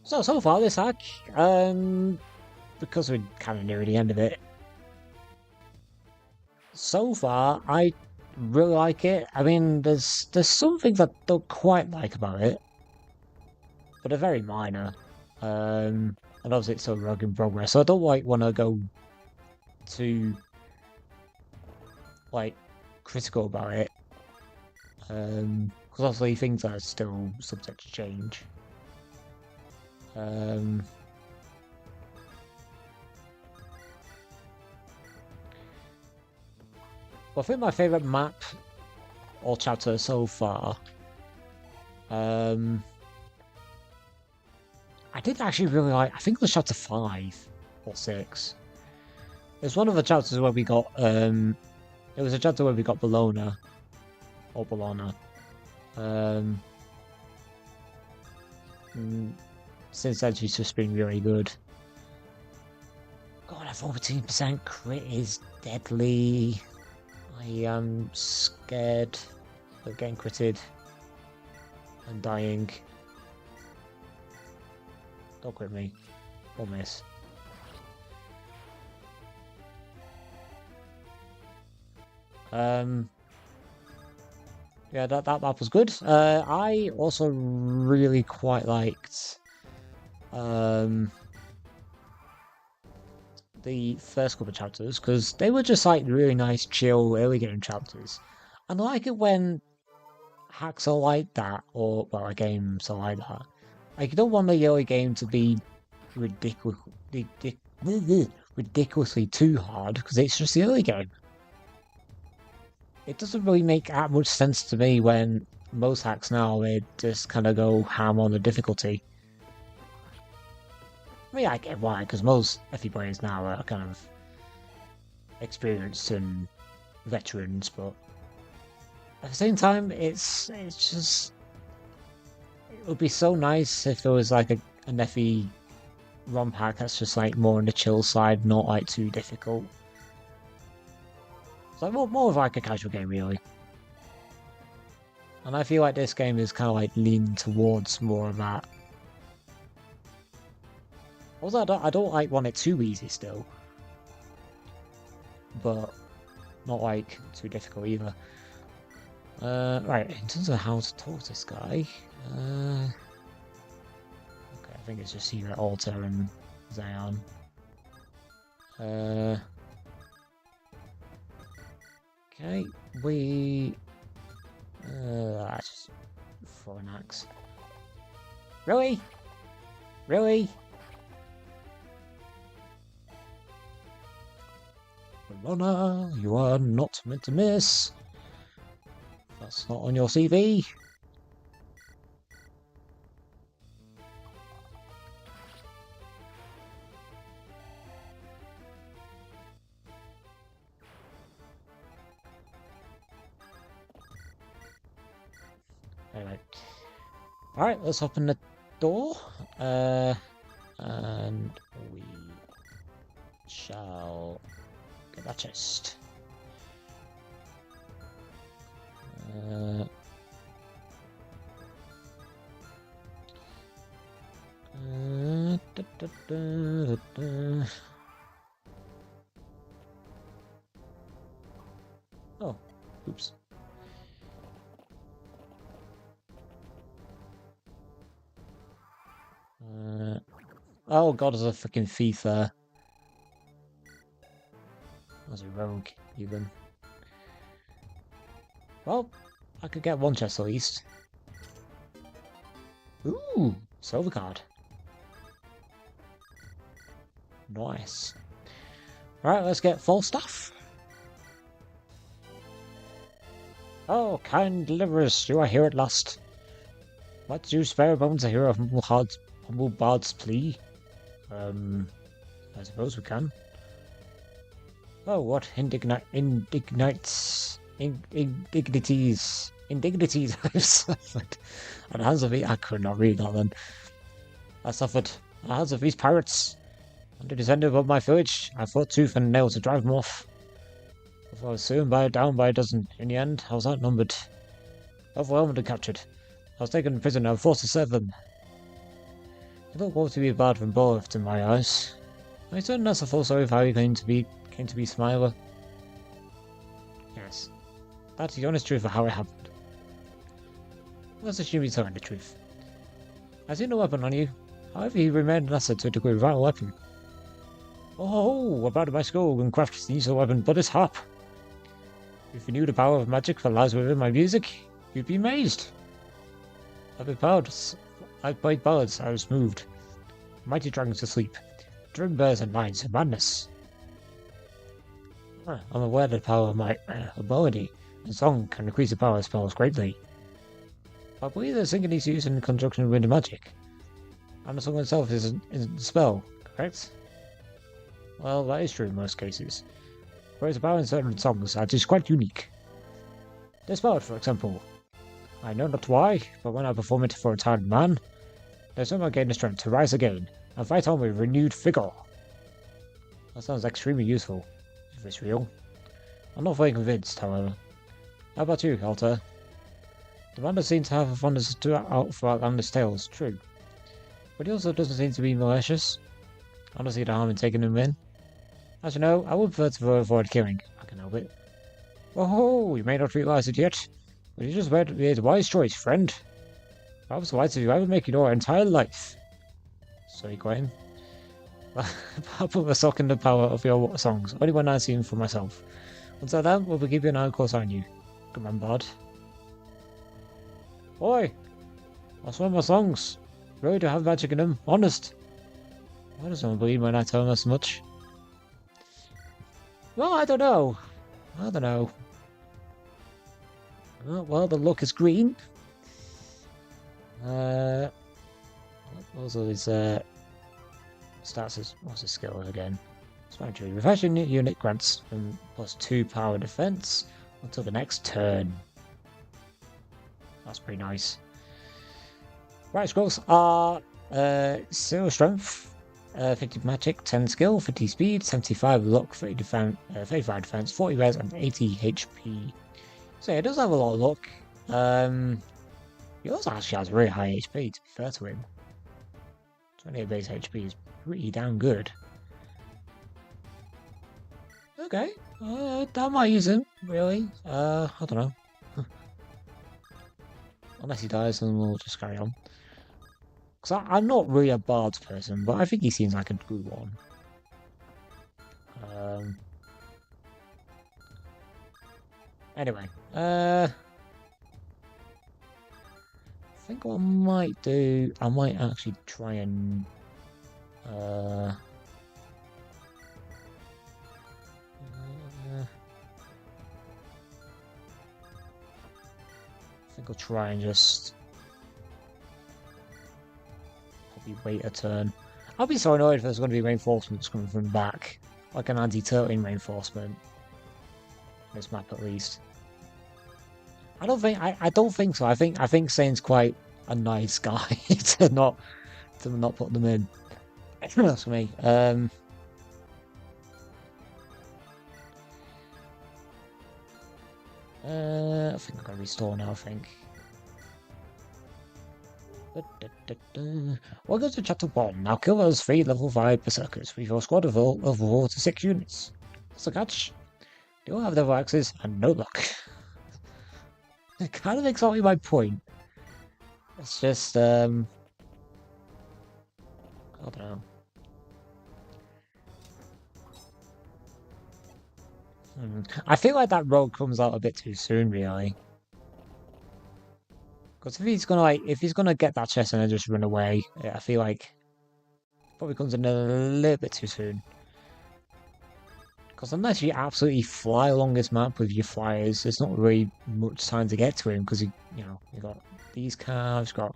So far this hack, because we're kind of near the end of it. So far, I really like it. I mean, there's some things I don't quite like about it, but they're very minor. And obviously it's still a work in progress, so I don't want to go too critical about it. Because obviously things are still subject to change. Well, I think my favourite map or chapter so far, I did actually really like, I think it was chapter 5 or 6. There's one of the chapters where we got, it was a chapter where we got Bologna, or Bologna. Since then she's just been really good. God, a 14% crit is deadly. I am scared of getting critted and dying. Don't crit me. Or miss. Yeah, that map was good. I also really quite liked the first couple of chapters, because they were just like really nice, chill, early game chapters. And I like it when hacks are like that, or well, games are like that. Like, you don't want the early game to be ridiculously too hard, because it's just the early game. It doesn't really make that much sense to me when most hacks now, they just kind of go ham on the difficulty. I mean, I get why, because most FE players now are kind of experienced and veterans, but at the same time, it's just, it would be so nice if there was like an FE ROM pack that's just like more on the chill side, not like too difficult. It's like more of like a casual game, really. And I feel like this game is kind of like leaning towards more of that. Also, I don't like want it too easy still, but not like too difficult either. Right, in terms of how to talk to this guy, okay, I think it's just Secret Alter and Zion. Okay, we just throw an axe. Really? Really? Runner, you are not meant to miss. That's not on your CV. Anyway. Alright, let's open the door. And we shall get that chest. Oh, oops. Oh god, there's a freaking thief there. There's a rogue, even. Well, I could get one chest at least. Ooh, silver card. Nice. Right, let's get full stuff. Oh, kind deliverers, you are here at last. What do you spare bones to hear of humble bard's plea? I suppose we can. Oh, what indignities I've suffered. At the hands of I could not read that then. I suffered at the hands of these pirates. Under descended above my village, I fought tooth and nail to drive them off. Before I was soon down by a dozen. In the end, I was outnumbered. Overwhelmed and captured. I was taken prisoner and forced to serve them. It looked more to be bad than both in my eyes. I certainly that's a full story of how he came to be Smiler. Yes. That's the honest truth of how it happened. Let's assume he's telling the truth. I see no weapon on you. However, he remained an asset to a degree without a weapon. Oh, about my skull and craft needs a weapon, but it's harp. If you knew the power of magic that lies within my music, you'd be amazed. I played ballads, I was moved. Mighty dragons to sleep. Dream bears and minds of madness. I'm aware that the power of my ability and song can increase the power of spells greatly. I believe that singing is used in conjunction with magic. And the song itself isn't a spell, correct? Well, that is true in most cases. Whereas the power in certain songs that is quite unique. This ballad, for example. I know not why, but when I perform it for a tired man, there's somehow gain the strength to rise again and fight on with renewed vigor. That sounds extremely useful, if it's real. I'm not fully convinced, however. How about you, Alter? The man does seem to have a fondness for outlandish tales, true. But he also doesn't seem to be malicious. I don't see the harm in taking him in. As you know, I would prefer to avoid killing. I can help it. Oh, you may not realize it yet, but you just made a wise choice, friend. Perhaps the wise of you ever make in your entire life. Sorry, Quentin. I'll put my sock in the power of your songs, only when I see them for myself. Until then, we'll be keeping an eye close on you. Come on, Bard. Oi! I swear my songs. Really do have magic in them, honest. Why does someone believe when I tell them as much? Well, I don't know. Well, the look is green. Also, his stats is what's his skill again? Sanctuary. Refreshing unit grants them +2 power defense until the next turn. That's pretty nice. Right, scrolls are 0 strength, 50 magic, 10 skill, 50 speed, 75 luck, 35 defense, 40 res, and 80 HP. So yeah, it does have a lot of luck. He also actually has really high HP, to be fair to him. 28 base HP is pretty damn good. Okay, that might use him, really. I don't know. Unless he dies, then we'll just carry on. Because I'm not really a bard person, but I think he seems like a good one. Anyway, I think what I might do, I might actually try and I think I'll try and just probably wait a turn. I'll be so annoyed if there's going to be reinforcements coming from back, like an anti-turtling reinforcement. This map at least. I don't think so. I think Zane's quite a nice guy to not put them in. That's me. I think I'm gonna restore now. I think. Welcome to Chapter 1. Now kill those 3 level 5 berserkers with your squad of 4 to 6 units. What's the catch? They all have their axes and no luck. It kind of exactly my point. It's just, I don't know. I feel like that rogue comes out a bit too soon, really. Because if he's gonna get that chest and then just run away, I feel like probably comes in a little bit too soon. Because unless you absolutely fly along this map with your flyers, there's not really much time to get to him. Because you got these calves, got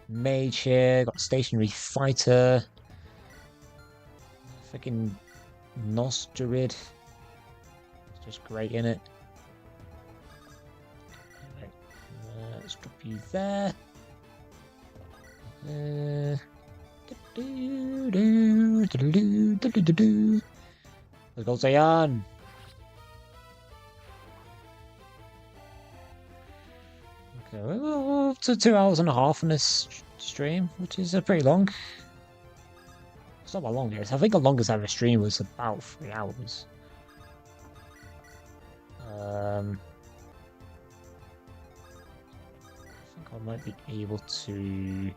mage here, got stationary fighter, freaking Nos Druid. It's just great in it. Let's drop you there. Let's go, Zayan. Okay, we're up to 2 hours and a half on this stream, which is pretty long. It's not my longest. I think the longest ever stream was about 3 hours. I think I might be able to.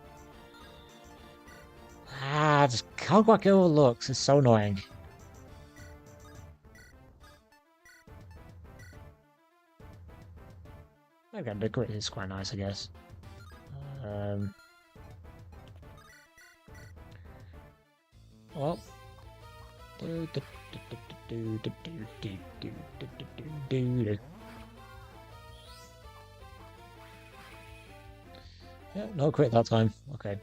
Just how quite it looks. It's so annoying. Again, the grid is quite nice, I guess. Well. Yeah, no crit that time. Okay.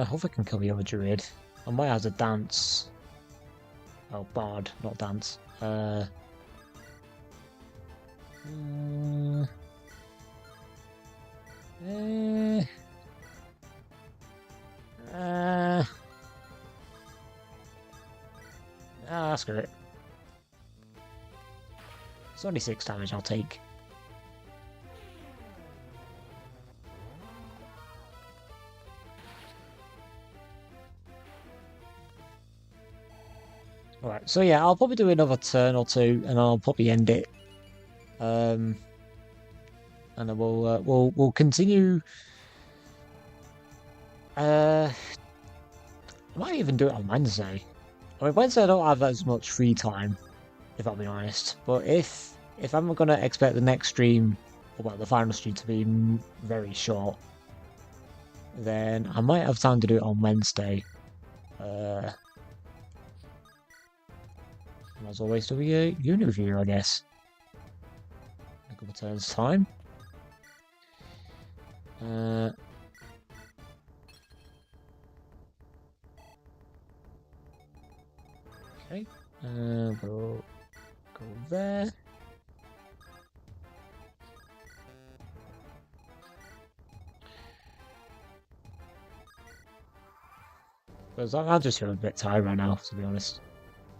Hope I can kill the other druid. I might have to dance. Oh, bard, not dance. Screw it. It's only 6 damage I'll take. Alright, so yeah, I'll probably do another turn or two, and I'll probably end it. And then we'll continue. I might even do it on Wednesday. I mean, Wednesday I don't have as much free time, if I'll be honest. But if I'm gonna expect the next stream, or well, the final stream to be very short, then I might have time to do it on Wednesday. As always, do a unit review, I guess. A couple turns time. Okay. We'll go there. Because I'm just feeling a bit tired right now, to be honest.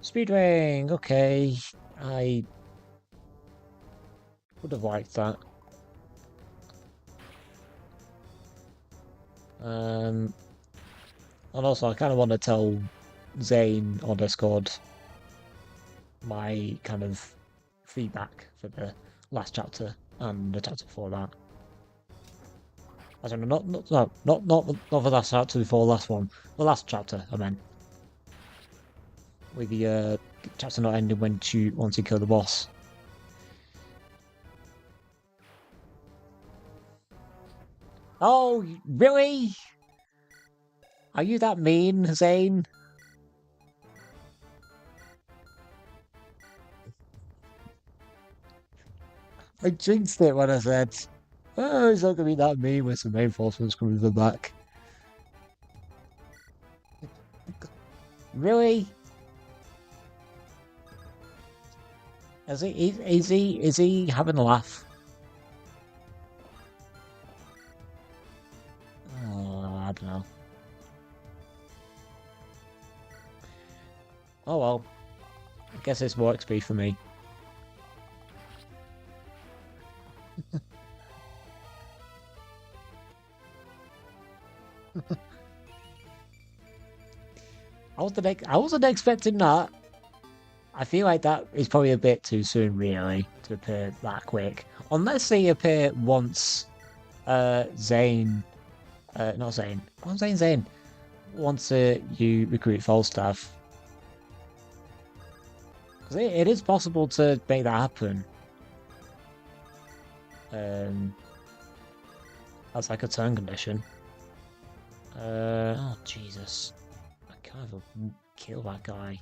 Speedwing, okay. I would have liked that. And also, I kind of want to tell Zane on Discord my kind of feedback for the last chapter and the chapter before that. I don't know, not the last chapter before the last one. The last chapter, I meant. With the chapter not ending once you kill the boss. Oh, really? Are you that mean, Zane? I jinxed it when I said, oh, it's not going to be that mean with some reinforcements coming from the back. Really? Is he having a laugh? Oh, I don't know. Oh well. I guess it's more XP for me. I wasn't expecting that. I feel like that is probably a bit too soon, really, to appear that quick. Unless they appear once, Zane, not Zane. I'm saying Zane. Once you recruit Falstaff, because it is possible to make that happen. That's like a turn condition. Oh Jesus! I can't even kill that guy.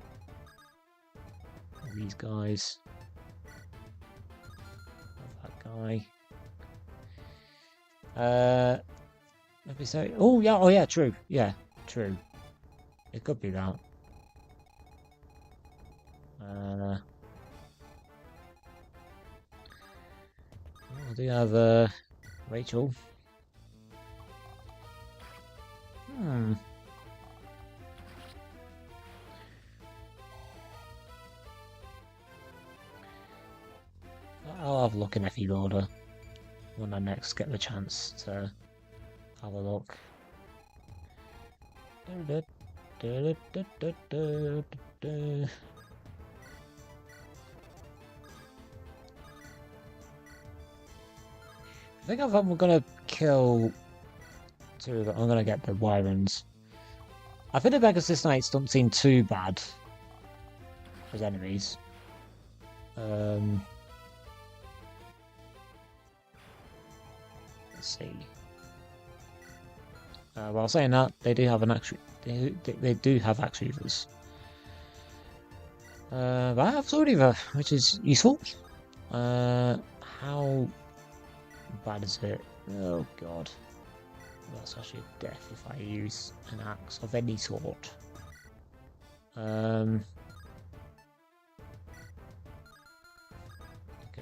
These guys. That guy. Let me say. Oh yeah, true. Yeah, true. It could be that. Oh, I do have Rachel. I'll have a look in FE order when I next get the chance to have a look. I think if I'm gonna kill two of them, I'm gonna get the Wyrens. I think the Pegasus Knights don't seem too bad as enemies. Let's see. While saying that, they do have an they do have axe reavers. But I have sword reaver, which is useful. How bad is it? Oh god, that's actually a death if I use an axe of any sort. Okay,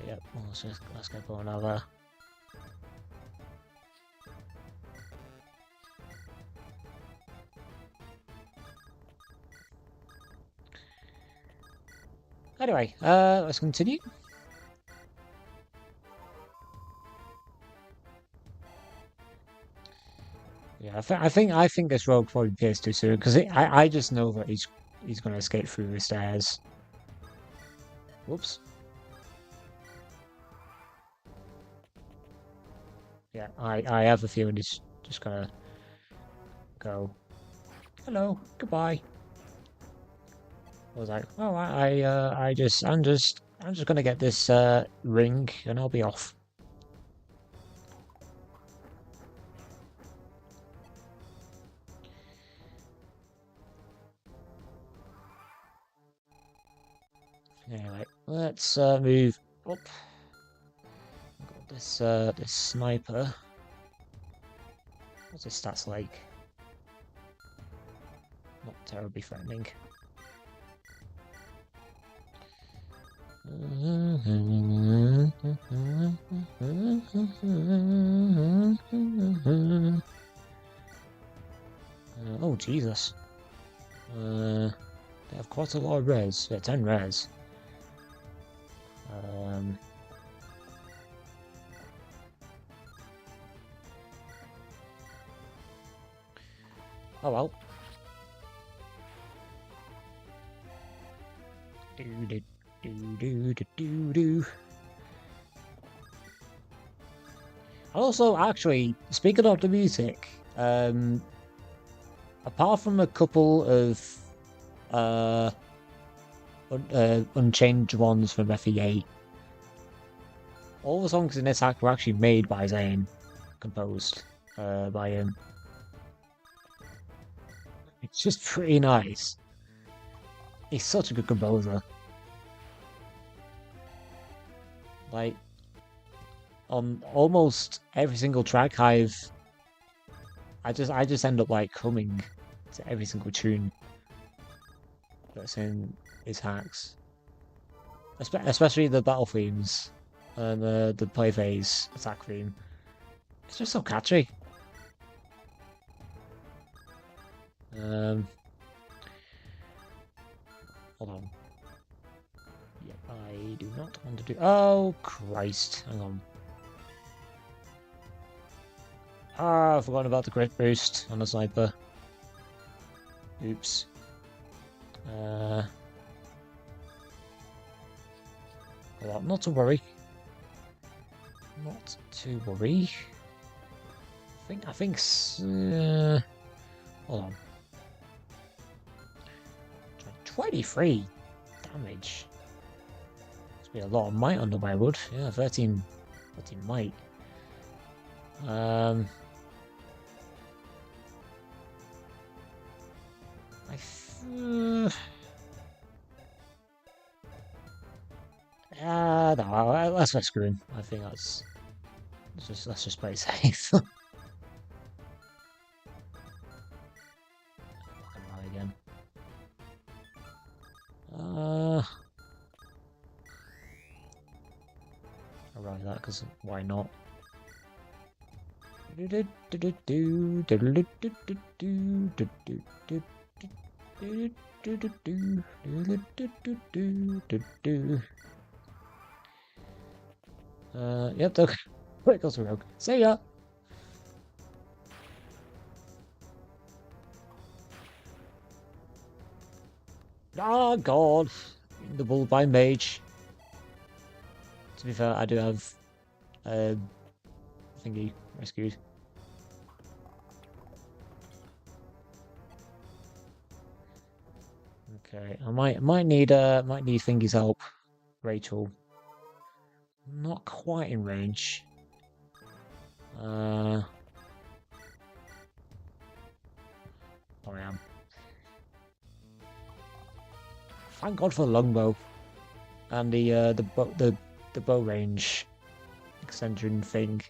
yep. Well, let's go for another. Anyway, let's continue. Yeah, I think this rogue probably appears too soon because I just know that he's going to escape through the stairs. Whoops. Yeah, I have a feeling he's just gonna go. Hello, goodbye. I was like, oh, I'm just gonna get this ring and I'll be off. Anyway, let's move up. Got this this sniper. What's his stats like? Not terribly threatening. Oh Jesus! They have quite a lot of rares. Yeah, 10 rares. Oh well. Also, actually, speaking of the music, apart from a couple of unchanged ones from FE8, all the songs in this act were actually made by Zane, composed. by him. It's just pretty nice. He's such a good composer. Like, on almost every single track I just end up like humming to every single tune that's in his hacks. Especially the battle themes and the play phase attack theme. It's just so catchy. Hold on. Yeah, I do not want to do. Oh Christ! Hang on. Ah, I've forgotten about the crit boost on the sniper. Oops. Well, not to worry. Not to worry. I think. Hold on. 23 damage. Must be a lot of might under my wood. Yeah, 13 might. No, let's not screw him. I think let's just play safe. Again. I'll ride that because why not? Yep, okay. Quick, goes the rogue. See ya! Ah, God! The bull by mage. To be fair, I do have thingy rescued. Okay, I might need Thingy's help. Rachel. Not quite in range. I am. Thank God for the longbow and the bow range extension thing.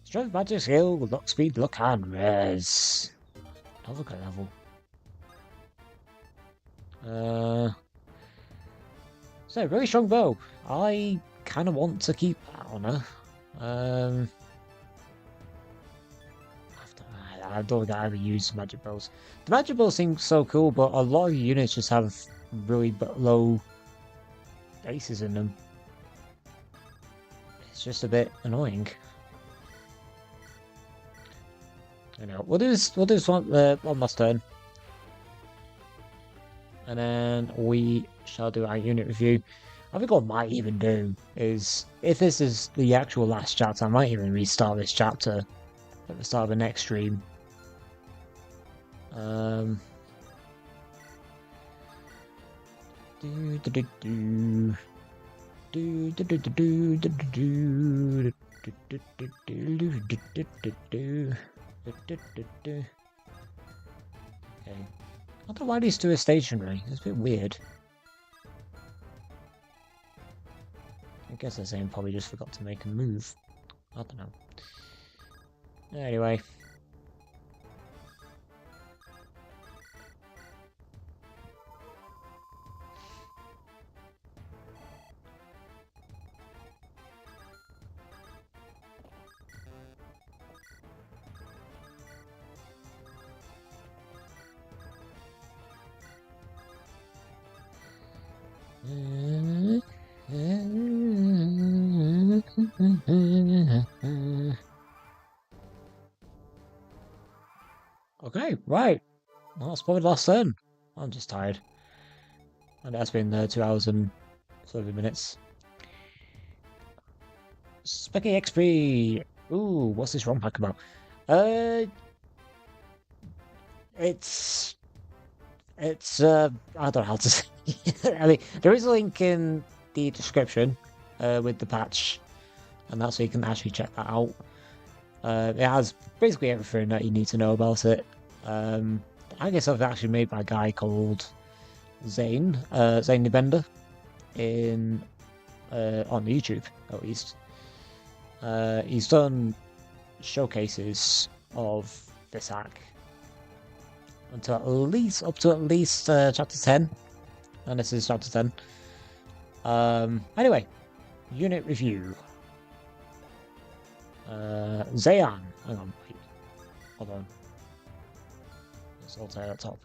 Strength, magic, skill, luck, speed, luck, and res. Another good level. So really strong bow. I kind of want to keep that on her. I don't think I ever used magic bows. The magic bows seem so cool, but a lot of units just have really low bases in them. It's just a bit annoying. I know. We'll do this one last turn, and then we shall do our unit review. I think what I might even do is, if this is the actual last chapter, I might even restart this chapter at the start of the next stream. Okay. I don't know why these two are stationary. It's a bit weird. I guess they're saying probably just forgot to make a move. I don't know. Anyway. Okay, right. Well, that's probably the last turn. I'm just tired. And that's been 2 hours and 30 minutes. Specky XP! Ooh, what's this ROM pack about? It's I don't know how to say it. I mean, there is a link in the description with the patch and that's so you can actually check that out. It has basically everything that you need to know about it. I guess I've actually made by a guy called Zane the Bender in on YouTube at least. He's done showcases of this hack until up to at least chapter 10, and this is chapter 10. Anyway, unit review. Zayan. Hang on, wait. Hold on. It's Altair at top.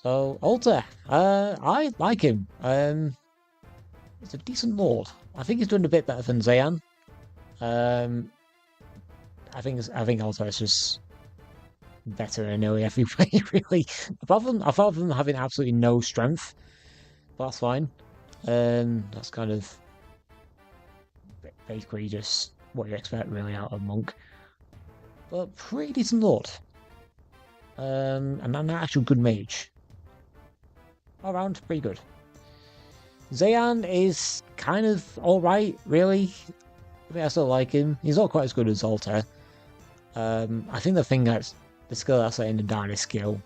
So, Altair, I like him. He's a decent lord. I think he's doing a bit better than Zayan. I think Altair is just better in nearly every way, really. Apart from having absolutely no strength, but that's fine. That's kind of basically just what you expect really out of Monk. But pretty decent lord. And an actual good mage. All around, pretty good. Zayan is kind of alright, really. I mean, I still like him. He's not quite as good as Altair. I think the skill that's in the Darius skill.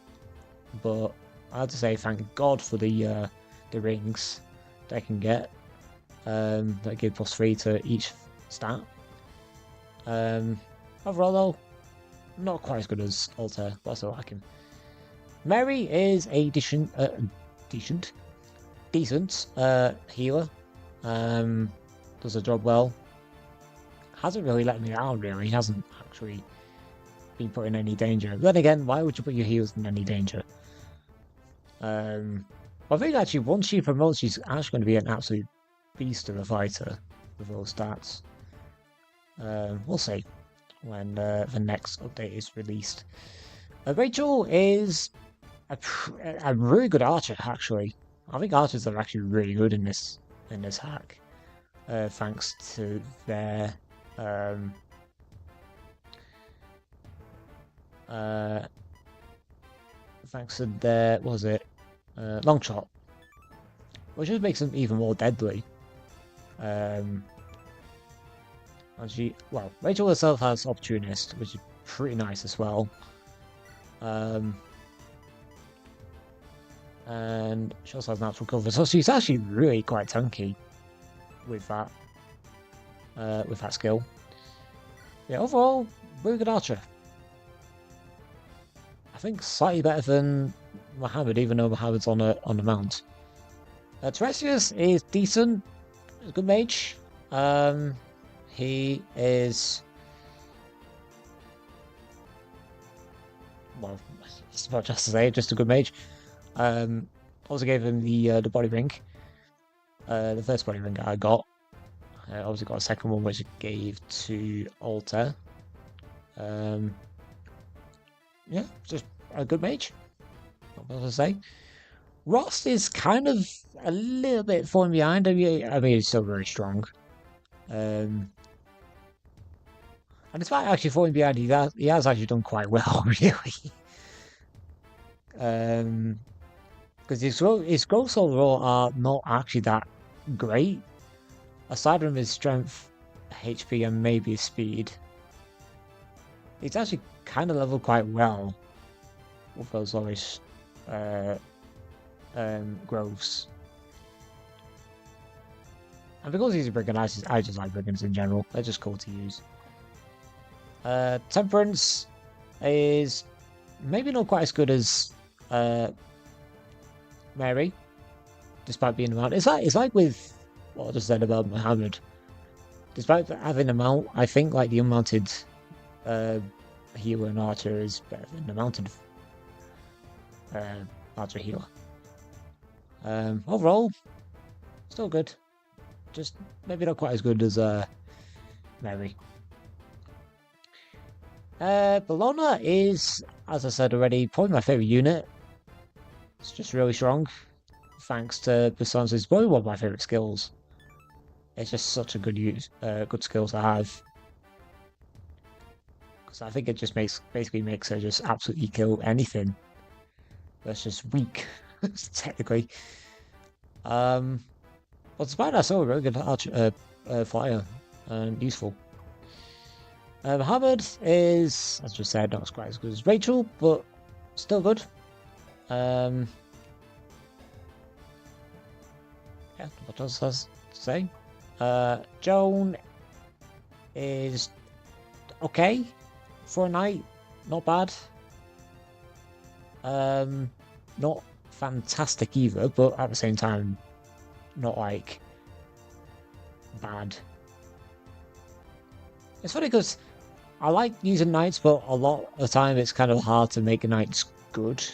But I have to say, thank God for the rings that I can get. That give +3 to each stat. Overall, though, not quite as good as Altair, but I still like him. Mary is a decent healer. Does the job well. Hasn't really let me down, really. He hasn't actually been put in any danger. Then again, why would you put your healers in any danger? I think actually once she promotes, she's actually going to be an absolute beast of a fighter with those stats. We'll see when the next update is released. Rachel is a really good archer, actually. I think archers are actually really good in this hack, thanks to their long shot, which just makes them even more deadly. Rachel herself has Opportunist, which is pretty nice as well. And she also has Natural Cover, so she's actually really quite tanky with that skill. Yeah, overall, really good archer. I think slightly better than Mohammed, even though Mohammed's on the mount. Teresius is decent, a good mage. He is, well, it's not just to say, just a good mage. Also gave him the body ring, the first body ring I got. Obviously got a second one which I gave to Altair. Yeah, just a good mage. Not much to say. Ross is kind of a little bit falling behind. I mean, he's still very strong. And despite actually falling behind, he has actually done quite well, really. Because his growths overall are not actually that great. Aside from his strength, HP, and maybe his speed, he's actually kind of leveled quite well with those lowish growths. And because he's a brigand, I just like brigands in general. They're just cool to use. Temperance is maybe not quite as good as Mary, despite being a mount. It's like with what I just said about Muhammad. Despite having a mount, I think like the unmounted healer and archer is better than the mounted archer healer. Overall, still good. Just maybe not quite as good as Mary. Bologna is, as I said already, probably my favourite unit. It's just really strong. Thanks to Besides, it's probably one of my favourite skills. It's just such a good skill to have. Because I think it just basically makes her just absolutely kill anything that's just weak, technically. But despite that, still a really good archer, flyer. and useful. Muhammad is, as just said, not quite as good as Rachel, but still good. Yeah, what else has to say? Joan is okay for a knight, not bad. Not fantastic either, but at the same time, not like bad. It's funny because I like using knights, but a lot of the time it's kind of hard to make knights good.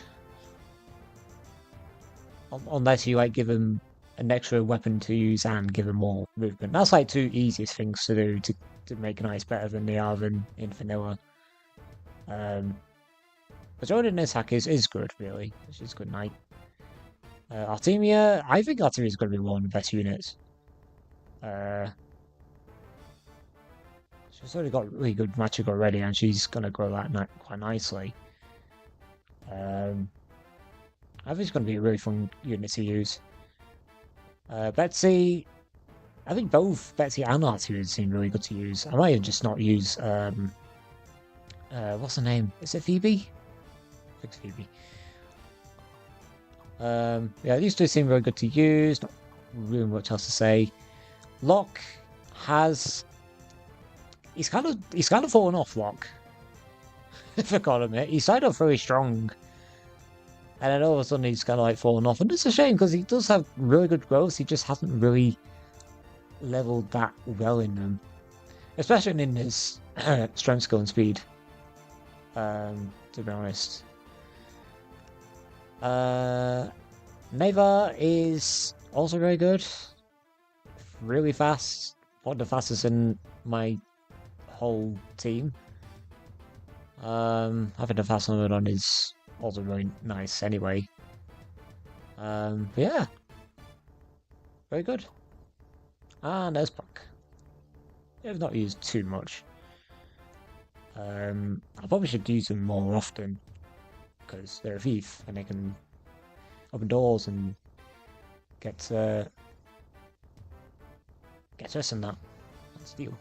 Unless you like give them an extra weapon to use and give them more movement. That's like two easiest things to do to make knights better than they are in vanilla. But Jordan this hack is good, really. She's a good knight. Artemia, I think Artemia is going to be one of the best units. She's already got really good magic already, and she's going to grow that quite nicely. I think it's going to be a really fun unit to use. Betsy, I think both Betsy and Artemia seem really good to use. I might just not use, what's her name? Is it Phoebe? I think it's Phoebe. Yeah, these two seem very good to use. Not really much else to say. Locke has... He's kind of fallen off, Locke. If I gotta admit. He started off very strong. And then all of a sudden he's kind of like fallen off. And it's a shame because he does have really good growth. He just hasn't really leveled that well in them. Especially in his strength, skill, and speed. To be honest. Neva is also very good. Really fast. One of the fastest in my whole team. Having a fast limit on is also really nice anyway. Yeah. Very good. And there's Puck. I've not used too much. I probably should use them more often. Because they're a thief and they can open doors and get us and that. Let's deal.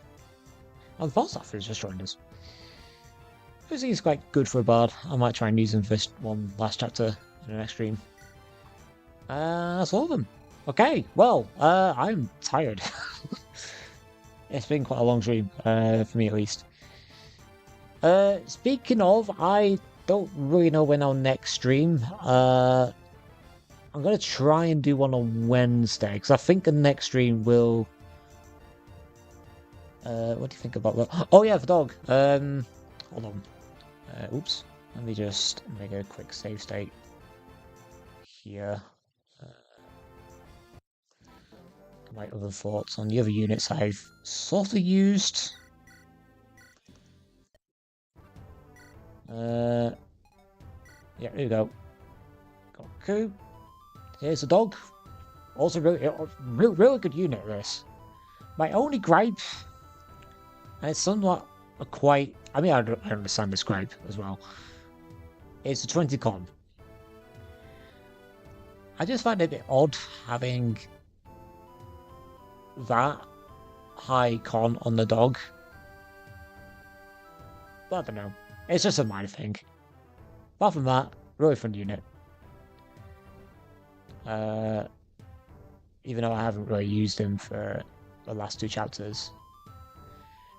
Oh, the boss offer is just joined us. I think he's quite good for a bard. I might try and use him for one last chapter in the next stream. That's all of them. Okay, well, I'm tired. It's been quite a long stream, for me at least. Speaking of, I don't really know when our next stream. I'm going to try and do one on Wednesday, because I think the next stream will... what do you think about that? Oh yeah, the dog. Hold on. Oops. Let me just make a quick save state here. My other thoughts on the other units I've sort of used. Yeah, here we go. Goku. Here's the dog. Also, really good unit, this. My only gripe, and it's somewhat a quite... I mean, I understand this gripe as well. It's a 20 con. I just find it a bit odd having that high con on the dog. But I don't know. It's just a minor thing. Apart from that, really fun unit. Even though I haven't really used him for the last two chapters.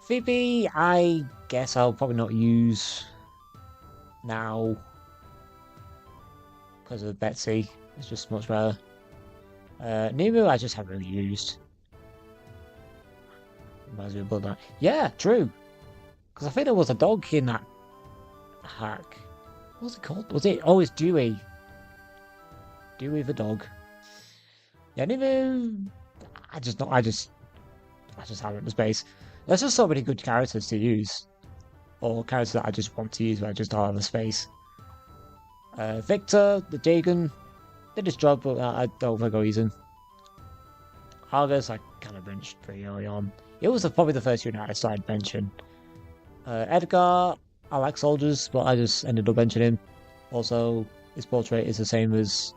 Phoebe, I guess I'll probably not use now. Because of Betsy. It's just much better. Nemu, I just haven't really used. Reminds me of Blood Knight. Yeah, true. Because I think there was a dog in that hack. What was it called? Was it? Oh, it's Dewey. Dewey the dog. Yeah, Nemu. I just haven't the space. There's just so many good characters to use. Or characters that I just want to use, but I just don't have the space. Victor, the Jagan, did his job, but I don't think I'll use him. Argus, I kind of benched pretty early on. It was probably the first unit I started benching. Edgar, I like soldiers, but I just ended up benching him. Also, his portrait is the same as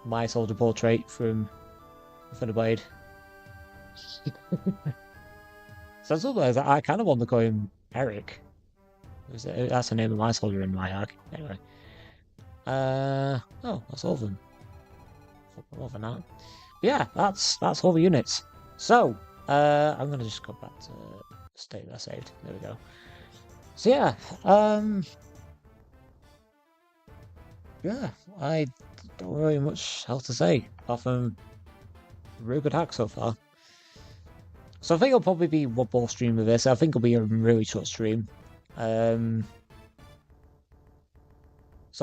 my soldier portrait from Blade. So sometimes I kind of want to call him Eric. That's the name of my soldier in my arc. Anyway. Oh, that's all of them. More than that. But yeah, that's all the units. So, I'm gonna just go back to the state that I saved. There we go. So yeah, yeah, I don't really much else to say apart from really good hack so far. So I think it'll probably be one more stream of this. I think it'll be a really short stream. So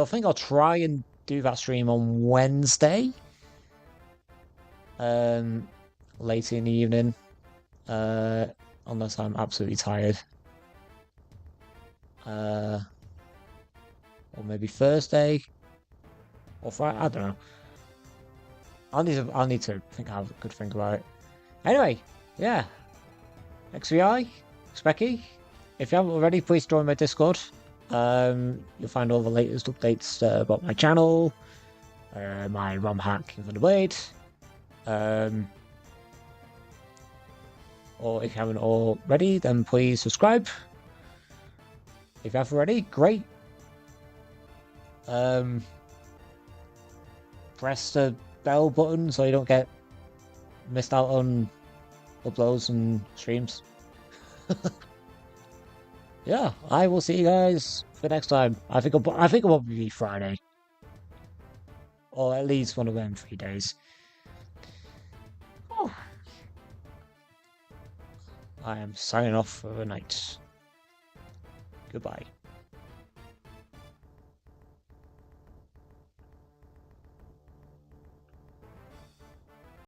I think I'll try and do that stream on Wednesday. Late in the evening. Unless I'm absolutely tired. Or maybe Thursday. Or Friday. I don't know. I'll need to have a good think about it. Anyway, yeah. XVI, Specky. If you haven't already, please join my Discord. You'll find all the latest updates about my channel, my ROM hack for the Blade. Or if you haven't already, then please subscribe. If you have already, great. Press the bell button so you don't get missed out on uploads and streams. Yeah, I will see you guys for next time. I think it'll probably be Friday, or at least one of them 3 days. Oh. I am signing off for the night. Goodbye.